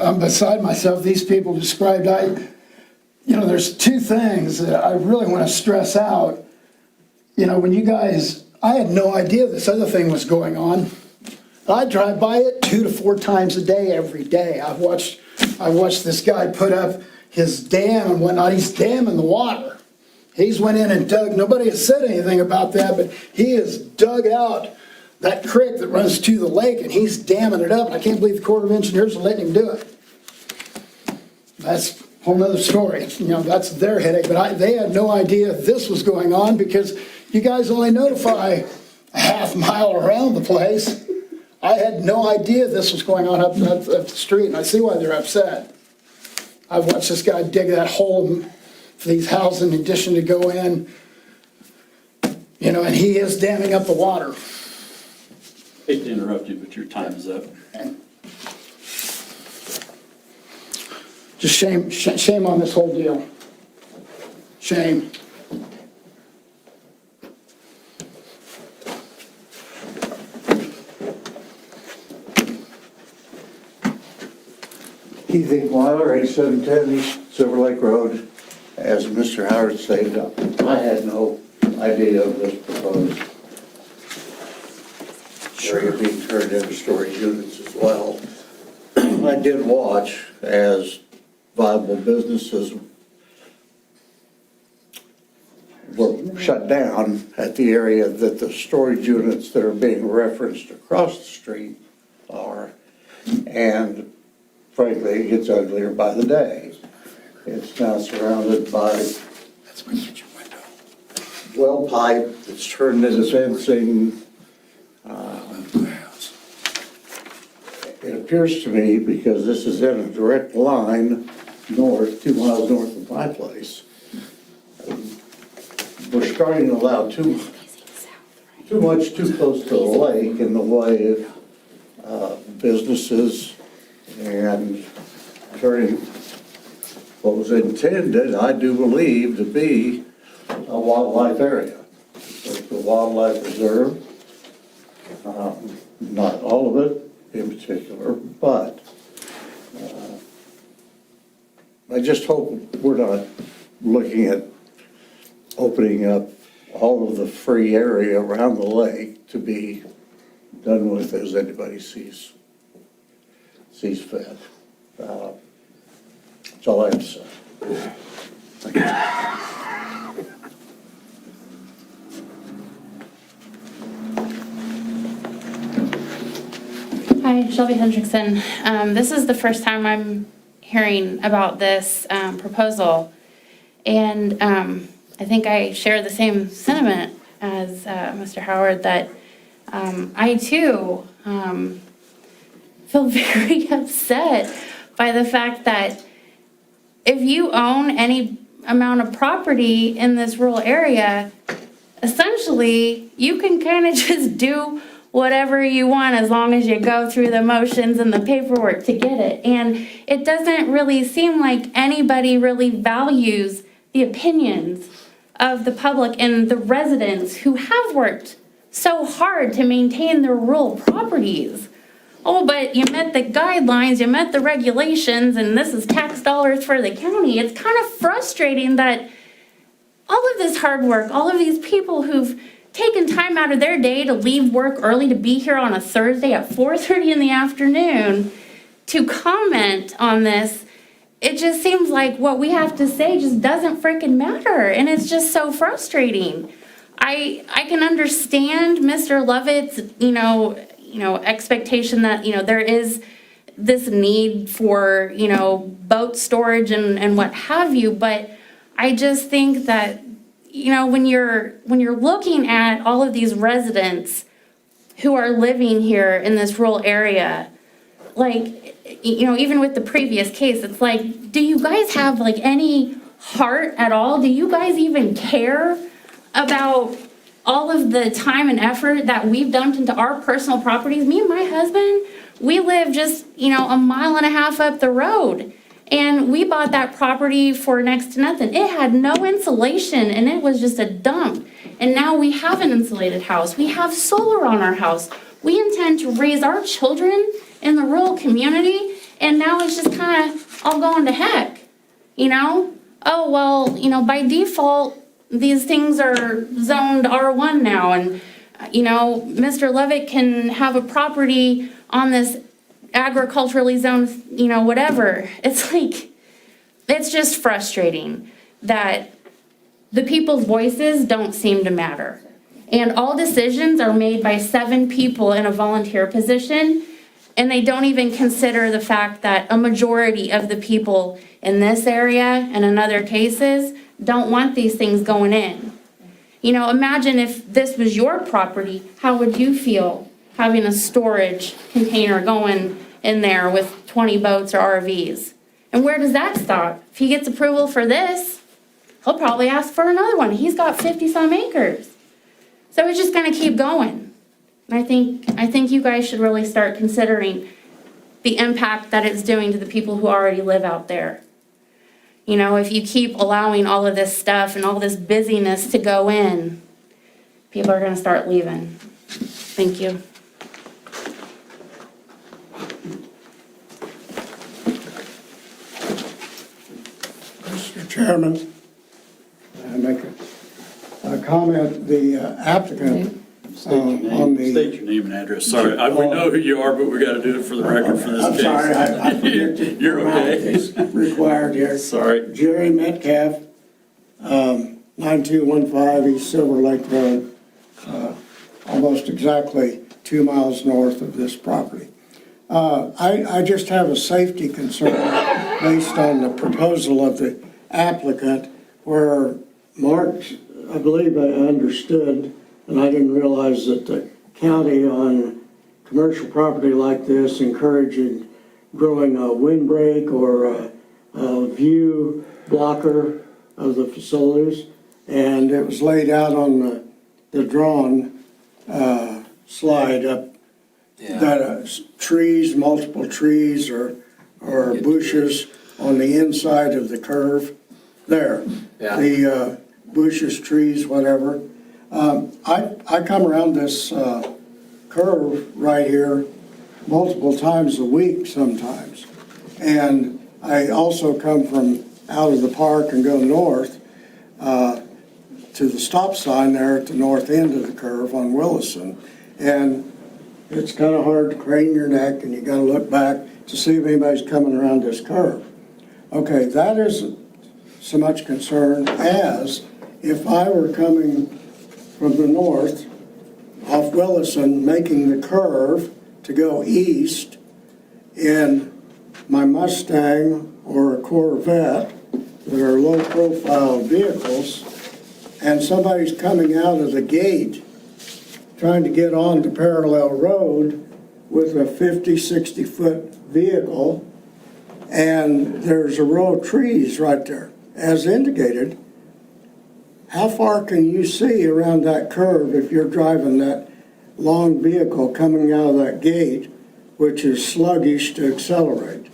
I'm beside myself. These people described, you know, there's two things that I really want to stress out. You know, when you guys, I had no idea this other thing was going on. I drive by it 2 to 4 times a day, every day. I watched this guy put up his dam and whatnot. He's damming the water. He's went in and dug, nobody has said anything about that, but he has dug out that creek that runs to the lake and he's damming it up. And I can't believe the Corps of Engineers are letting him do it. That's a whole nother story. You know, that's their headache, but they had no idea this was going on because you guys only notify a half mile around the place. I had no idea this was going on up the street, and I see why they're upset. I've watched this guy dig that hole for these houses in addition to go in, you know, and he is damming up the water. Hate to interrupt you, but your time is up. Just shame on this whole deal. Shame. Keith Ingweiler, 8710 East Silver Lake Road. As Mr. Howard stated, I had no idea of this proposed area being turned into storage units as well. I did watch as viable businesses were shut down at the area that the storage units that are being referenced across the street are. And frankly, it gets uglier by the day. It's now surrounded by well pipe that's turned into fencing. It appears to me, because this is in a direct line north, 2 miles north of my place, we're starting to allow too much too close to the lake in the way of businesses and turning what was intended, I do believe, to be a wildlife area. It's a wildlife reserve, not all of it in particular, but I just hope we're not looking at opening up all of the free area around the lake to be done with as anybody sees fit. That's all I have to say. Thank you. Hi, Shelby Hendrickson. This is the first time I'm hearing about this proposal. And I think I share the same sentiment as Mr. Howard, that I too feel very upset by the fact that if you own any amount of property in this rural area, essentially you can kind of just do whatever you want as long as you go through the motions and the paperwork to get it. And it doesn't really seem like anybody really values the opinions of the public and the residents who have worked so hard to maintain their rural properties. Oh, but you met the guidelines, you met the regulations, and this is tax dollars for the county. It's kind of frustrating that all of this hard work, all of these people who've taken time out of their day to leave work early to be here on a Thursday at 4:30 in the afternoon to comment on this, it just seems like what we have to say just doesn't freaking matter, and it's just so frustrating. I can understand Mr. Lovett's, expectation that, there is this need for, boat storage and what have you, but I just think that, when you're looking at all of these residents who are living here in this rural area, like, even with the previous case, it's like, do you guys have like any heart at all? Do you guys even care about all of the time and effort that we've dumped into our personal properties? Me and my husband, we live just, a mile and a half up the road. And we bought that property for next to nothing. It had no insulation and it was just a dump. And now we have an insulated house. We have solar on our house. We intend to raise our children in the rural community. And now it's just kind of all going to heck, Oh, well, by default, these things are zoned R1 now. And, Mr. Levitt can have a property on this agriculturally zoned, whatever. It's like, it's just frustrating that the people's voices don't seem to matter. And all decisions are made by 7 people in a volunteer position, and they don't even consider the fact that a majority of the people in this area and in other cases don't want these things going in. Imagine if this was your property, how would you feel having a storage container going in there with 20 boats or RVs? And where does that stop? If he gets approval for this, he'll probably ask for another one. He's got 50-some acres. So it's just going to keep going. And I think you guys should really start considering the impact that it's doing to the people who already live out there. If you keep allowing all of this stuff and all this busyness to go in, people are going to start leaving. Thank you. Mr. Chairman, I make a comment, the applicant on the... State your name and address. Sorry, we know who you are, but we got to do it for the record for this I'm case. sorry, I forget. You're okay. It's required here. Sorry. Jerry Metcalf, 9215 East Silver Lake Road, almost exactly 2 miles north of this property. I just have a safety concern based on the proposal of the applicant where Mark, I believe I understood, and I didn't realize that the county on commercial property like this encouraging growing a windbreak or a view blocker of the facilities. And it was laid out on the drawn slide up that trees, multiple trees or bushes on the inside of the curve there. Yeah. The bushes, trees, whatever. I come around this curve right here multiple times a week sometimes. And I also come from out of the park and go north to the stop sign there at the north end of the curve on Willison. And it's kind of hard to crane your neck and you got to look back to see if anybody's coming around this curve. Okay, that isn't so much concern as if I were coming from the north off Willison, making the curve to go east in my Mustang or a Corvette that are low-profile vehicles, and somebody's coming out of the gate trying to get on the parallel road with a 50, 60-foot vehicle, and there's a row of trees right there. As indicated, how far can you see around that curve if you're driving that long vehicle coming out of that gate, which is sluggish to accelerate?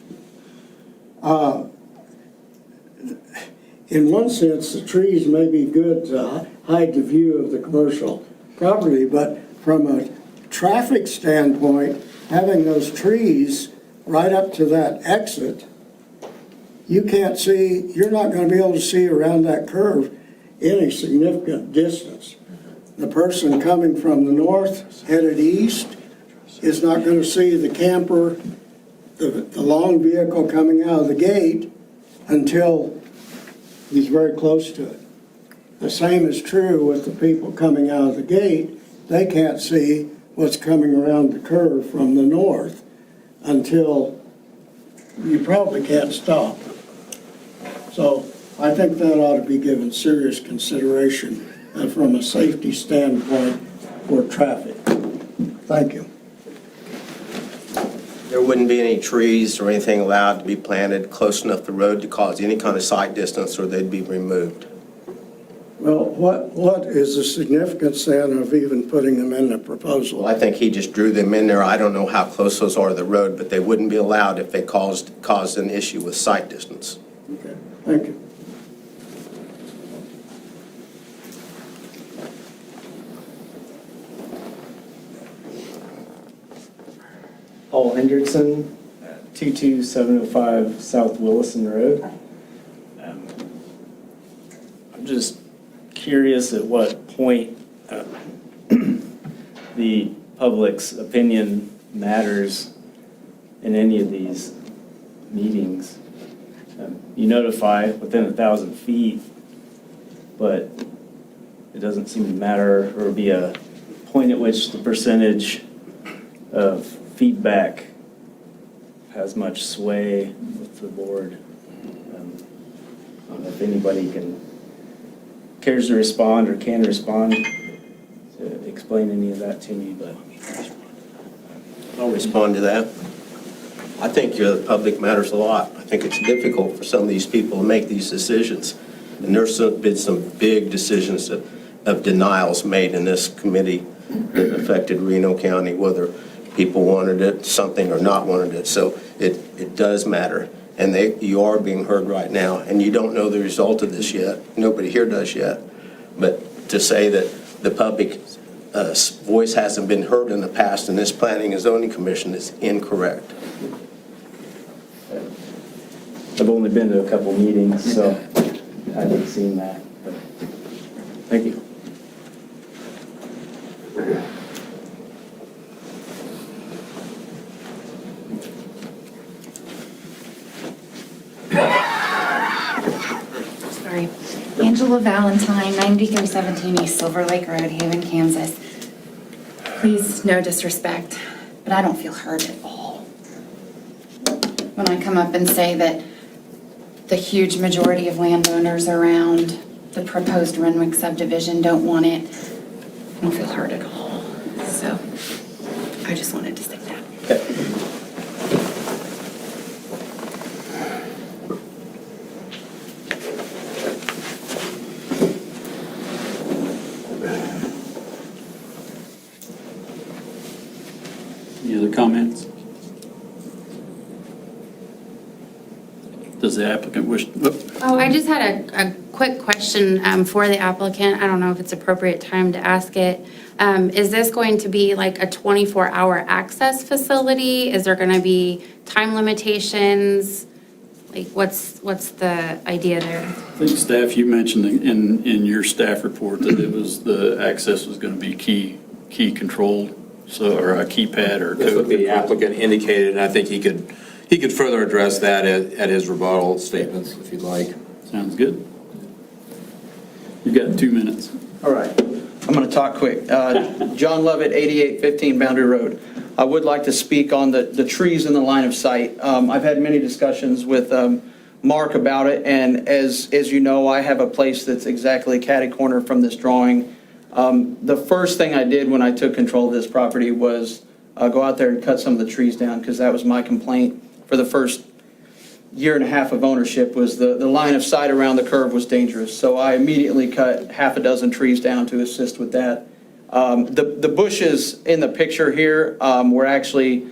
In one sense, the trees may be good to hide the view of the commercial property, but from a traffic standpoint, having those trees right up to that exit, you can't see, you're not going to be able to see around that curve any significant distance. The person coming from the north headed east is not going to see the camper, the long vehicle coming out of the gate until he's very close to it. The same is true with the people coming out of the gate. They can't see what's coming around the curve from the north until you probably can't stop. So I think that ought to be given serious consideration from a safety standpoint for traffic. Thank you. There wouldn't be any trees or anything allowed to be planted close enough to the road to cause any kind of sight distance, or they'd be removed. Well, what is the significance then of even putting them in the Well, proposal? I think he just drew them in there. I don't know how close those are to the road, but they wouldn't be allowed if they caused an issue with sight distance. Okay, thank you. Paul Hendrickson, 22705 South Willison Road. I'm just curious at what point the public's opinion matters in any of these meetings. You notify within 1,000 feet, but it doesn't seem to matter or be a point at which the percentage of feedback has much sway with the board. I don't know if anybody cares to respond or can respond to explain any of that to me, but. I'll respond to that. I think the public matters a lot. I think it's difficult for some of these people to make these decisions. And there's been some big decisions of denials made in this committee that affected Reno County, whether people wanted it, something, or not wanted it. So it does matter. And you are being heard right now. And you don't know the result of this yet. Nobody here does yet. But to say that the public voice hasn't been heard in the past in this Planning and Zoning Commission is incorrect. I've only been to a couple meetings, so I haven't seen that. But thank you. Sorry. Angela Valentine, 9317 East Silver Lake Road, Haven, Kansas. Please, no disrespect, but I don't feel heard at all when I come up and say that the huge majority of landowners around the proposed Renwick subdivision don't want it. I don't feel heard at all. So I just wanted to say that. Any other comments? Does the applicant wish? Oh, I just had a quick question for the applicant. I don't know if it's appropriate time to ask it. Is this going to be like a 24-hour access facility? Is there going to be time limitations? Like, what's the idea there? I think staff, you mentioned in your staff report that it was, the access was going to be key controlled, so, or a keypad or. That's what the applicant indicated, and I think he could further address that at his rebuttal statements, if you'd like. Sounds good. You've got 2 minutes. All right, I'm going to talk quick. John Lovett, 8815 Boundary Road. I would like to speak on the trees in the line of sight. I've had many discussions with Mark about it, and as you know, I have a place that's exactly catty corner from this drawing. The first thing I did when I took control of this property was go out there and cut some of the trees down, because that was my complaint for the first year and a half of ownership, was the line of sight around the curve was dangerous. So I immediately cut half a dozen trees down to assist with that. The bushes in the picture here were actually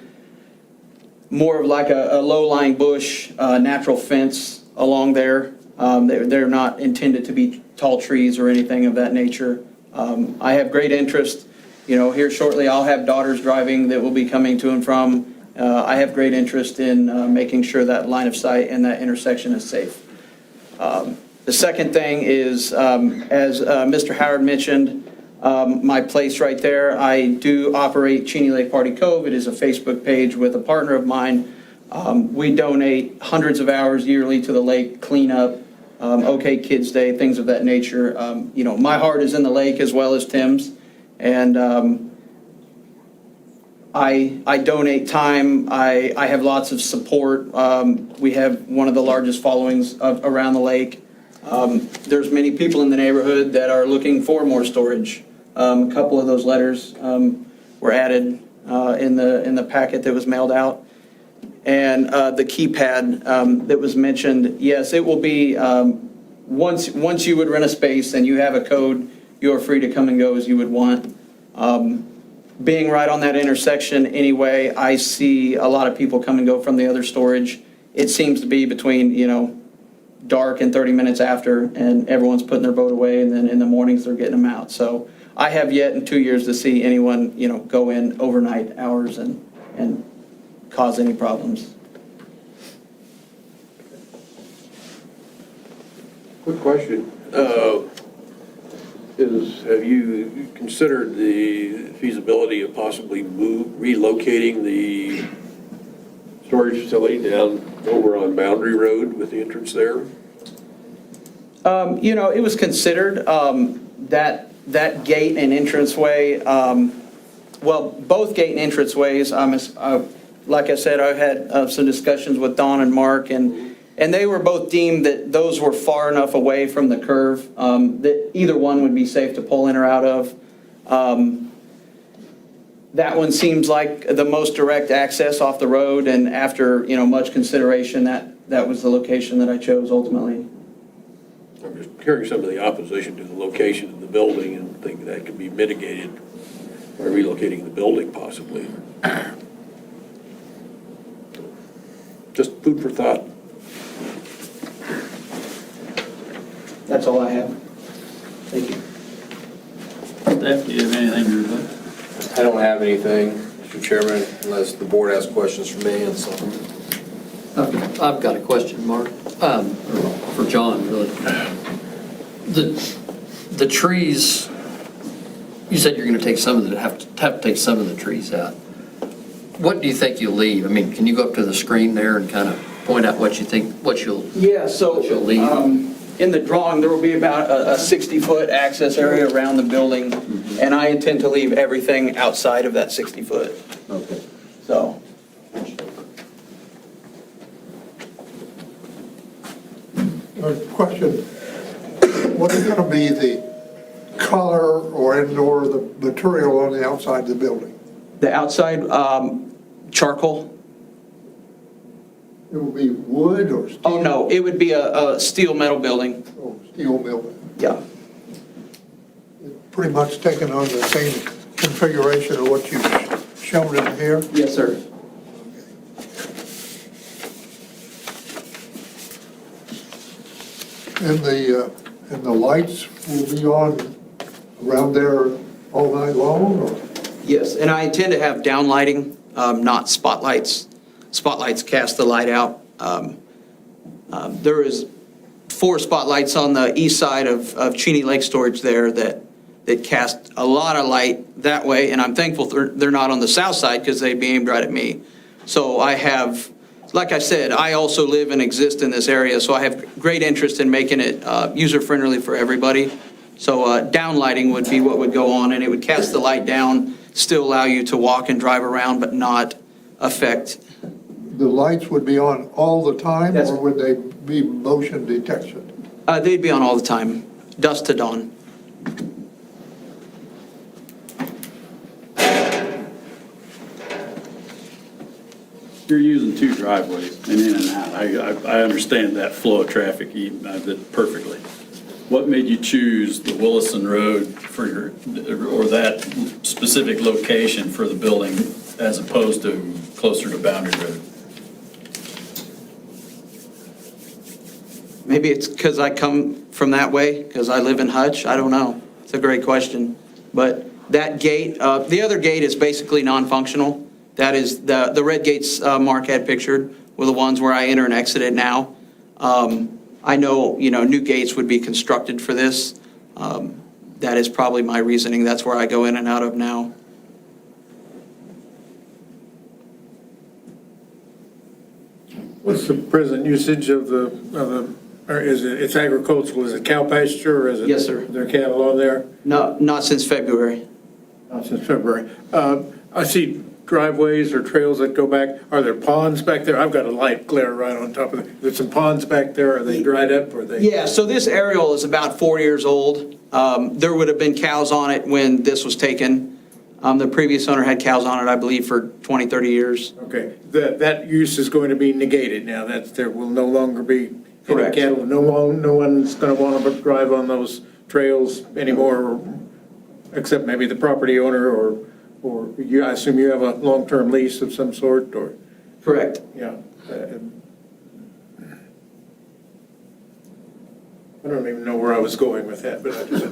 more of like a low-lying bush, natural fence along there. They're not intended to be tall trees or anything of that nature. I have great interest. You know, here shortly I'll have daughters driving that will be coming to and from. I have great interest in making sure that line of sight and that intersection is safe. The second thing is, as Mr. Howard mentioned, my place right there, I do operate Cheney Lake Party Cove. It is a Facebook page with a partner of mine. We donate hundreds of hours yearly to the lake cleanup, OK Kids Day, things of that nature. You know, my heart is in the lake as well as Tim's, and I donate time. I have lots of support. We have one of the largest followings around the lake. There's many people in the neighborhood that are looking for more storage. A couple of those letters were added in the packet that was mailed out. And the keypad that was mentioned, yes, it will be, once you would rent a space and you have a code, you are free to come and go as you would want. Being right on that intersection anyway, I see a lot of people come and go from the other storage. It seems to be between, dark and 30 minutes after, and everyone's putting their boat away, and then in the mornings they're getting them out. So I have yet in 2 years to see anyone, go in overnight hours and cause any problems. Quick question. Have you considered the feasibility of possibly relocating the storage facility down over on Boundary Road with the entrance there? It was considered, that gate and entranceway, both gate and entranceways, like I said, I had some discussions with Don and Mark, and they were both deemed that those were far enough away from the curve that either one would be safe to pull in or out of. That one seems like the most direct access off the road, and after, much consideration, that was the location that I chose ultimately. I'm just hearing some of the opposition to the location of the building and think that could be mitigated by relocating the building possibly. Just food for thought. That's all I have. Thank you. Steph, do you have anything to rebut? I don't have anything, Mr. Chairman, unless the board has questions for me, and so. I've got a question, Mark, or for John, really. The trees, you said you're going to take some of have to take some of the trees out. What do you think you'll leave? I mean, can you go up to the screen there and kind of point out what you think, what you'll leave? In the drawing, there will be about a 60-foot access area around the building, and I intend to leave everything outside of that 60-foot. Okay. So. Question, what is going to be the color or indoor the material on the outside of the building? The outside, charcoal. It will be wood or steel? Oh, no, it would be a steel metal building. Oh, steel building. Yeah. Pretty much taking on the same configuration of what you've shown in here? Yes, sir. And the lights will be on around there all night long, or? Yes, and I intend to have down lighting, not spotlights. Spotlights cast the light out. There is 4 spotlights on the east side of Cheney Lake Storage there that cast a lot of light that way, and I'm thankful they're not on the south side because they'd be aimed right at me. So I have, like I said, I also live and exist in this area, so I have great interest in making it user-friendly for everybody. So downlighting would be what would go on, and it would cast the light down, still allow you to walk and drive around, but not affect. The lights would be on all the time, Yes. or would they be motion detection? They'd be on all the time, dusk to dawn. You're using 2 driveways and in and out. I understand that flow of traffic perfectly. What made you choose the Willison Road for or that specific location for the building as opposed to closer to Boundary Road? Maybe it's because I come from that way, because I live in Hutch. I don't know. It's a great question. But that gate, the other gate is basically non-functional. That is the red gates Mark had pictured were the ones where I enter and exit it now. I know, new gates would be constructed for this. That is probably my reasoning. That's where I go in and out of now. What's the present usage of the, or it's agricultural, is it cow pasture, or is it? Yes, sir. Is there cattle on there? No, not since February. Not since February. I see driveways or trails that go back? Are there ponds back there? I've got a light glare right on top of it. There's some ponds back there. Are they dried up or are they? Yeah, so this aerial is about 4 years old. There would have been cows on it when this was taken. The previous owner had cows on it, I believe, for 20, 30 years. Okay, that use is going to be negated now. That there will no longer be any Correct. cattle. No one's going to want to drive on those trails anymore, except maybe the property owner or you. I assume you have a long-term lease of some sort, or Correct. yeah. I don't even know where I was going with that, but I just,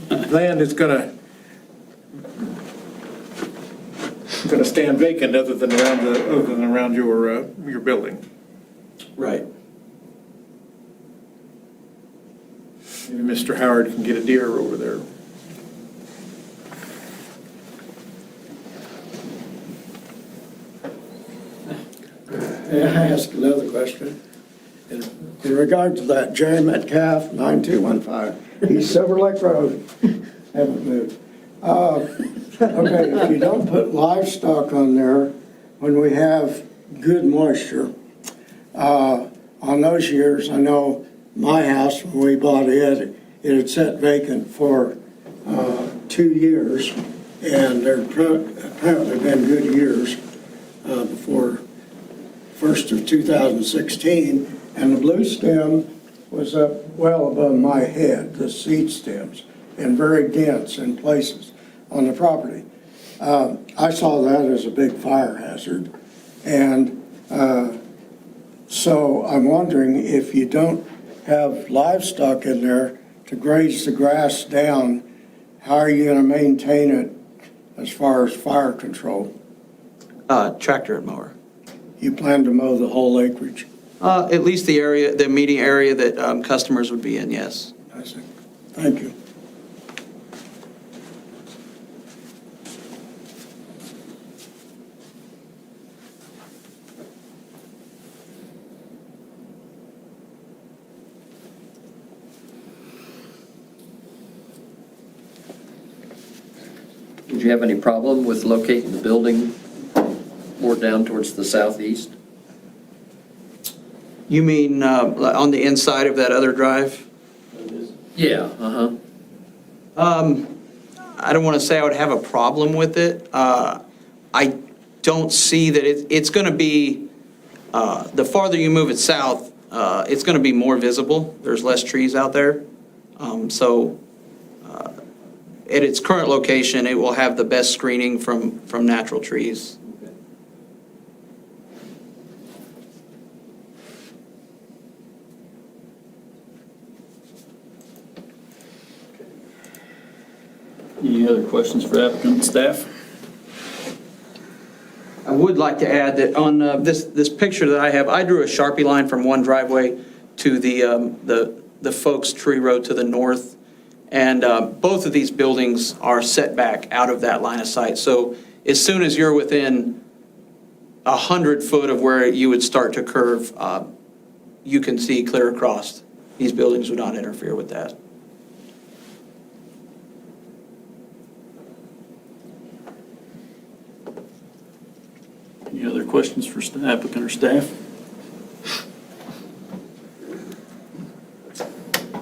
the land is gonna stand vacant other than around your building. Right. Maybe Mr. Howard can get a deer over there. May I ask another question? In regard to that Jerry Metcalf, 9215, East Silver Lake Road, haven't moved. Okay, if you don't put livestock on there when we have good moisture, on those years, I know my house, when we bought it, it had sat vacant for 2 years, and there apparently been good years before 1st of 2016, and the blue stem was up well above my head, the seed stems, and very dense in places on the property. I saw that as a big fire hazard, and so I'm wondering if you don't have livestock in there to graze the grass down, how are you going to maintain it as far as fire control? Tractor and mower. You plan to mow the whole acreage? At least the area, the immediate area that customers would be in, yes. I see. Thank you. Did you have any problem with locating the building more down towards the southeast? You mean on the inside of that other drive? Yeah, I don't want to say I would have a problem with it. I don't see that it's going to be, the farther you move it south, it's going to be more visible. There's less trees out there. So at its current location, it will have the best screening from natural trees. Any other questions for applicant and staff? I would like to add that on this picture that I have, I drew a Sharpie line from one driveway to the folks' tree road to the north. And both of these buildings are set back out of that line of sight. So as soon as you're within 100 foot of where you would start to curve, you can see clear across. These buildings would not interfere with that. Any other questions for applicant or staff?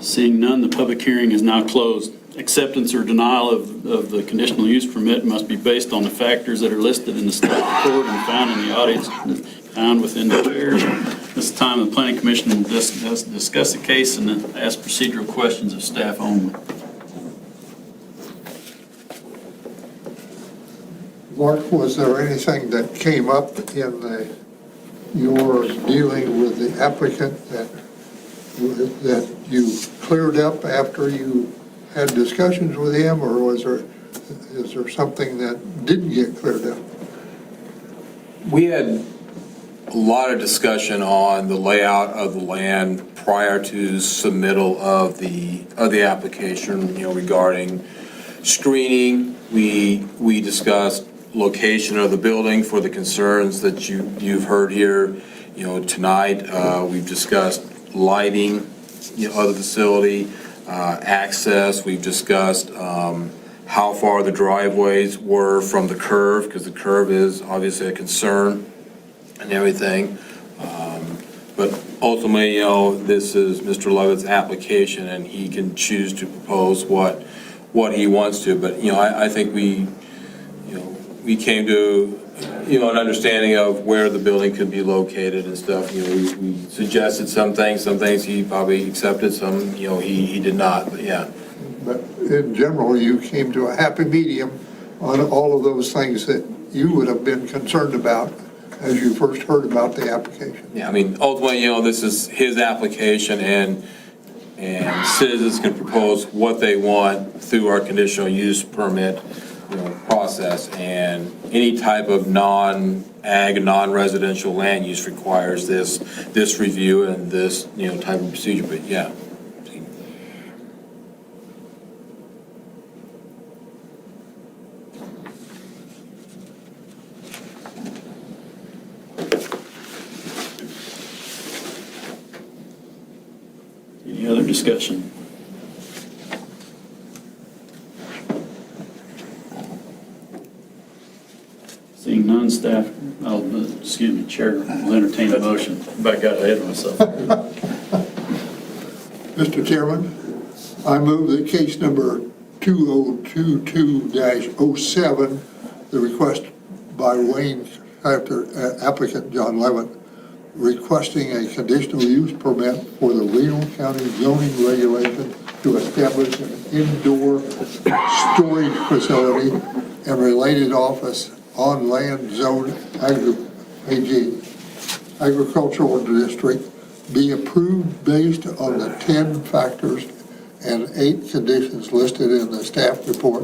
Seeing none, the public hearing is now closed. Acceptance or denial of the conditional use permit must be based on the factors that are listed in the staff report and found in the audience, found within the chairs. This time, the planning commission will discuss the case and then ask procedural questions of staff only. Mark, was there anything that came up in your dealing with the applicant that you cleared up after you had discussions with him, or is there something that didn't get cleared up? We had a lot of discussion on the layout of the land prior to submittal of the application, regarding screening. We discussed location of the building for the concerns that you've heard here, tonight. We've discussed lighting, of the facility, access. We've discussed how far the driveways were from the curve, because the curve is obviously a concern and everything. But ultimately, this is Mr. Lovett's application, and he can choose to propose what he wants to. But, I think we came to, an understanding of where the building could be located and stuff. We suggested some things he probably accepted, some, he did not, but yeah. But in general, you came to a happy medium on all of those things that you would have been concerned about as you first heard about the application. Yeah, ultimately, this is his application, and citizens can propose what they want through our conditional use permit, process, and any type of non-ag, non-residential land use requires this review and this, type of procedure, but yeah. Any other discussion? Seeing none, staff, Chair will entertain a motion. I got ahead of myself. Mr. Chairman, I move that case number 2022-07, the request by Wayne applicant John Levitt, requesting a conditional use permit for the Reno County zoning regulation to establish an indoor storage facility and related office on land zone AG, agricultural district, be approved based on the 10 factors and 8 conditions listed in the staff report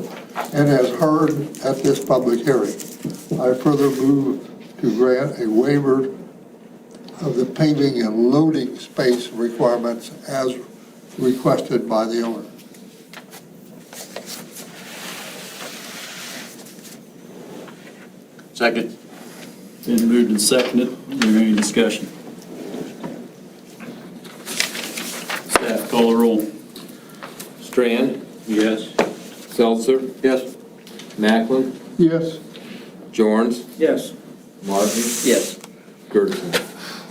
and as heard at this public hearing. I further move to grant a waiver of the paving and loading space requirements as requested by the owner. Second. Been moved and seconded. Is there any discussion? Staff, call the roll. Strand? Yes. Seltzer? Yes. Macklin? Yes. Jorns? Yes. Martin? Yes. Gertison?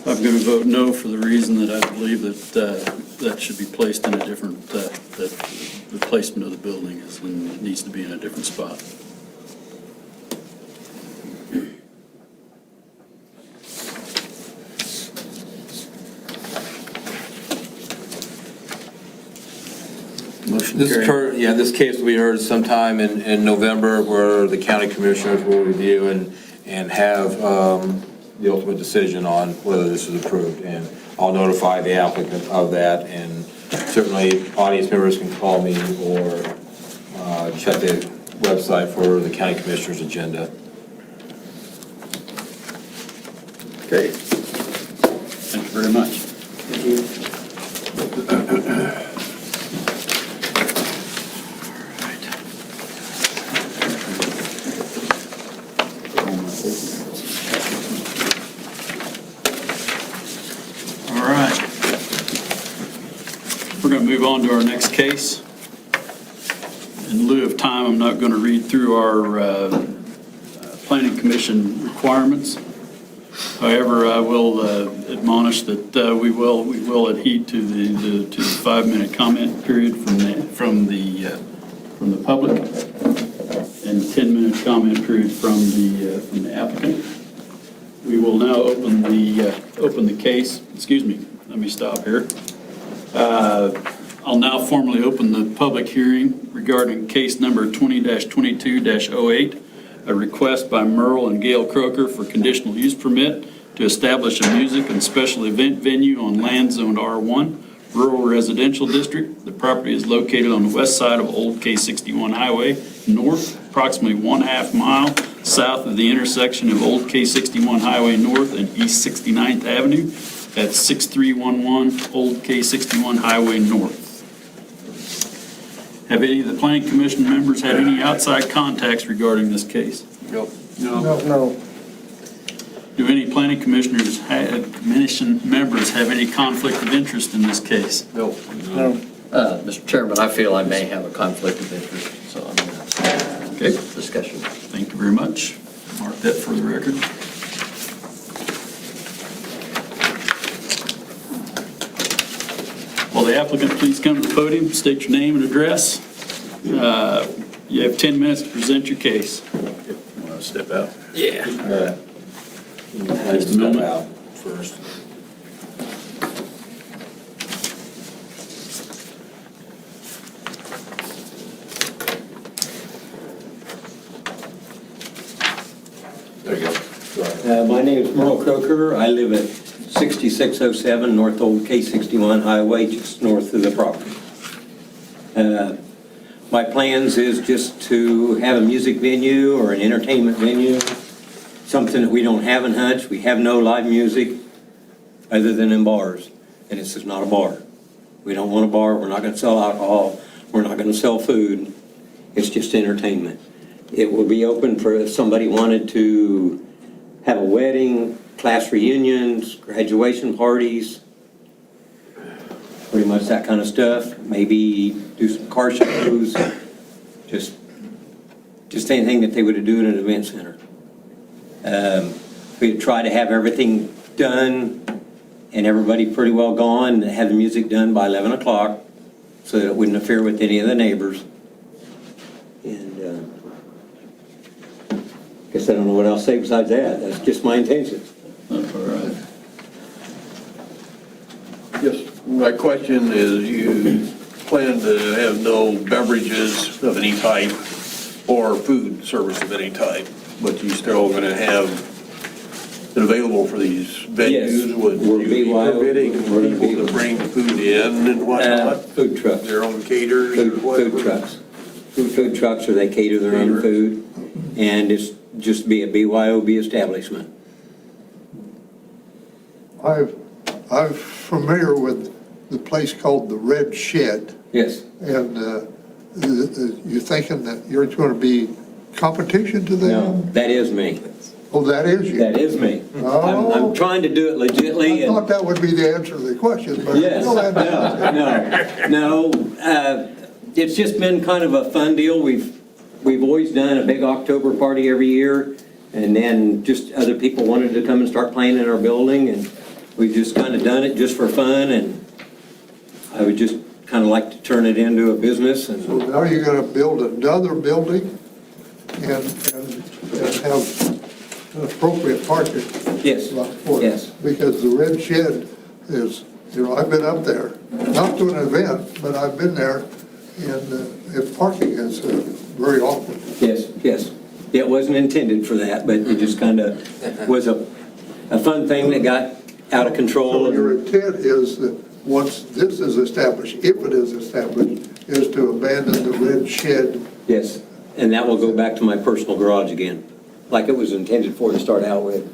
I'm going to vote no for the reason that I believe that should be placed in a different, that the placement of the building needs to be in a different spot. This case will be heard sometime in November, where the county commissioners will review and have the ultimate decision on whether this is approved. And I'll notify the applicant of that, and certainly audience members can call me or check the website for the county commissioner's agenda. Okay. Thank you very much. Thank you. All right. We're going to move on to our next case. In lieu of time, I'm not going to read through our Planning Commission requirements. However, I will admonish that we will adhere to the 5-minute comment period from the public and 10-minute comment period from the applicant. We will now open the case. Excuse me. Let me stop here. I'll now formally open the public hearing regarding case number 20-22-08. A request by Merle and Gail Croker for conditional use permit to establish a music and special event venue on land zoned R1, rural residential district. The property is located on the west side of Old K61 Highway North, approximately 1/2 mile south of the intersection of Old K61 Highway North and East 69th Avenue at 6311 Old K61 Highway North. Have any of the Planning Commission members had any outside contacts regarding this case? Nope. No. Do any Planning Commission members have any conflict of interest in this case? Nope. No. Mr. Chairman, I feel I may have a conflict of interest, so I'm going to Okay, discussion. thank you very much. Mark that for the record. Will the applicant please come to the podium, state your name and address? You have 10 minutes to present your case. Want to step out? Yeah. Just a moment. out first. There you go. My name is Merle Croker. I live at 6607 North Old K61 Highway, just north of the property. My plans is just to have a music venue or an entertainment venue, something that we don't have in Hutch. We have no live music other than in bars, and this is not a bar. We don't want a bar. We're not going to sell alcohol. We're not going to sell food. It's just entertainment. It will be open for if somebody wanted to have a wedding, class reunions, graduation parties, pretty much that kind of stuff. Maybe do some car shows, just anything that they would do in an event center. We'd try to have everything done and everybody pretty well gone, and have the music done by 11 o'clock so that it wouldn't interfere with any of the neighbors. And guess I don't know what else to say besides that. That's just my intentions. All right. Yes, my question is, you plan to have no beverages of any type or food service of any type, but you still going to have it available for these venues? Yes, Would we're you be permitting people to bring food in and whatnot? Food trucks. Their own caterers or whatever? Food trucks. Food trucks, or they cater their own food, and it's just be a BYOB establishment. I'm familiar with the place called the Red Shed, Yes. and you're thinking that you're going to be competition to them? No, that is me. Oh, that is you? That is me. Oh. I'm trying to do it legitly. I thought that would be the answer to the question, but Yes. go ahead. No. It's just been kind of a fun deal. We've always done a big October party every year, and then just other people wanted to come and start playing in our building, and we've just kind of done it just for fun, and I would just kind of like to turn it into a business. And So now you're going to build another building and have an appropriate parking yes, lot for it? yes. Because the Red Shed is, I've been up there, not to an event, but I've been there, and parking is very awkward. Yes. It wasn't intended for that, but it just kind of was a fun thing that got out of control. So your intent is that once this is established, if it is established, is to abandon the Red Shed? Yes, and that will go back to my personal garage again, like it was intended for to start out with.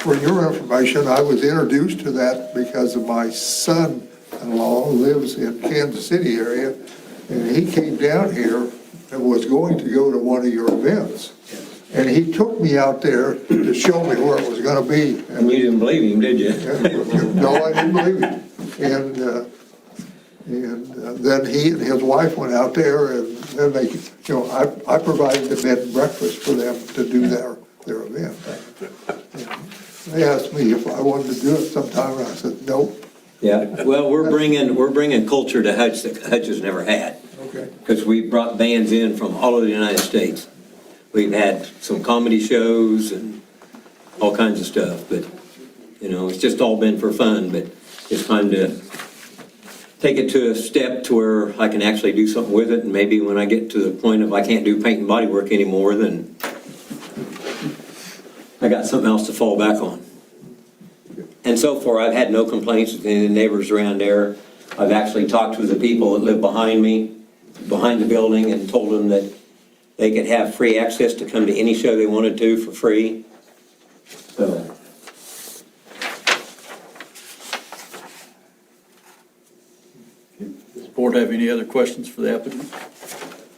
For your information, I was introduced to that because of my son-in-law who lives in Kansas City area, and he came down here and was going to go to one of your events. And he took me out there to show me where it was going to be. And you didn't believe him, did you? No, I didn't believe him. And then he and his wife went out there, and then they, I provided the bed and breakfast for them to do their event. And they asked me if I wanted to do it sometime, and I said, nope. Yeah, well, we're bringing culture to Hutch that Hutch has never had. Okay. Because we brought bands in from all over the United States. We've had some comedy shows and all kinds of stuff, but, it's just all been for fun, but it's time to take it to a step to where I can actually do something with it, and maybe when I get to the point of I can't do paint and body work anymore, then I got something else to fall back on. And so far, I've had no complaints with any of the neighbors around there. I've actually talked with the people that live behind me, behind the building, and told them that they could have free access to come to any show they wanted to for free. So. Does the board have any other questions for the applicant?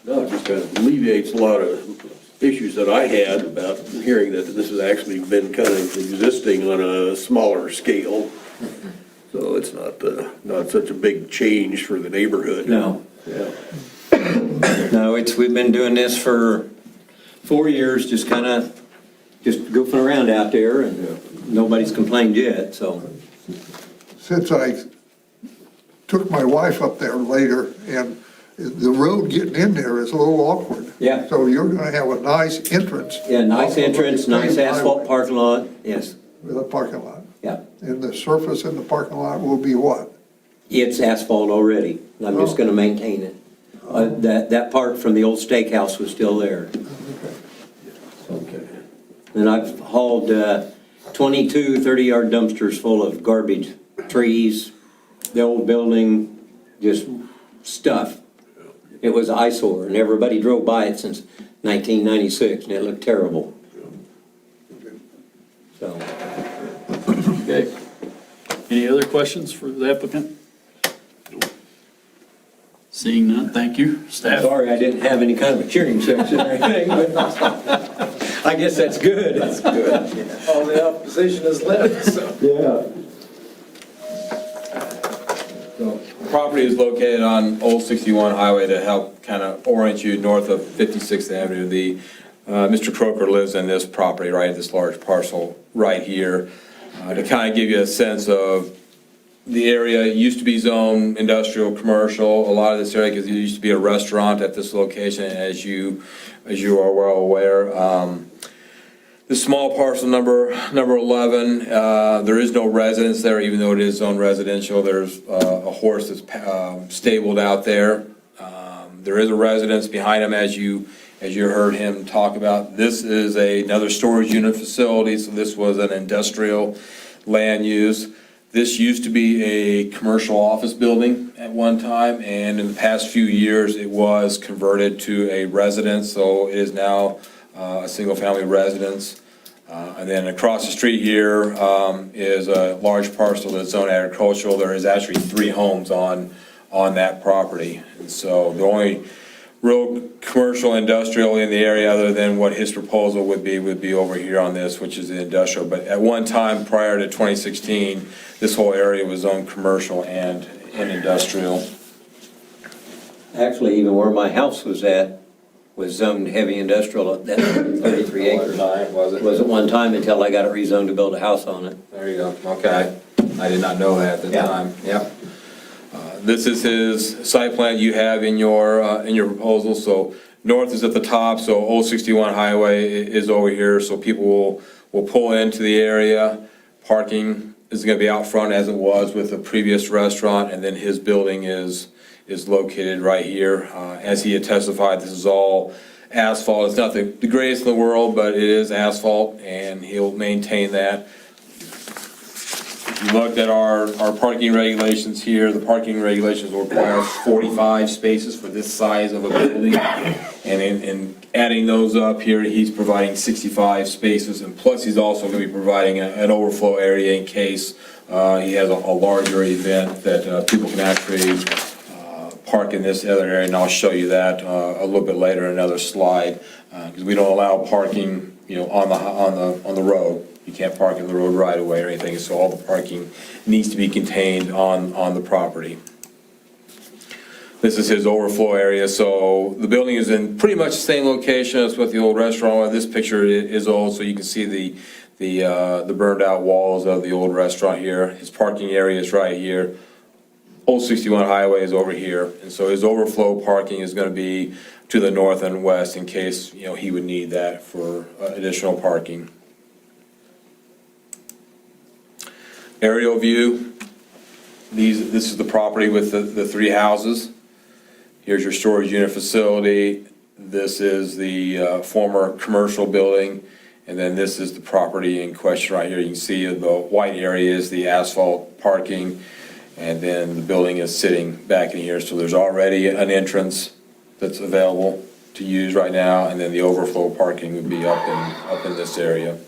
No, it just kind of alleviates a lot of issues that I had about hearing that this has actually been kind of existing on a smaller scale. So So it's not such a big change for the neighborhood. No. Yeah. No, we've been doing this for 4 years, just goofing around out there, and nobody's complained yet, so. Since I took my wife up there later, and the road getting in there is a little awkward. Yeah. So you're gonna have a nice entrance. Yeah, nice off of entrance, the nice state asphalt highway parking lot, yes, With a parking lot. yeah. And the surface in the parking lot will be what? It's asphalt already, I'm just gonna maintain it. That part from the old steakhouse was still there. Okay. And I've hauled 22 30-yard dumpsters full of garbage, trees, the old building, just stuff. It was an eyesore, and everybody drove by it since 1996, and it looked terrible. So, Okay. Any other questions for the applicant? Seeing none, thank you. Staff? sorry I didn't have any kind of a cheering section or anything, but I guess that's good. That's good. All the opposition is left, so. Yeah. So, property is located on Old 61 Highway to help kind of orient you north of 56th Avenue. Mr. Croker lives in this property, right, this large parcel right here. To kind of give you a sense of the area, it used to be zoned industrial, commercial, a lot of this area, because it used to be a restaurant at this location, as you are well aware. The small parcel number 11, there is no residence there, even though it is zoned residential. There's a horse that's stabled out there. There is a residence behind him, as you heard him talk about. This is another storage unit facility, so this was an industrial land use. This used to be a commercial office building at one time, and in the past few years, it was converted to a residence, so it is now a single-family residence. And then across the street here is a large parcel that's zoned agricultural. There is actually 3 homes on that property. And so the only real commercial industrial in the area, other than what his proposal would be over here on this, which is the industrial. But at one time, prior to 2016, this whole area was zoned commercial and industrial. Actually, even where my house was at was zoned heavy industrial, that 33 acres. Was at one time until I got it rezoned to build a house on it. There you go, okay. I did not know that at the time, yep. This is his site plan you have in your proposal. So north is at the top, so Old 61 Highway is over here, so people will pull into the area. Parking is gonna be out front as it was with the previous restaurant, and then his building is located right here. As he had testified, this is all asphalt. It's not the greatest in the world, but it is asphalt, and he'll maintain that. If you looked at our parking regulations here, the parking regulations will require 45 spaces for this size of a building. And in adding those up here, he's providing 65 spaces, and plus he's also going to be providing an overflow area in case he has a larger event that people can actually park in this other area, and I'll show you that a little bit later in another slide, because we don't allow parking, on the road. You can't park in the road right away or anything, so all the parking needs to be contained on the property. This is his overflow area, so the building is in pretty much the same location as what the old restaurant was. This picture is old, so you can see the burned out walls of the old restaurant here. His parking area is right here. Old 61 Highway is over here, and so his overflow parking is going to be to the north and west in case, he would need that for additional parking. Aerial view, this is the property with the 3 houses. Here's your storage unit facility. This is the former commercial building, and then this is the property in question right here. You can see the white area is the asphalt parking, and then the building is sitting back in here. So there's already an entrance that's available to use right now, and then the overflow parking would be up in this area.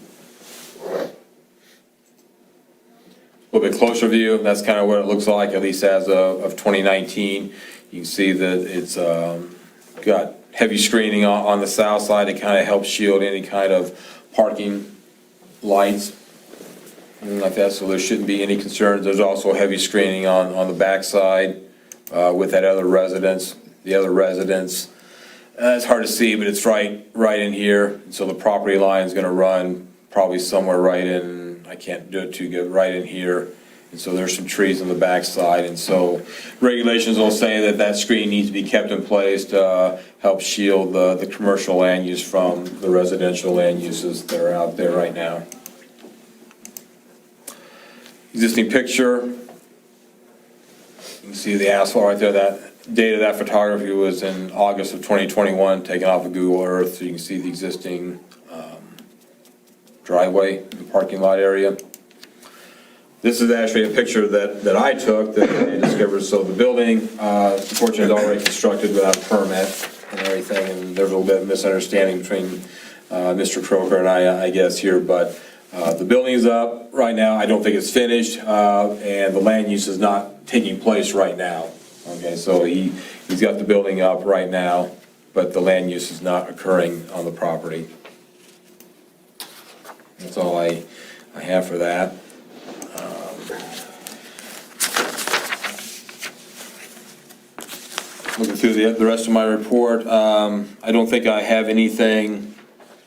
A little bit closer view, that's kind of what it looks like, at least as of 2019. You can see that it's got heavy screening on the south side. It kind of helps shield any kind of parking lights. anything like that, so there shouldn't be any concerns. There's also heavy screening on the backside with that other residence. The other residence, it's hard to see, but it's right in here. So the property line is going to run probably somewhere right in, I can't do it too good, right in here. And so there's some trees on the backside, and so regulations will say that that screen needs to be kept in place to help shield the commercial land use from the residential land uses that are out there right now. Existing picture, you can see the asphalt right there. That date of that photography was in August of 2021, taken off of Google Earth, so you can see the existing driveway, the parking lot area. This is actually a picture that I took that I discovered. So the building, unfortunately, is already constructed without a permit and everything, and there's a little bit of misunderstanding between Mr. Croker and I guess, here, but the building is up right now. I don't think it's finished, and the land use is not taking place right now. Okay, so he's got the building up right now, but the land use is not occurring on the property. That's all I have for that. Looking through the rest of my report, I don't think I have anything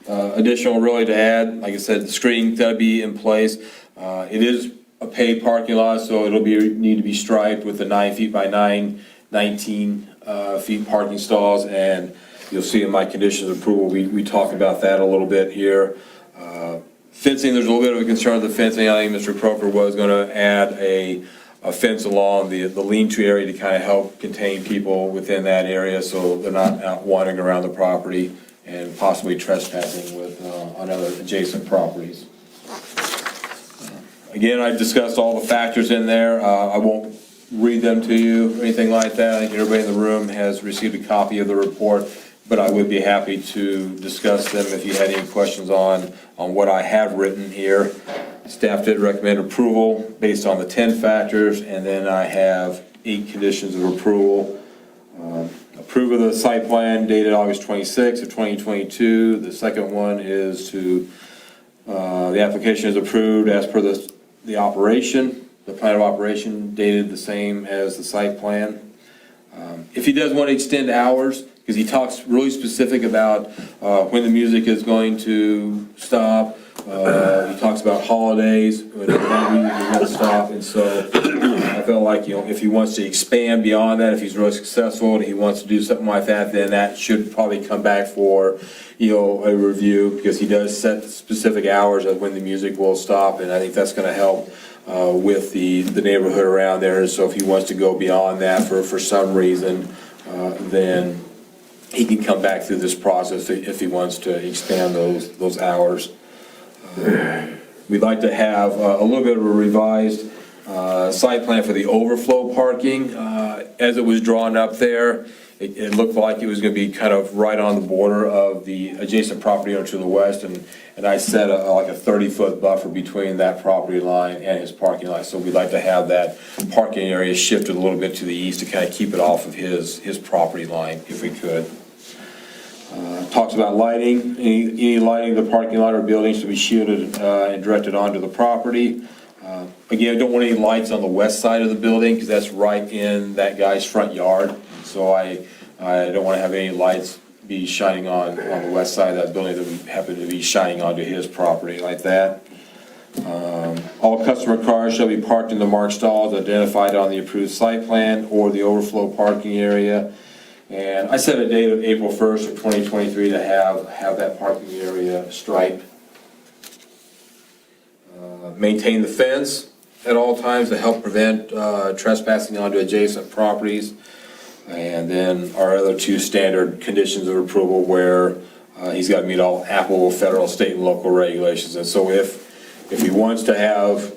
additional really to add. Like I said, the screening's got to be in place. It is a paid parking lot, so it'll need to be striped with the 9 feet by 19 feet parking stalls, and you'll see in my conditions of approval, we talk about that a little bit here. Fencing, there's a little bit of a concern with the fencing. I think Mr. Croker was going to add a fence along the lean-to area to kind of help contain people within that area so they're not out wandering around the property and possibly trespassing on other adjacent properties. Again, I've discussed all the factors in there. I won't read them to you or anything like that. I think everybody in the room has received a copy of the report, but I would be happy to discuss them if you had any questions on what I have written here. Staff did recommend approval based on the 10 factors, and then I have 8 conditions of approval. Approve of the site plan dated August 26th of 2022. The second one is to, the application is approved as per the operation, the plan of operation dated the same as the site plan. If he does want to extend hours, because he talks really specific about when the music is going to stop. He talks about holidays, when the music is going to stop, and so I felt like, if he wants to expand beyond that, if he's really successful and he wants to do something like that, then that should probably come back for, a review, because he does set specific hours of when the music will stop, and I think that's going to help with the neighborhood around there. And so if he wants to go beyond that for some reason, then he can come back through this process if he wants to expand those hours. We'd like to have a little bit of a revised site plan for the overflow parking. As it was drawn up there, it looked like it was going to be kind of right on the border of the adjacent property owner to the west, and I set like a 30-foot buffer between that property line and his parking lot. So we'd like to have that parking area shifted a little bit to the east to kind of keep it off of his property line if we could. Talks about lighting. Any lighting of the parking lot or buildings to be shielded and directed onto the property. Again, I don't want any lights on the west side of the building because that's right in that guy's front yard. So I don't want to have any lights be shining on the west side of that building that would happen to be shining onto his property like that. All customer cars shall be parked in the marked stalls identified on the approved site plan or the overflow parking area. And I set a date of April 1st of 2023 to have that parking area striped. Maintain the fence at all times to help prevent trespassing onto adjacent properties. And then our other 2 standard conditions of approval where he's got to meet all applicable federal, state, and local regulations. And so if he wants to have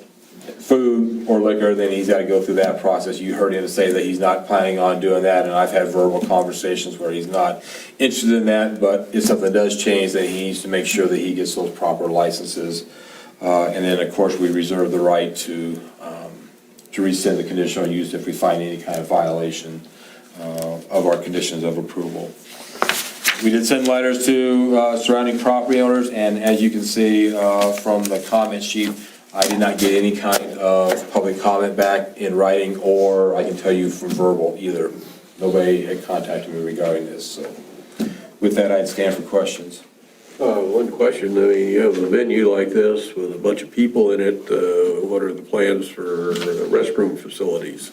food or liquor, then he's got to go through that process. You heard him say that he's not planning on doing that, and I've had verbal conversations where he's not interested in that, but if something does change, then he needs to make sure that he gets those proper licenses. And then, of course, we reserve the right to rescind the conditional use if we find any kind of violation of our conditions of approval. We did send letters to surrounding property owners, and as you can see from the comment sheet, I did not get any kind of public comment back in writing, or I can tell you from verbal either. Nobody had contacted me regarding this, so with that, I'd stand for questions. One question, I mean, you have a venue like this with a bunch of people in it, what are the plans for restroom facilities?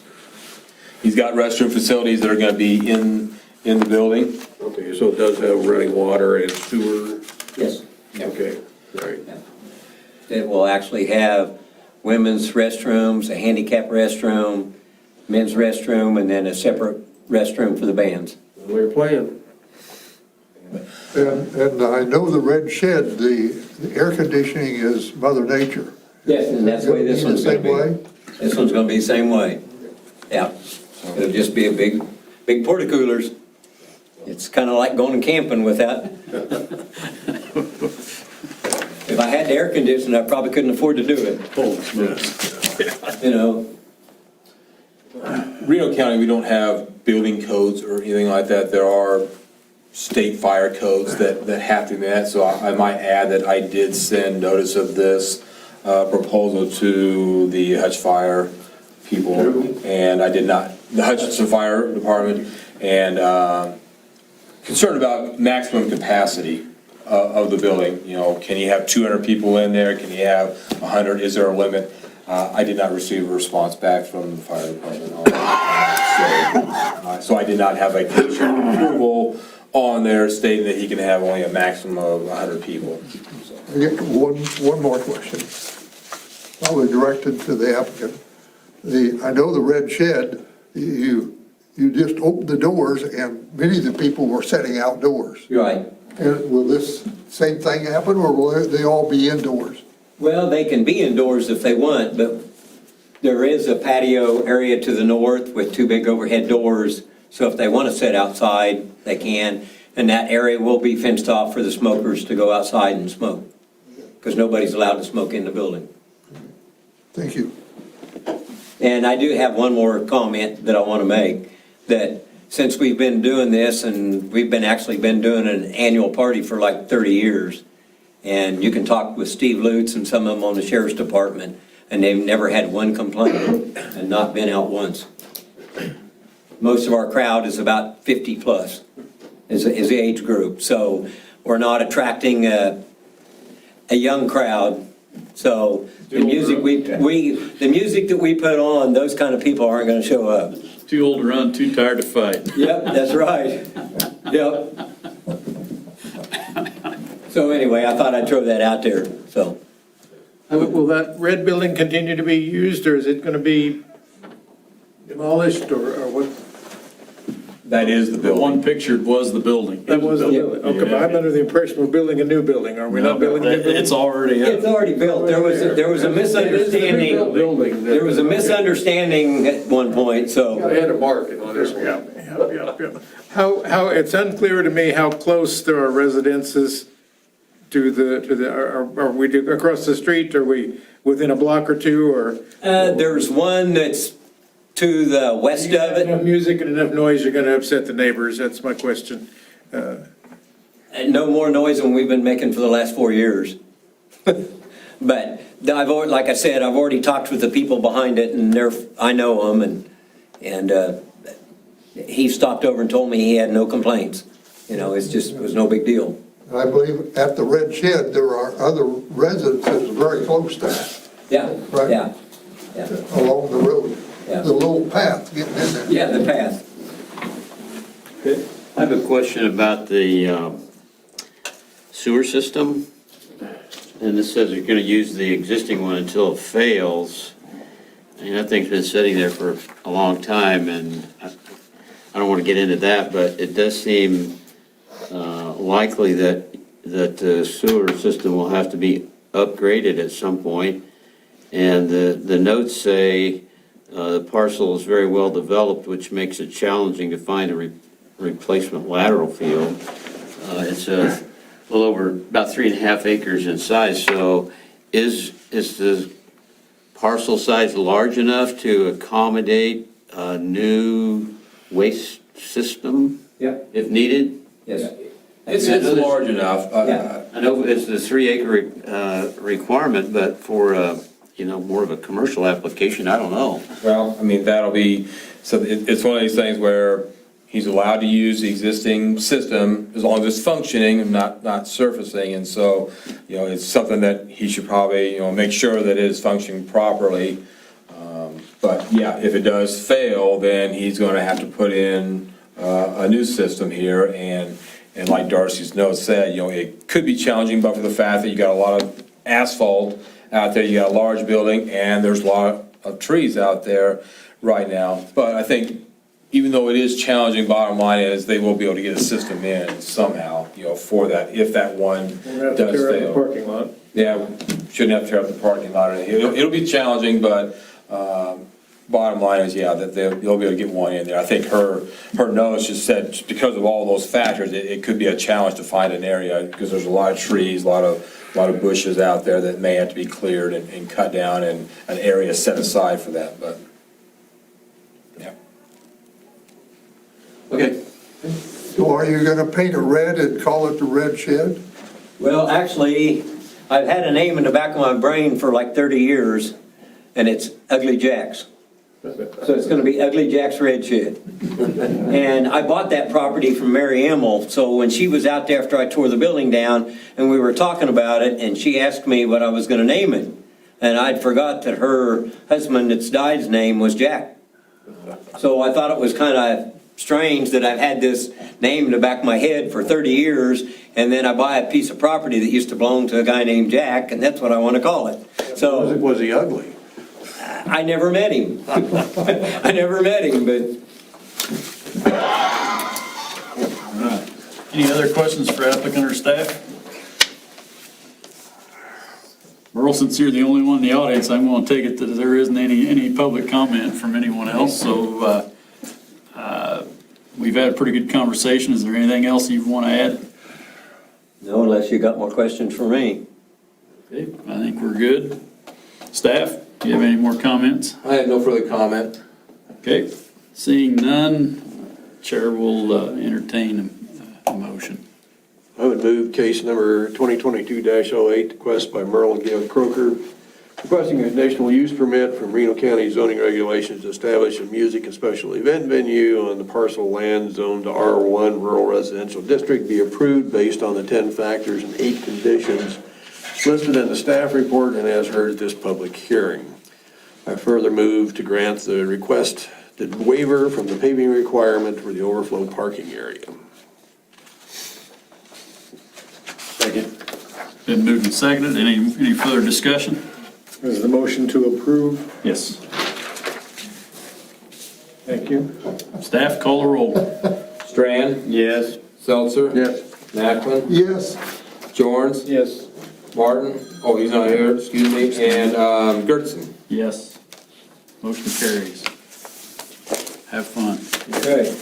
He's got restroom facilities that are gonna be in the building. Okay, so it does have running water and sewer? Yes. Okay, all right. It will actually have women's restrooms, a handicap restroom, men's restroom, and then a separate restroom for the bands. We're playing. And I know the red shed, the air conditioning is Mother Nature. Yes, and that's the way this one's gonna be. Same way? This one's gonna be the same way. Yeah. It'll just be a big porta-coolers. It's kind of like going camping with that. If I had the air conditioning, I probably couldn't afford to do it. Holy smokes. You know, Reno County, we don't have building codes or anything like that. There are state fire codes that have to be met, so I might add that I did send notice of this proposal to the Hutch Fire people, and I did not, the Hutchinson Fire Department, and concerned about maximum capacity of the building. You know, can you have 200 people in there? Can you have 100? Is there a limit? I did not receive a response back from the fire department on that. So I did not have a condition of approval on there stating that he can have only a maximum of 100 people. I get one more question, probably directed to the applicant. I know the red shed, you just opened the doors and many of the people were sitting outdoors. you're right. And will this same thing happen, or will they all be indoors? Well, they can be indoors if they want, but there is a patio area to the north with two big overhead doors. So if they want to sit outside, they can. And that area will be fenced off for the smokers to go outside and smoke, because nobody's allowed to smoke in the building. Thank you. And I do have one more comment that I want to make, that since we've been doing this, and we've actually been doing an annual party for like 30 years, and you can talk with Steve Lutz and some of them on the sheriff's department, and they've never had one complaint and not been out once. Most of our crowd is about 50 plus, is the age group. So we're not attracting a young crowd. So the music the music that we put on, those kind of people aren't going to show up. Too old to run, too tired to fight. Yep, that's right. Yep. So anyway, I thought I'd throw that out there, so. Will that red building continue to be used, or is it going to be demolished, or what? That is the The building. one pictured was the building. That was the building. Okay, but I'm under the impression we're building a new building. Are we not building a new building? It's already up. It's already built. There was a misunderstanding. Building. There was a misunderstanding at one point, so. I had a market on this one. Yeah. How, it's unclear to me how close there are residences to are we across the street? Are we within a block or two, or? There's one that's to the west of Enough it. music and enough noise, you're going to upset the neighbors. That's my question. And no more noise than we've been making for the last 4 years. But like I said, I've already talked with the people behind it, and I know them, and he stopped over and told me he had no complaints. You know, it was no big deal. And I believe at the red shed, there are other residences very close to that, Yeah, Right. yeah, along the road. Yeah. The little path getting in there. yeah, the path. I have a question about the sewer system. And this says you're going to use the existing one until it fails. And that thing's been sitting there for a long time, and I don't want to get into that, but it does seem likely that the sewer system will have to be upgraded at some point. And the notes say the parcel is very well developed, which makes it challenging to find a replacement lateral field. It's a little over about 3.5 acres in size. So is the parcel size large enough to accommodate a new waste system? Yeah. If needed? Yes. It's large enough. Yeah. I know it's the 3 acre requirement, but for more of a commercial application, I don't know. Well, I mean, that'll be, so it's one of these things where he's allowed to use the existing system as long as it's functioning and not surfacing. And so, it's something that he should probably, make sure that it is functioning properly. But yeah, if it does fail, then he's going to have to put in a new system here. And like Darcy's note said, it could be challenging, but for the fact that you got a lot of asphalt out there, you got a large building, and there's a lot of trees out there right now. But I think even though it is challenging, bottom line is they will be able to get a system in somehow, for that, if that one We'll have does to tear up the fail. parking lot. Yeah, shouldn't have to tear up the parking lot. It'll be challenging, but bottom line is, that they'll be able to get one in there. I think her notes just said, because of all those factors, it could be a challenge to find an area, because there's a lot of trees, a lot of bushes out there that may have to be cleared and cut down, and an area set aside for that, but, yeah. Okay. So are you gonna paint it red and call it the Red Shed? Well, actually, I've had a name in the back of my brain for like 30 years, and it's Ugly Jack's. So it's going to be Ugly Jack's Red Shed. And I bought that property from Mary Emmel, so when she was out there after I tore the building down, and we were talking about it, and she asked me what I was going to name it. And I'd forgot that her husband that's died's name was Jack. So I thought it was kind of strange that I've had this name in the back of my head for 30 years, and then I buy a piece of property that used to belong to a guy named Jack, and that's what I want to call it. So Was he ugly? I never met him. I never met him, but Any other questions for applicant or staff? Merle, since you're the only one in the audience, I'm going to take it that there isn't any public comment from anyone else, so we've had a pretty good conversation. Is there anything else you want to add? no, unless you got more questions for me. Okay, I think we're good. Staff, do you have any more comments? I have no further comment. Okay, seeing none, Chair will entertain a motion. I would move case number 2022-08, request by Merle and Gail Croker, requesting a conditional use permit from Reno County zoning regulations to establish a music and special event venue on the parcel land zoned to R1 Rural Residential District be approved based on the 10 factors and 8 conditions listed in the staff report and as heard at this public hearing. I further move to grant the requested waiver from the paving requirement for the overflow parking area. Second. Been moved and seconded. Any further discussion? Is the motion to approve? Yes. Thank you. Staff, call the roll. Strand? Yes. Seltzer? Yes. Macklin? Yes. Jorns? Yes. Martin? Oh, he's not here, excuse me, and Gertson. Yes. Motion carries. Have fun. Okay.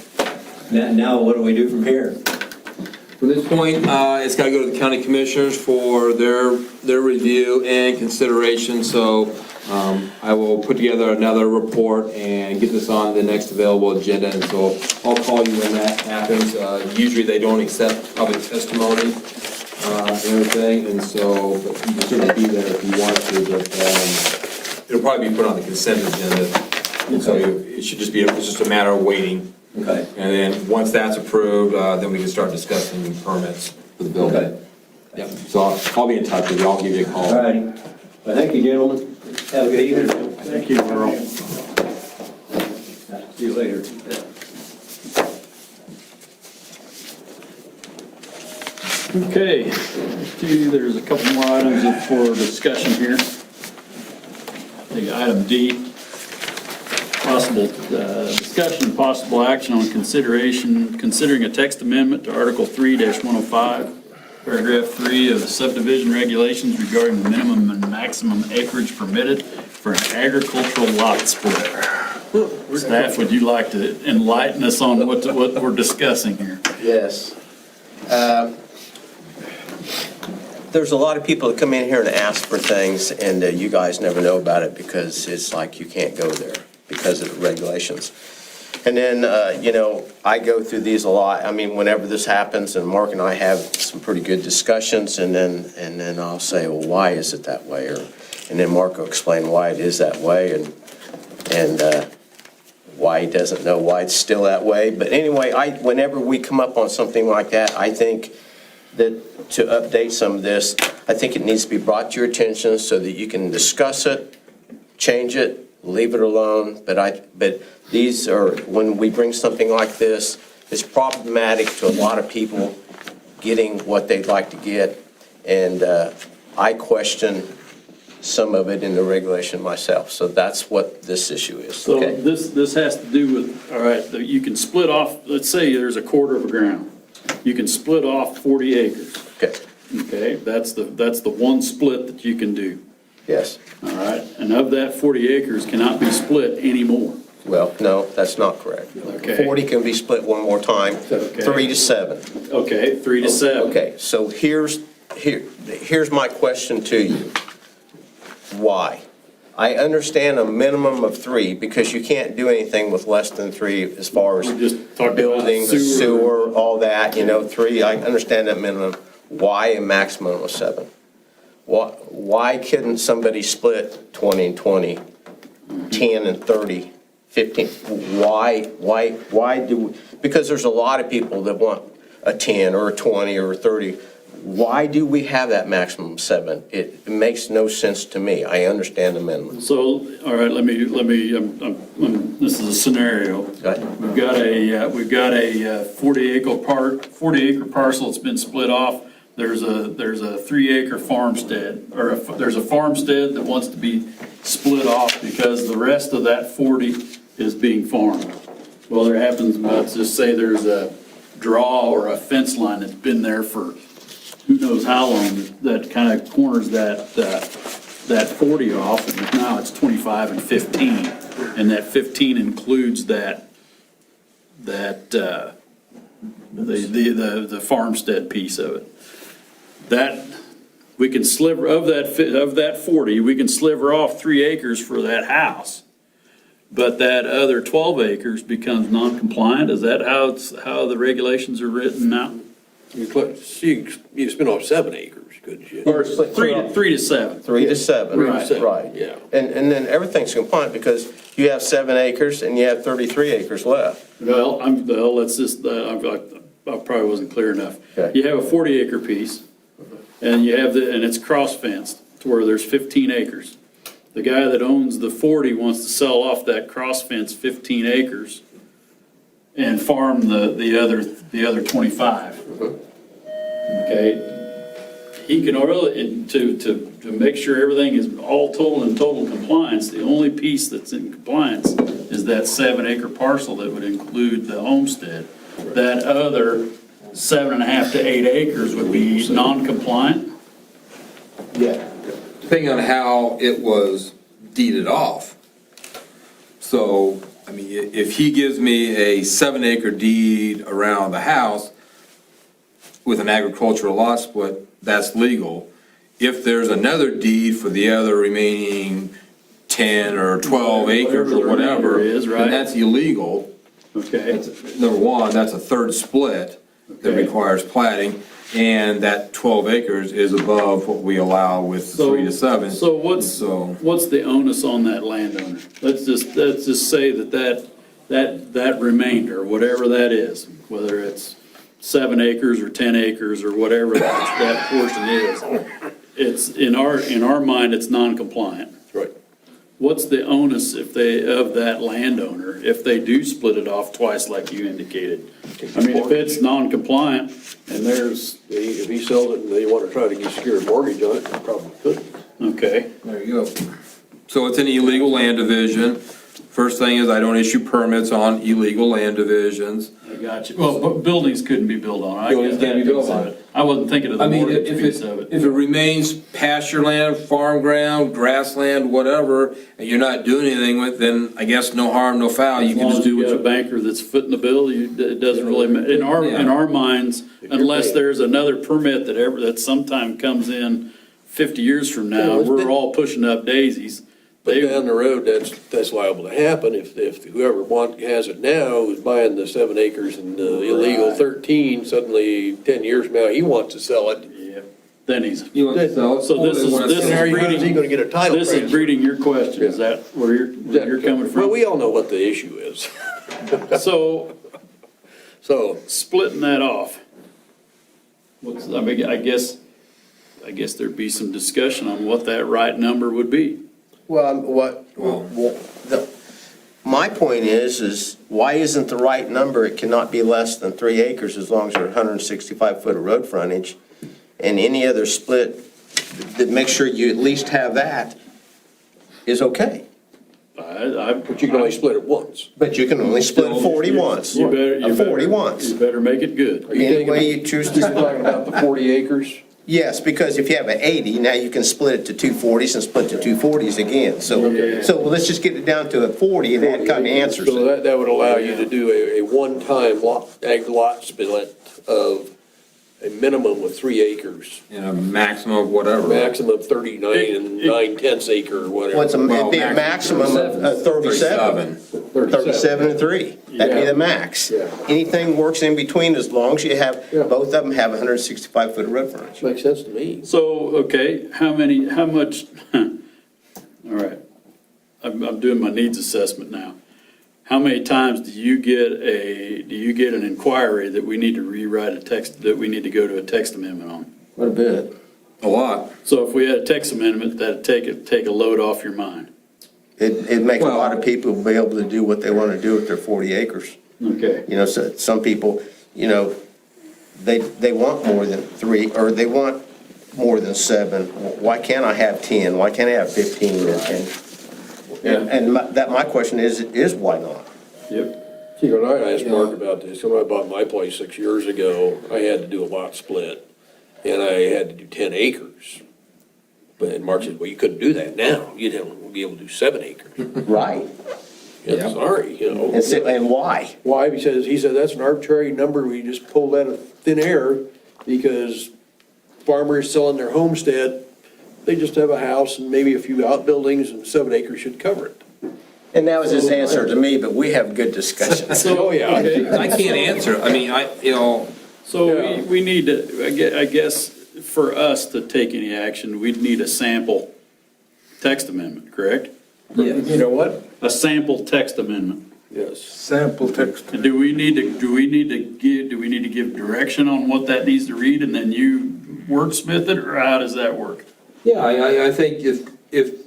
Now what do we do from here? From this point, it's got to go to the county commissioners for their review and consideration, so I will put together another report and get this on the next available agenda, and so I'll call you when that happens. Usually they don't accept public testimony and everything, and so but you can certainly be there if you want to, but it'll probably be put on the consent agenda, and so it should just be, it's just a matter of waiting. Okay. And then, once that's approved, then we can start discussing permits for the building. Okay. Yep, so I'll be in touch with you, I'll give you a call. All righty. Well, thank you, gentlemen. Have a good evening. Thank you, Merle. See you later. Okay, there's a couple more items up for discussion here. The item D, possible discussion and possible action on considering a text amendment to Article 3-105, Paragraph 3 of the subdivision regulations regarding the minimum and maximum acreage permitted for an agricultural lot split. Staff, would you like to enlighten us on what we're discussing here? Yes. There's a lot of people that come in here and ask for things, and you guys never know about it because it's like you can't go there because of the regulations. And then, I go through these a lot. I mean, whenever this happens, and Mark and I have some pretty good discussions, and then I'll say, well, why is it that way? and then Mark will explain why it is that way and why he doesn't know why it's still that way. But anyway, whenever we come up on something like that, I think that to update some of this, I think it needs to be brought to your attention so that you can discuss it, change it, leave it alone. But these are, when we bring something like this, it's problematic to a lot of people getting what they'd like to get. And I question some of it in the regulation myself. So that's what this issue is. So Okay? this has to do with, all right, you can split off, let's say there's a quarter of a ground. You can split off 40 acres. Okay. Okay, that's the one split that you can do. Yes. All right, and of that 40 acres cannot be split anymore. Well, no, that's not correct. Okay. 40 can be split one more time, 3 to 7. Okay, 3 to 7. Okay, so here's my question to you. Why? I understand a minimum of 3 because you can't do anything with less than 3 as far as We just talked about buildings, sewer. sewer, all that, 3, I understand that minimum. Why a maximum of 7? Why couldn't somebody split 20 and 20, 10 and 30, 15? Why do we? Because there's a lot of people that want a 10 or a 20 or a 30. Why do we have that maximum 7? It makes no sense to me. I understand the minimum. So, all right, let me. This is a scenario. We've got a 40 acre parcel that's been split off. There's a 3 acre farmstead, or there's a farmstead that wants to be split off because the rest of that 40 is being farmed. Well, there happens, let's just say there's a draw or a fence line that's been there for who knows how long, that kind of corners that 40 off, and now it's 25 and 15. And that 15 includes the farmstead piece of it. That, we can sliver, of that 40, we can sliver off 3 acres for that house. But that other 12 acres becomes non-compliant? Is that how the regulations are written now? You spin off 7 acres, couldn't you? Or 3 to 7. 3 to 7, right. Yeah. And then everything's compliant because you have 7 acres and you have 33 acres left. Well, let's just, I probably wasn't clear enough. Okay. You have a 40 acre piece and and it's cross fenced to where there's 15 acres. The guy that owns the 40 wants to sell off that cross fence 15 acres and farm the other 25. Okay, he can really, to make sure everything is all total compliance, the only piece that's in compliance is that 7 acre parcel that would include the homestead. That other 7.5 to 8 acres would be non-compliant? Yeah. Depending on how it was deeded off. So, I mean, if he gives me a 7 acre deed around the house with an agricultural lot split, that's legal. If there's another deed for the other remaining 10 or 12 acres or whatever, then that's illegal. Okay. That's, number one, that's a third split that requires platting, and that 12 acres is above what we allow with 3 to 7. So what's the onus on that landowner? Let's just say that remainder, whatever that is, whether it's 7 acres or 10 acres or whatever that portion is, it's in our mind, it's non-compliant. Right. What's the onus of that landowner if they do split it off twice like you indicated? I mean, if it's non-compliant and if he sells it and they want to try to get secured mortgage on it, they probably couldn't. Okay. There you go. So it's an illegal land division. First thing is I don't issue permits on illegal land divisions. I got you. Well, but buildings couldn't be built on it. Buildings can't be built on it. I wasn't thinking of the mortgage piece of it. If it remains pasture land, farm ground, grassland, whatever, and you're not doing anything with, then I guess no harm, no foul. You can just do what you got a banker that's footing the bill. It doesn't really matter in our minds, unless there's another permit that sometime comes in 50 years from now. We're all pushing up daisies. But down the road, that's liable to happen if whoever has it now is buying the 7 acres and illegal 13, suddenly 10 years from now, he wants to sell it. Yeah. Then he's. You want to sell it? So this is, this And how is is he reading, gonna get a title this is transfer? reading your question. Is that where you're coming Well, from? we all know what the issue is. So So, splitting that off, I mean, I guess there'd be some discussion on what that right number would be. Well, my point is why isn't the right number, it cannot be less than 3 acres as long as there's 165 foot of road frontage, and any other split that makes sure you at least have that is okay. but you can only split it once. But you can only split 40 once. You better, 40 once. You better make it good. Any way you choose to. You're talking about the 40 acres? Yes, because if you have an 80, now you can split it to 240s and split to 240s again. So let's just get it down to a 40 and that kind of answers So it. that would allow you to do a one-time ag lot split of a minimum of 3 acres, And a maximum of whatever. maximum of 39 and 9/10 acre or whatever. It'd be a maximum of 37. 37 and 3. That'd be the max. Yeah. Anything works in between as long as you have, both of them have 165 foot of road frontage. Makes sense to me. So, okay, how much, all right, I'm doing my needs assessment now. How many times do you get an inquiry that we need to rewrite a text, that we need to go to a text amendment on? Quite a bit. A lot. So if we had a text amendment, that'd take a load off your mind. It'd make a lot of people be able to do what they want to do with their 40 acres. Okay. You know, so some people, you know, they want more than 3, or they want more than 7. Why can't I have 10? Why can't I have 15? And my question is why not? Yep. See, when I asked Mark about this, when I bought my place 6 years ago, I had to do a lot split, and I had to do 10 acres. But Mark said, well, you couldn't do that now. You'd have to be able to do 7 acres. Right. Yeah, sorry, you know. And why? Why? Because he said that's an arbitrary number. We just pulled out of thin air because farmers selling their homestead, they just have a house and maybe a few outbuildings, and 7 acres should cover it. And that was his answer to me, but we have good discussions. Oh, yeah. I can't answer. I mean, So we need to, I guess, for us to take any action, we'd need a sample text amendment, correct? You know what? A sample text amendment. Yes. Sample text. And do we need to give direction on what that needs to read, and then you wordsmith it, or how does that work? Yeah, I think if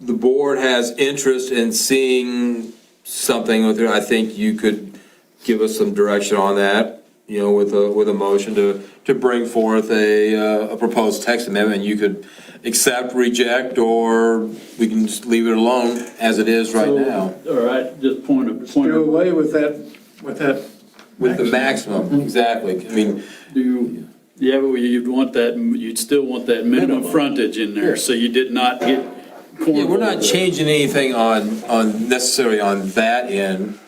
the board has interest in seeing something with it, I think you could give us some direction on that, you know, with a motion to bring forth a proposed text amendment. You could accept, reject, or we can just leave it alone as it is right now. All right, just point of. Do away with that. With the maximum, exactly. I mean, Yeah, but you'd still want that minimum frontage in there, so you did not get. yeah, we're not changing anything on necessarily on that end,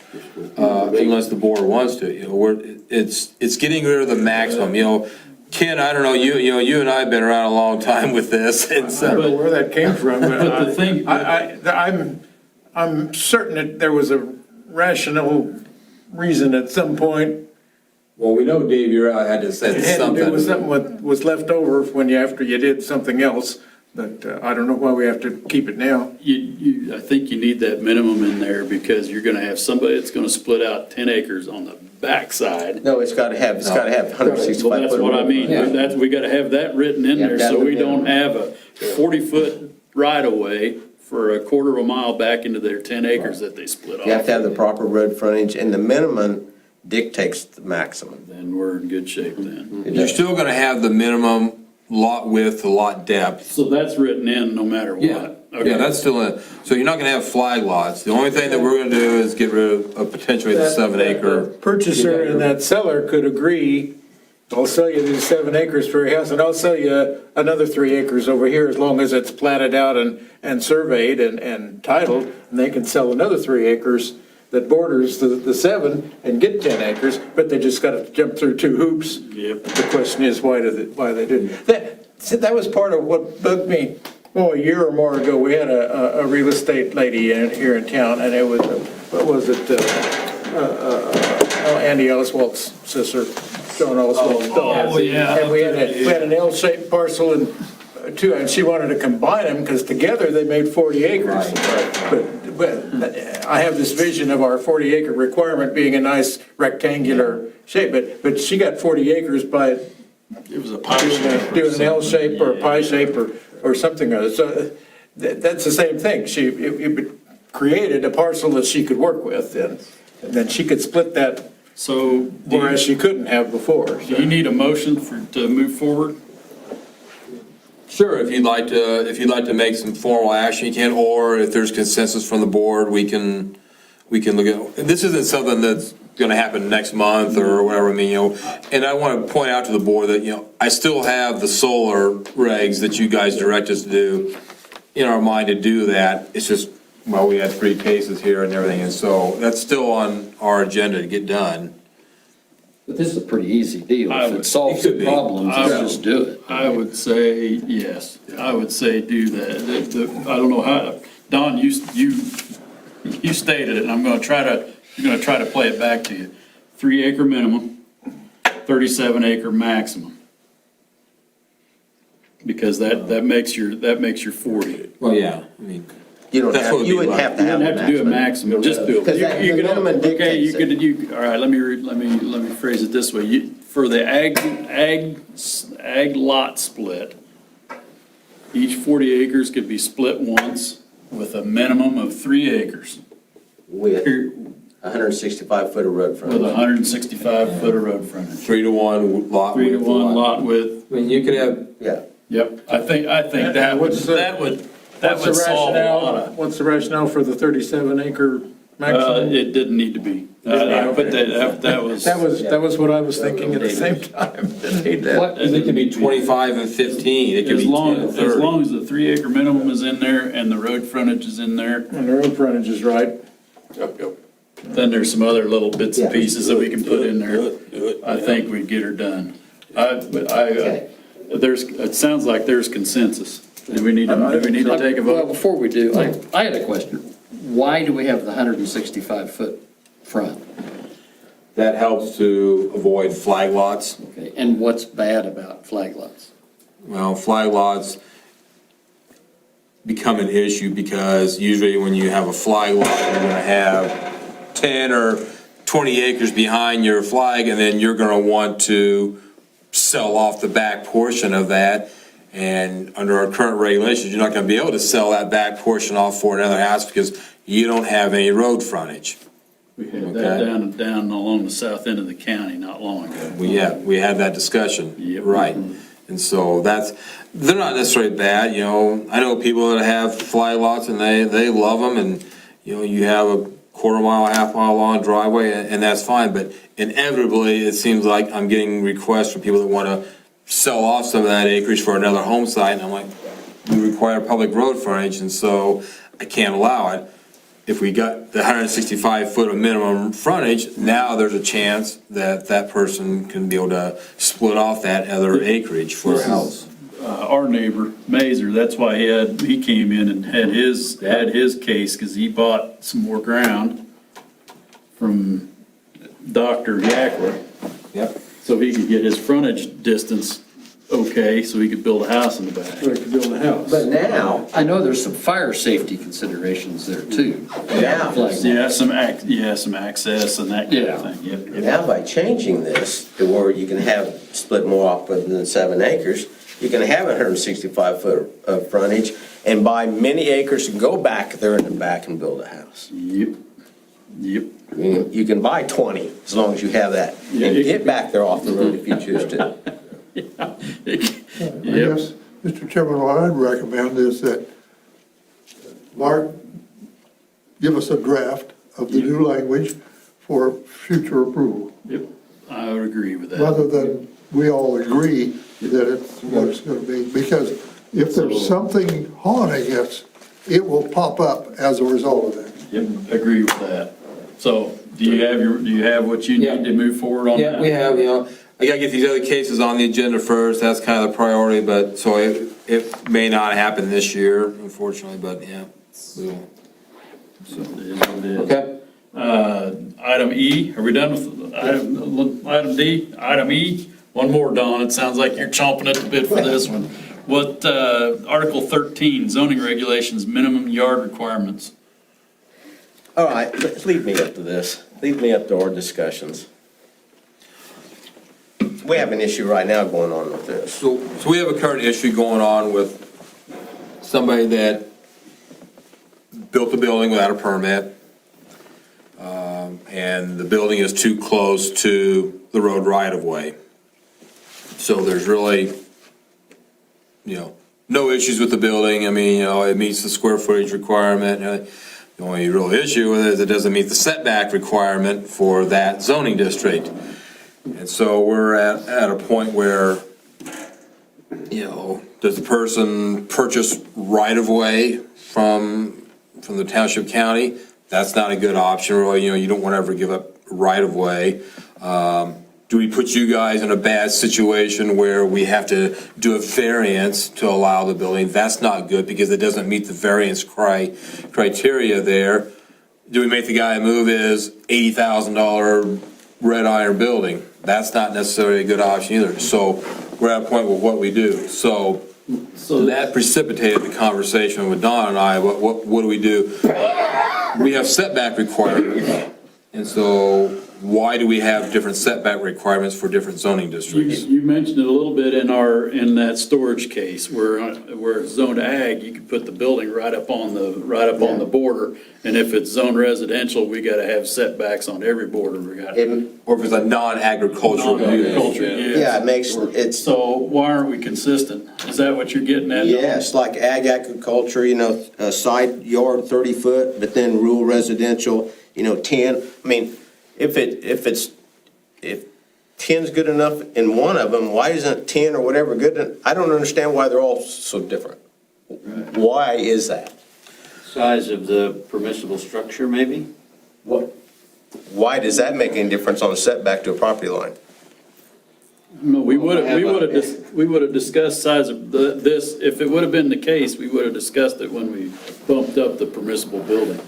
unless the board wants to. You know, it's getting rid of the maximum. You know, Ken, I don't know, you and I have been around a long time with this, and so. I don't know where that came from, But the thing- I'm certain that there was a rational reason at some point. Well, we know Dave, had to say It had to something. do with something what was left over after you did something else, but I don't know why we have to keep it now. I think you need that minimum in there, because you're gonna have somebody that's gonna split out 10 acres on the backside. No, it's gotta have 165 Well, that's foot. what I mean. We gotta have that written in there, so we don't have a 40-foot right-of-way for a quarter of a mile back into their 10 acres that they split off. You have to have the proper road frontage, and the minimum dictates the maximum. Then we're in good shape then. You're still gonna have the minimum lot width, the lot depth. So that's written in no matter what. Okay. Yeah, that's still in. So you're not gonna have flag lots. The only thing that we're gonna do is get rid of potentially the 7 acre. Purchaser and that seller could agree, I'll sell you these 7 acres for your house, and I'll sell you another 3 acres over here, as long as it's platted out and surveyed and titled, and they can sell another 3 acres that borders the 7 and get 10 acres, but they just gotta jump through 2 hoops. Yep. The question is, why they didn't. That was part of what bugged me. A year or more ago, we had a real estate lady here in town, and it was, Andy Oswald's sister. John Oswald dogs. Oh, yeah. And we had an L-shaped parcel and two, and she wanted to combine them because together they made 40 acres. But I have this vision of our 40 acre requirement being a nice rectangular shape, but she got 40 acres by It was a pie shape. doing an L shape or a pie shape or something other. So that's the same thing. It created a parcel that she could work with, and then she could split that, So whereas she couldn't have before. do you need a motion to move forward? Sure, if you'd like to make some formal action, you can, or if there's consensus from the board, we can look at, this isn't something that's gonna happen next month or whatever, I mean, and I wanna point out to the board that, I still have the solar regs that you guys direct us to do in our mind to do that. It's just, well, we had 3 cases here and everything, and so that's still on our agenda to get done. But this is a pretty easy deal. I If would- it solves it the could be. problems, let's just do it. I would say yes. I would say do that. I don't know how, Don, you stated it, and I'm gonna try to play it back to you. 3 acre minimum, 37 acre maximum. Because that makes your 40. Well, yeah, I mean. You don't That's have, what it'd you be wouldn't like. have to You have don't have to do a maximum, just build. Because that- You the could- minimum Okay, you dictates could, all right, let me phrase it this way. For the ag lot split, each 40 acres could be split once with a minimum of 3 acres with 165 foot of road with frontage. 165 foot of road frontage. 3 to 1 lot. 3 to width 1 lot width. I mean, you could have, Yeah. Yep, I think that would solve a lot of. What's the rationale for the 37 acre maximum? It didn't need to be. I put that was. That was what I was thinking at the same time. Didn't need that. it could be 25 and 15, it could As be 10 long, and as 30. long as the 3 acre minimum is in there and the road frontage is in there, And the road frontage is right. Yep. then there's some other little bits and Yeah. pieces that we can put in there. Do it. I think we'd get her done. It sounds like there's consensus. Do we need to take a Well, vote? before we do, I had a question. Why do we have the 165-foot front? That helps to avoid flag lots. Okay, and what's bad about flag lots? Well, flag lots become an issue because usually when you have a flag lot, you're gonna have 10 or 20 acres behind your flag, and then you're gonna want to sell off the back portion of that. And under our current regulations, you're not gonna be able to sell that back portion off for another house because you don't have any road frontage. We had that Okay. down along the south end of the county not long ago. We had that discussion, Yep. right. And so they're not necessarily bad, I know people that have flag lots and they love them, and, you have a quarter mile, half mile long driveway, and that's fine, but inevitably, it seems like I'm getting requests from people that want to sell off some of that acreage for another home site, and I'm like, we require public road frontage, and so I can't allow it. If we got the 165 foot of minimum frontage, now there's a chance that that person can be able to split off that other acreage for a house. Our neighbor, Mazer, that's why he came in and had his case, because he bought some more ground from Dr. Yackler, Yep. so he could get his frontage distance okay, so he could build a house in the back. So we could build a house. But now, I know there's some fire safety considerations there too. now, Flag lot. Yeah, some access and that kind of thing, yep. now by changing this to where you can have split more off than 7 acres, you can have 165 foot of frontage and buy many acres and go back there in the back and build a house. Yep. You can buy 20 as long as you have that. Yeah, And get back there off the road if you choose to. I guess, Mr. Chairman, what I'd recommend is that Mark give us a draft of the new language for future approval, Yep, I would agree with that. rather than we all agree that it's what it's gonna be. Because if there's something haunting us, it will pop up as a result of that. Yep, agree with that. So, do you have what you need to move forward on that? Yeah, we have, I gotta get these other cases on the agenda first, that's kind of the priority, but, so it may not happen this year, unfortunately, but yeah. we will. So it is what it is. Okay. Item E, are we done with item D? Item E, one more, Don, it sounds like you're chomping at the bit for this one. What, Article 13, zoning regulations, minimum yard requirements. All right, leave me up to this. Leave me up to our discussions. We have an issue right now going on with this. So we have a current issue going on with somebody that built a building without a permit, and the building is too close to the road right-of-way. So there's really, no issues with the building. I mean, it meets the square footage requirement. The only real issue is it doesn't meet the setback requirement for that zoning district. And so we're at a point where, does the person purchase right-of-way from the township county? That's not a good option, really. You don't want to ever give up right-of-way. Do we put you guys in a bad situation where we have to do a variance to allow the building? That's not good because it doesn't meet the variance criteria there. Do we make the guy move his $80,000 red iron building? That's not necessarily a good option either. So we're at a point with what we do. So that precipitated the conversation with Don and I. What do we do? We have setback requirements, and so why do we have different setback requirements for different zoning districts? You mentioned it a little bit in that storage case where it's zoned ag, you could put the building right up on the border. And if it's zoned residential, we got to have setbacks on every border. Or if it's a non-agricultural use. Yeah, it's. So why aren't we consistent? Is that what you're getting at? Yes, like ag agriculture, a side yard 30 foot, but then rural residential, 10. I mean, if 10's good enough in one of them, why isn't 10 or whatever good? I don't understand why they're all so different. Why is that? Size of the permissible structure, maybe? Why does that make any difference on a setback to a property line? No, we would have discussed size of this, if it would have been the case, we would have discussed it when we bumped up the permissible building.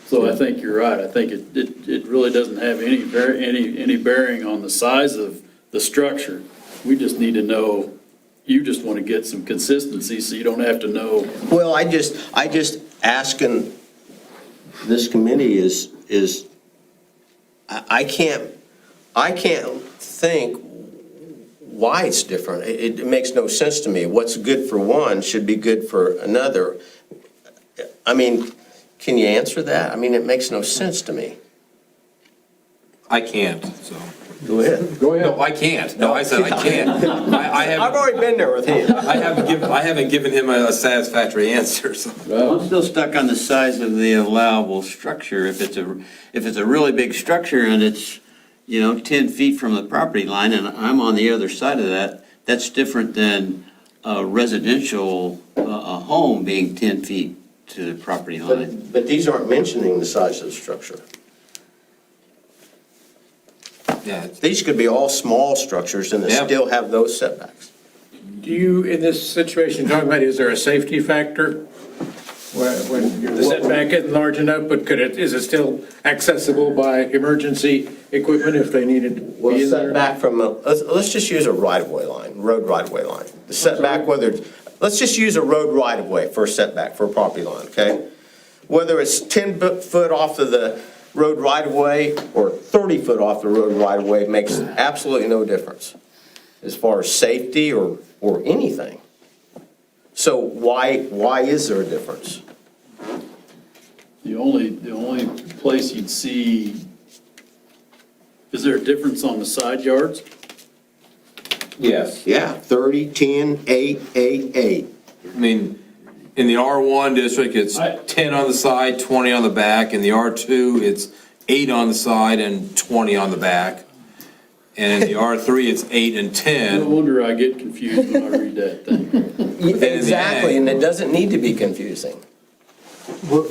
So I think you're right. I think it really doesn't have any bearing on the size of the structure. We just need to know, you just want to get some consistency so you don't have to know. Well, I just asking this committee is I can't think why it's different. It makes no sense to me. What's good for one should be good for another. I mean, can you answer that? I mean, it makes no sense to me. I can't, so. Go ahead. No, I can't. No, I said I can't. I've already been there with him. I haven't given him a satisfactory answer, so. I'm still stuck on the size of the allowable structure. If it's a really big structure and it's, 10 feet from the property line and I'm on the other side of that, that's different than a residential, a home being 10 feet to the property line. But these aren't mentioning the size of the structure. Yeah. These could be all small structures and they still have those setbacks. Do you, in this situation, talking about, is there a safety factor? When the setback isn't large enough, but is it still accessible by emergency equipment if they needed to be in there? Setback from, let's just use a right-of-way line, road right-of-way line. The setback, let's just use a road right-of-way for a setback for a property line, okay? Whether it's 10 foot off of the road right-of-way or 30 foot off the road right-of-way makes absolutely no difference as far as safety or anything. So why is there a difference? The only place you'd see, is there a difference on the side yards? Yes. Yeah, 30, 10, 8, 8, 8. I mean, in the R1 district, it's 10 on the side, 20 on the back. In the R2, it's 8 on the side and 20 on the back. And in the R3, it's 8 and 10. No wonder I get confused when I read that thing. Exactly, and it doesn't need to be confusing.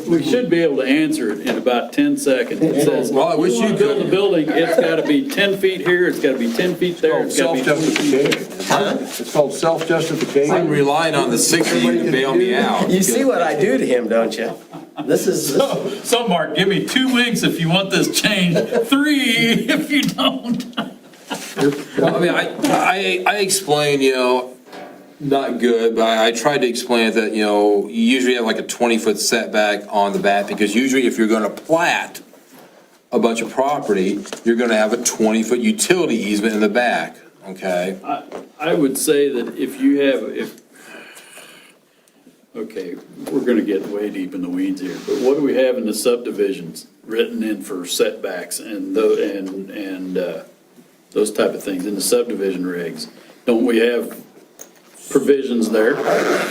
We should be able to answer it in about 10 seconds. It says, Well, I wish you want to build could. a building, it's got to be 10 feet here, it's got to be 10 feet there, it's got to be 20 feet there. It's called self-justification. I'm relying on the 60 to bail me out. You see what I do to him, don't you? This is, So Mark, give me 2 weeks if you want this changed, 3 if you don't. Well, I mean, I explained, not good, but I tried to explain that, you usually have like a 20-foot setback on the back, because usually if you're gonna plat a bunch of property, you're gonna have a 20-foot utility easement in the back, okay? I would say that if you have, okay, we're gonna get way deep in the weeds here, but what do we have in the subdivisions written in for setbacks and those type of things in the subdivision regs? Don't we have provisions there?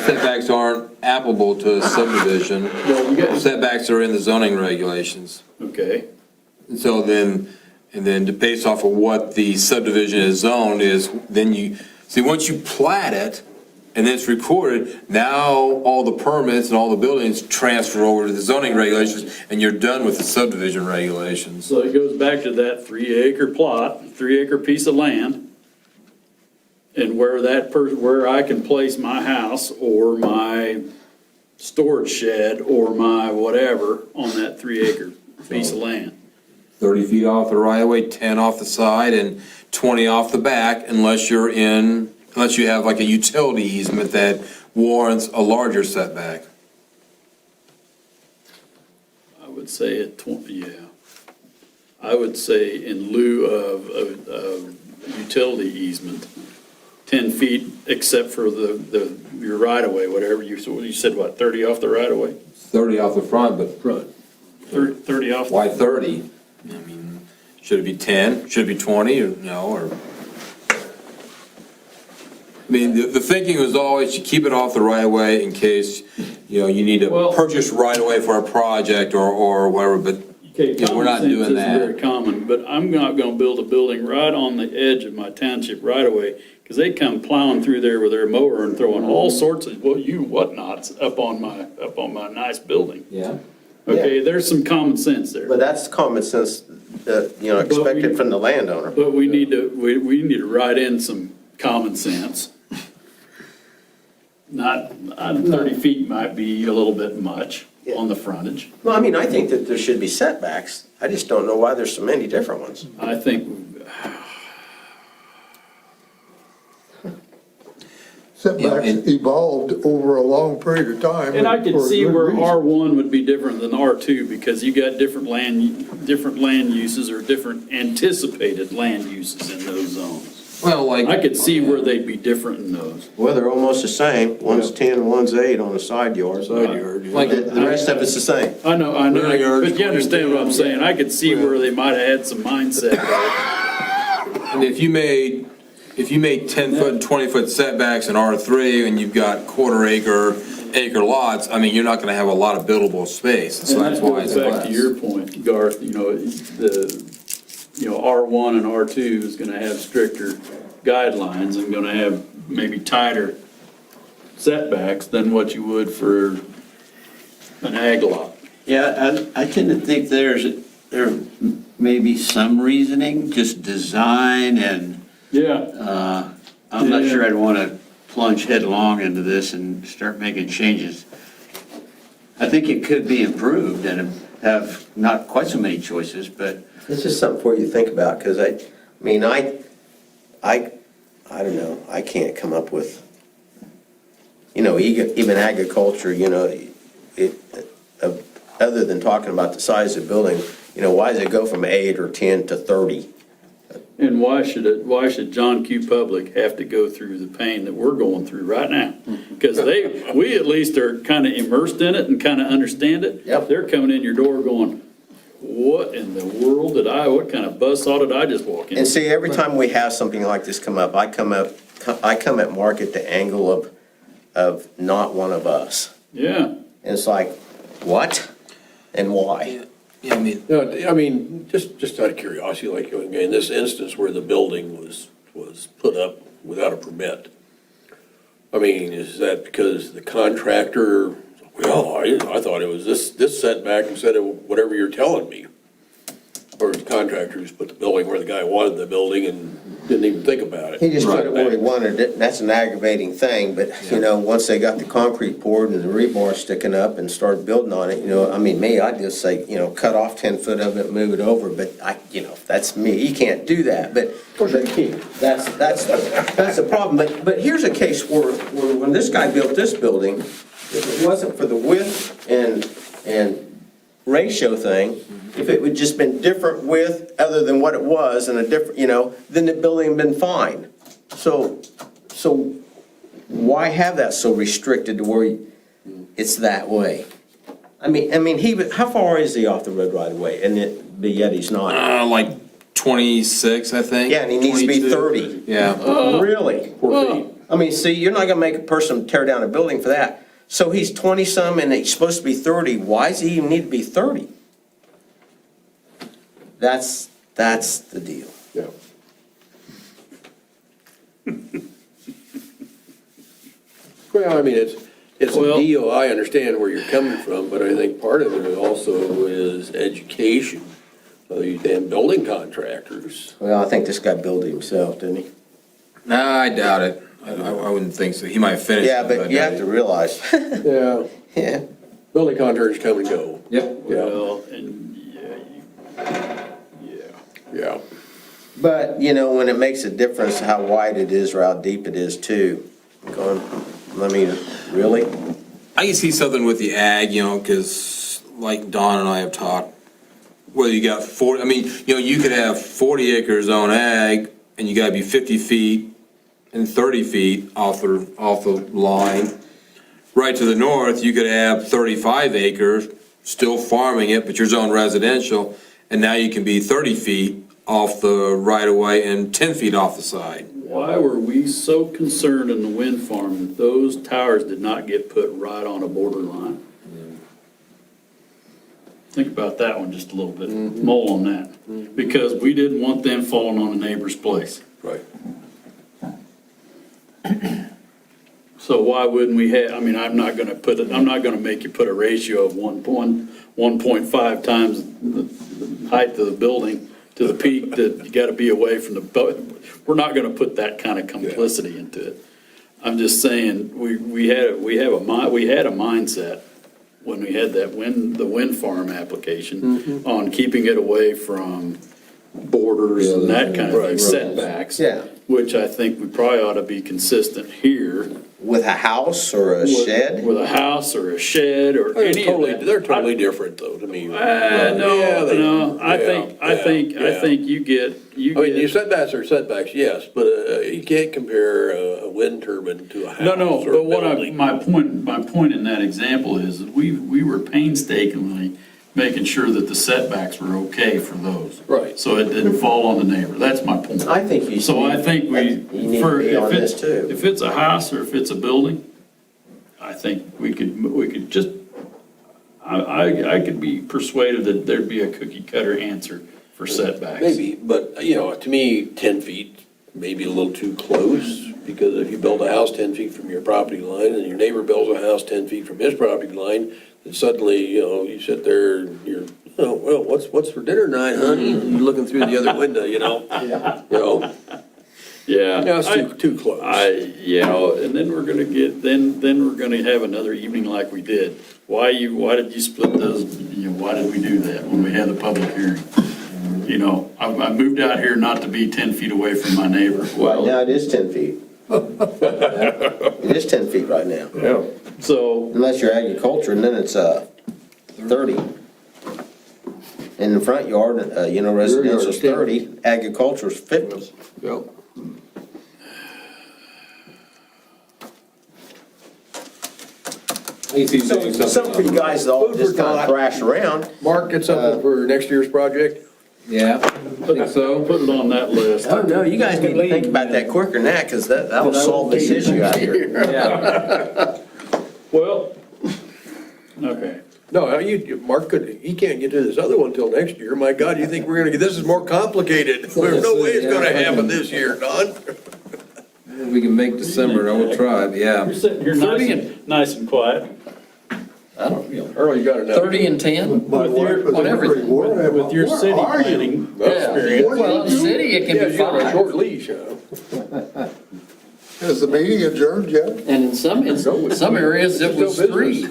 Setbacks aren't applicable to a subdivision. Setbacks are in the zoning regulations. Okay. And so then based off of what the subdivision is zoned is, then you, see, once you plat it, and then it's recorded, now all the permits and all the buildings transfer over to the zoning regulations, and you're done with the subdivision regulations. So it goes back to that 3-acre plot, 3-acre piece of land, and where I can place my house or my storage shed or my whatever on that 3-acre piece of land. 30 feet off the right of way, 10 off the side, and 20 off the back, unless you have like a utility easement that warrants a larger setback. I would say at 20, yeah. I would say in lieu of utility easement, 10 feet except for your right-of-way, whatever you said, what, 30 off the right-of-way? 30 off the front, but 30 off. Why 30? I mean, should it be 10? Should it be 20? Or I mean, the thinking was always you keep it off the right of way in case, you need to purchase right of way for a project or whatever, but we're not doing that. Common sense isn't very common, but I'm not gonna build a building right on the edge of my township right of way, because they come plowing through there with their mower and throwing all sorts of, whatnots up on my nice building. Yeah. Okay, there's some common sense there. but that's common sense, expected from the landowner. But we need to write in some common sense. Not, 30 feet might be a little bit much on the frontage. Well, I mean, I think that there should be setbacks. I just don't know why there's so many different ones. I think, Setbacks evolved over a long period of time. and I could for a see good where reason. R1 would be different than R2, because you got different land uses or different anticipated land uses in those zones. Well, I could see where they'd be different in those. Well, they're almost the same. One's 10 and one's 8 on the side yard. Like The rest of it's the same. I know, Rear yard, but you understand what I'm saying? I could see where they might have had some mindset. And if you made 10-foot and 20-foot setbacks in R3 and you've got acre lots, I mean, you're not gonna have a lot of buildable space, so that's why it's Back less. to your point, Garth, R1 and R2 is gonna have stricter guidelines and gonna have maybe tighter setbacks than what you would for an ag lot. Yeah, I tend to think there may be some reasoning, just design and, Yeah, I'm not sure I'd want to plunge headlong into this and start making changes. I think it could be improved and have not quite so many choices, but It's just something for you to think about, because I don't know, I can't come up with, even agriculture, other than talking about the size of the building, why does it go from 8 or 10 to 30? and why should John Q. Public have to go through the pain that we're going through right now? Because we at least are kind of immersed in it and kind of understand it. Yep. They're coming in your door going, what in the world what kind of buzzsaw did I just walk in? And see, every time we have something like this come up, I come at Mark at the angle of not one of us. Yeah. And it's like, what and why? Yeah, I mean, just out of curiosity, like in this instance where the building was put up without a permit, I mean, is that because the contractor, I thought it was this setback instead of whatever you're telling me? Or the contractor just put the building where the guy wanted the building and didn't even think about it. He just put it where he wanted it, that's an aggravating thing, but, once they got the concrete poured and the rebar sticking up and started building on it, I mean, me, I'd just say, cut off 10 foot of it, move it over, but that's me, you can't do that, but that's the problem, but here's a case where when this guy built this building, if it wasn't for the width and ratio thing, if it would just been different width other than what it was and a different, then the building had been fine. So why have that so restricted to where it's that way? I mean, how far is he off the road right away? But yet he's not. Like 26, I think. Yeah, and he needs to be 22. 30. Yeah. Really? 4 feet. I mean, see, you're not gonna make a person tear down a building for that. So he's 20-some and he's supposed to be 30. Why does he even need to be 30? That's the deal. Yeah. Well, I mean, it's a deal, I understand where you're coming from, but I think part of it also is education of these damn building contractors. Well, I think this guy built it himself, didn't he? Nah, I doubt it. I wouldn't think so. He might finish. Yeah, but you have to realize. Yeah. Yeah. Building contractors come and go. Yep. Well, and Yeah. But, when it makes a difference how wide it is or how deep it is too, really? I can see something with the ag, because like Don and I have talked, whether you got 40, you could have 40 acres on ag and you gotta be 50 feet and 30 feet off the line. Right to the north, you could have 35 acres, still farming it, but you're zone residential, and now you can be 30 feet off the right of way and 10 feet off the side. why were we so concerned in the wind farm that those towers did not get put right on a borderline? Think about that one just a little bit, mull on that, because we didn't want them falling on a neighbor's place. Right. So why wouldn't we have, I'm not gonna make you put a ratio of 1.5 times the height of the building to the peak that you gotta be away from we're not gonna put that kind of complicity into it. I'm just saying, we had a mindset when we had the wind farm application on keeping it away from borders and that kind of thing, setbacks. Yeah. Which I think we probably ought to be consistent here. With a house or a shed? With a house or a shed or any of that. They're totally different though, to me. No, I think you get. Your setbacks are setbacks, yes, but you can't compare a wind turbine to a house. No, or a but building. my point in that example is that we were painstakingly making sure that the setbacks were okay for those. Right. So it didn't fall on the neighbor. That's my point. I think you So I think you need to be on this too. if it's a house or if it's a building, I think we could just, I could be persuaded that there'd be a cookie cutter answer for setbacks. Maybe, but, to me, 10 feet may be a little too close, because if you build a house 10 feet from your property line, and your neighbor builds a house 10 feet from his property line, then suddenly, you sit there, and you're, oh, well, what's for dinner tonight, honey? And you're looking through the other window, Yeah. It's too close. And then we're gonna then we're gonna have another evening like we did. Why did you split those, why did we do that when we had the public hearing? I moved out here not to be 10 feet away from my neighbor. Right now, it is 10 feet. It is 10 feet right now. Yeah. So, Unless you're agriculture, and then it's 30. In the front yard, residential is 30, agriculture is 50. Yep. So, something for you guys to all just kind of thrash around. Mark, get something for next year's project? Yeah, I think so. put it on that list. Oh, no, you guys need to think about that quicker than that, because that'll solve this issue out here. Yeah. Well, okay. No, Mark he can't get to this other one till next year. My God, you think we're gonna get, this is more complicated. There's no way it's gonna happen this year, Don. If we can make December, I will try, but yeah. You're sitting here nice and quiet. I don't, you know, Earl, you got it now. 30 and 10? My wife was on everything. With your Where city are you? planning Yeah. experience. Well, the city, it can Yeah, be you got a 5. short leash, Is the meeting adjourned yet? And in some areas, it was 3.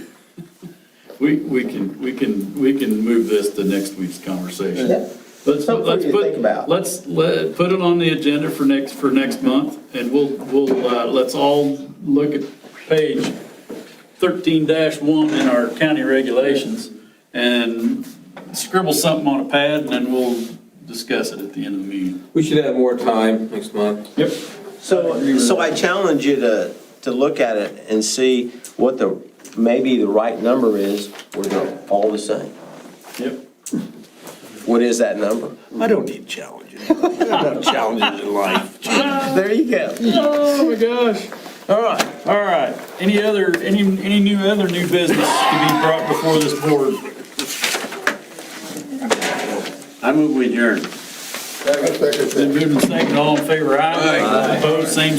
We can move this to next week's conversation. Yeah. Let's Something to put, think about. let's put it on the agenda for next month, and let's all look at page 13-1 in our county regulations, and scribble something on a pad, and then we'll discuss it at the end of the meeting. We should have more time next month. Yep. So I challenge you to look at it and see what maybe the right number is. We're going to all the same. Yep. What is that number? I don't need challenges. I don't have challenges in life. There you go. Oh, my gosh. All right. Any new business to be brought before this board? I move we adjourn. Been moved and seconded, all in favor, aye. Opposed, same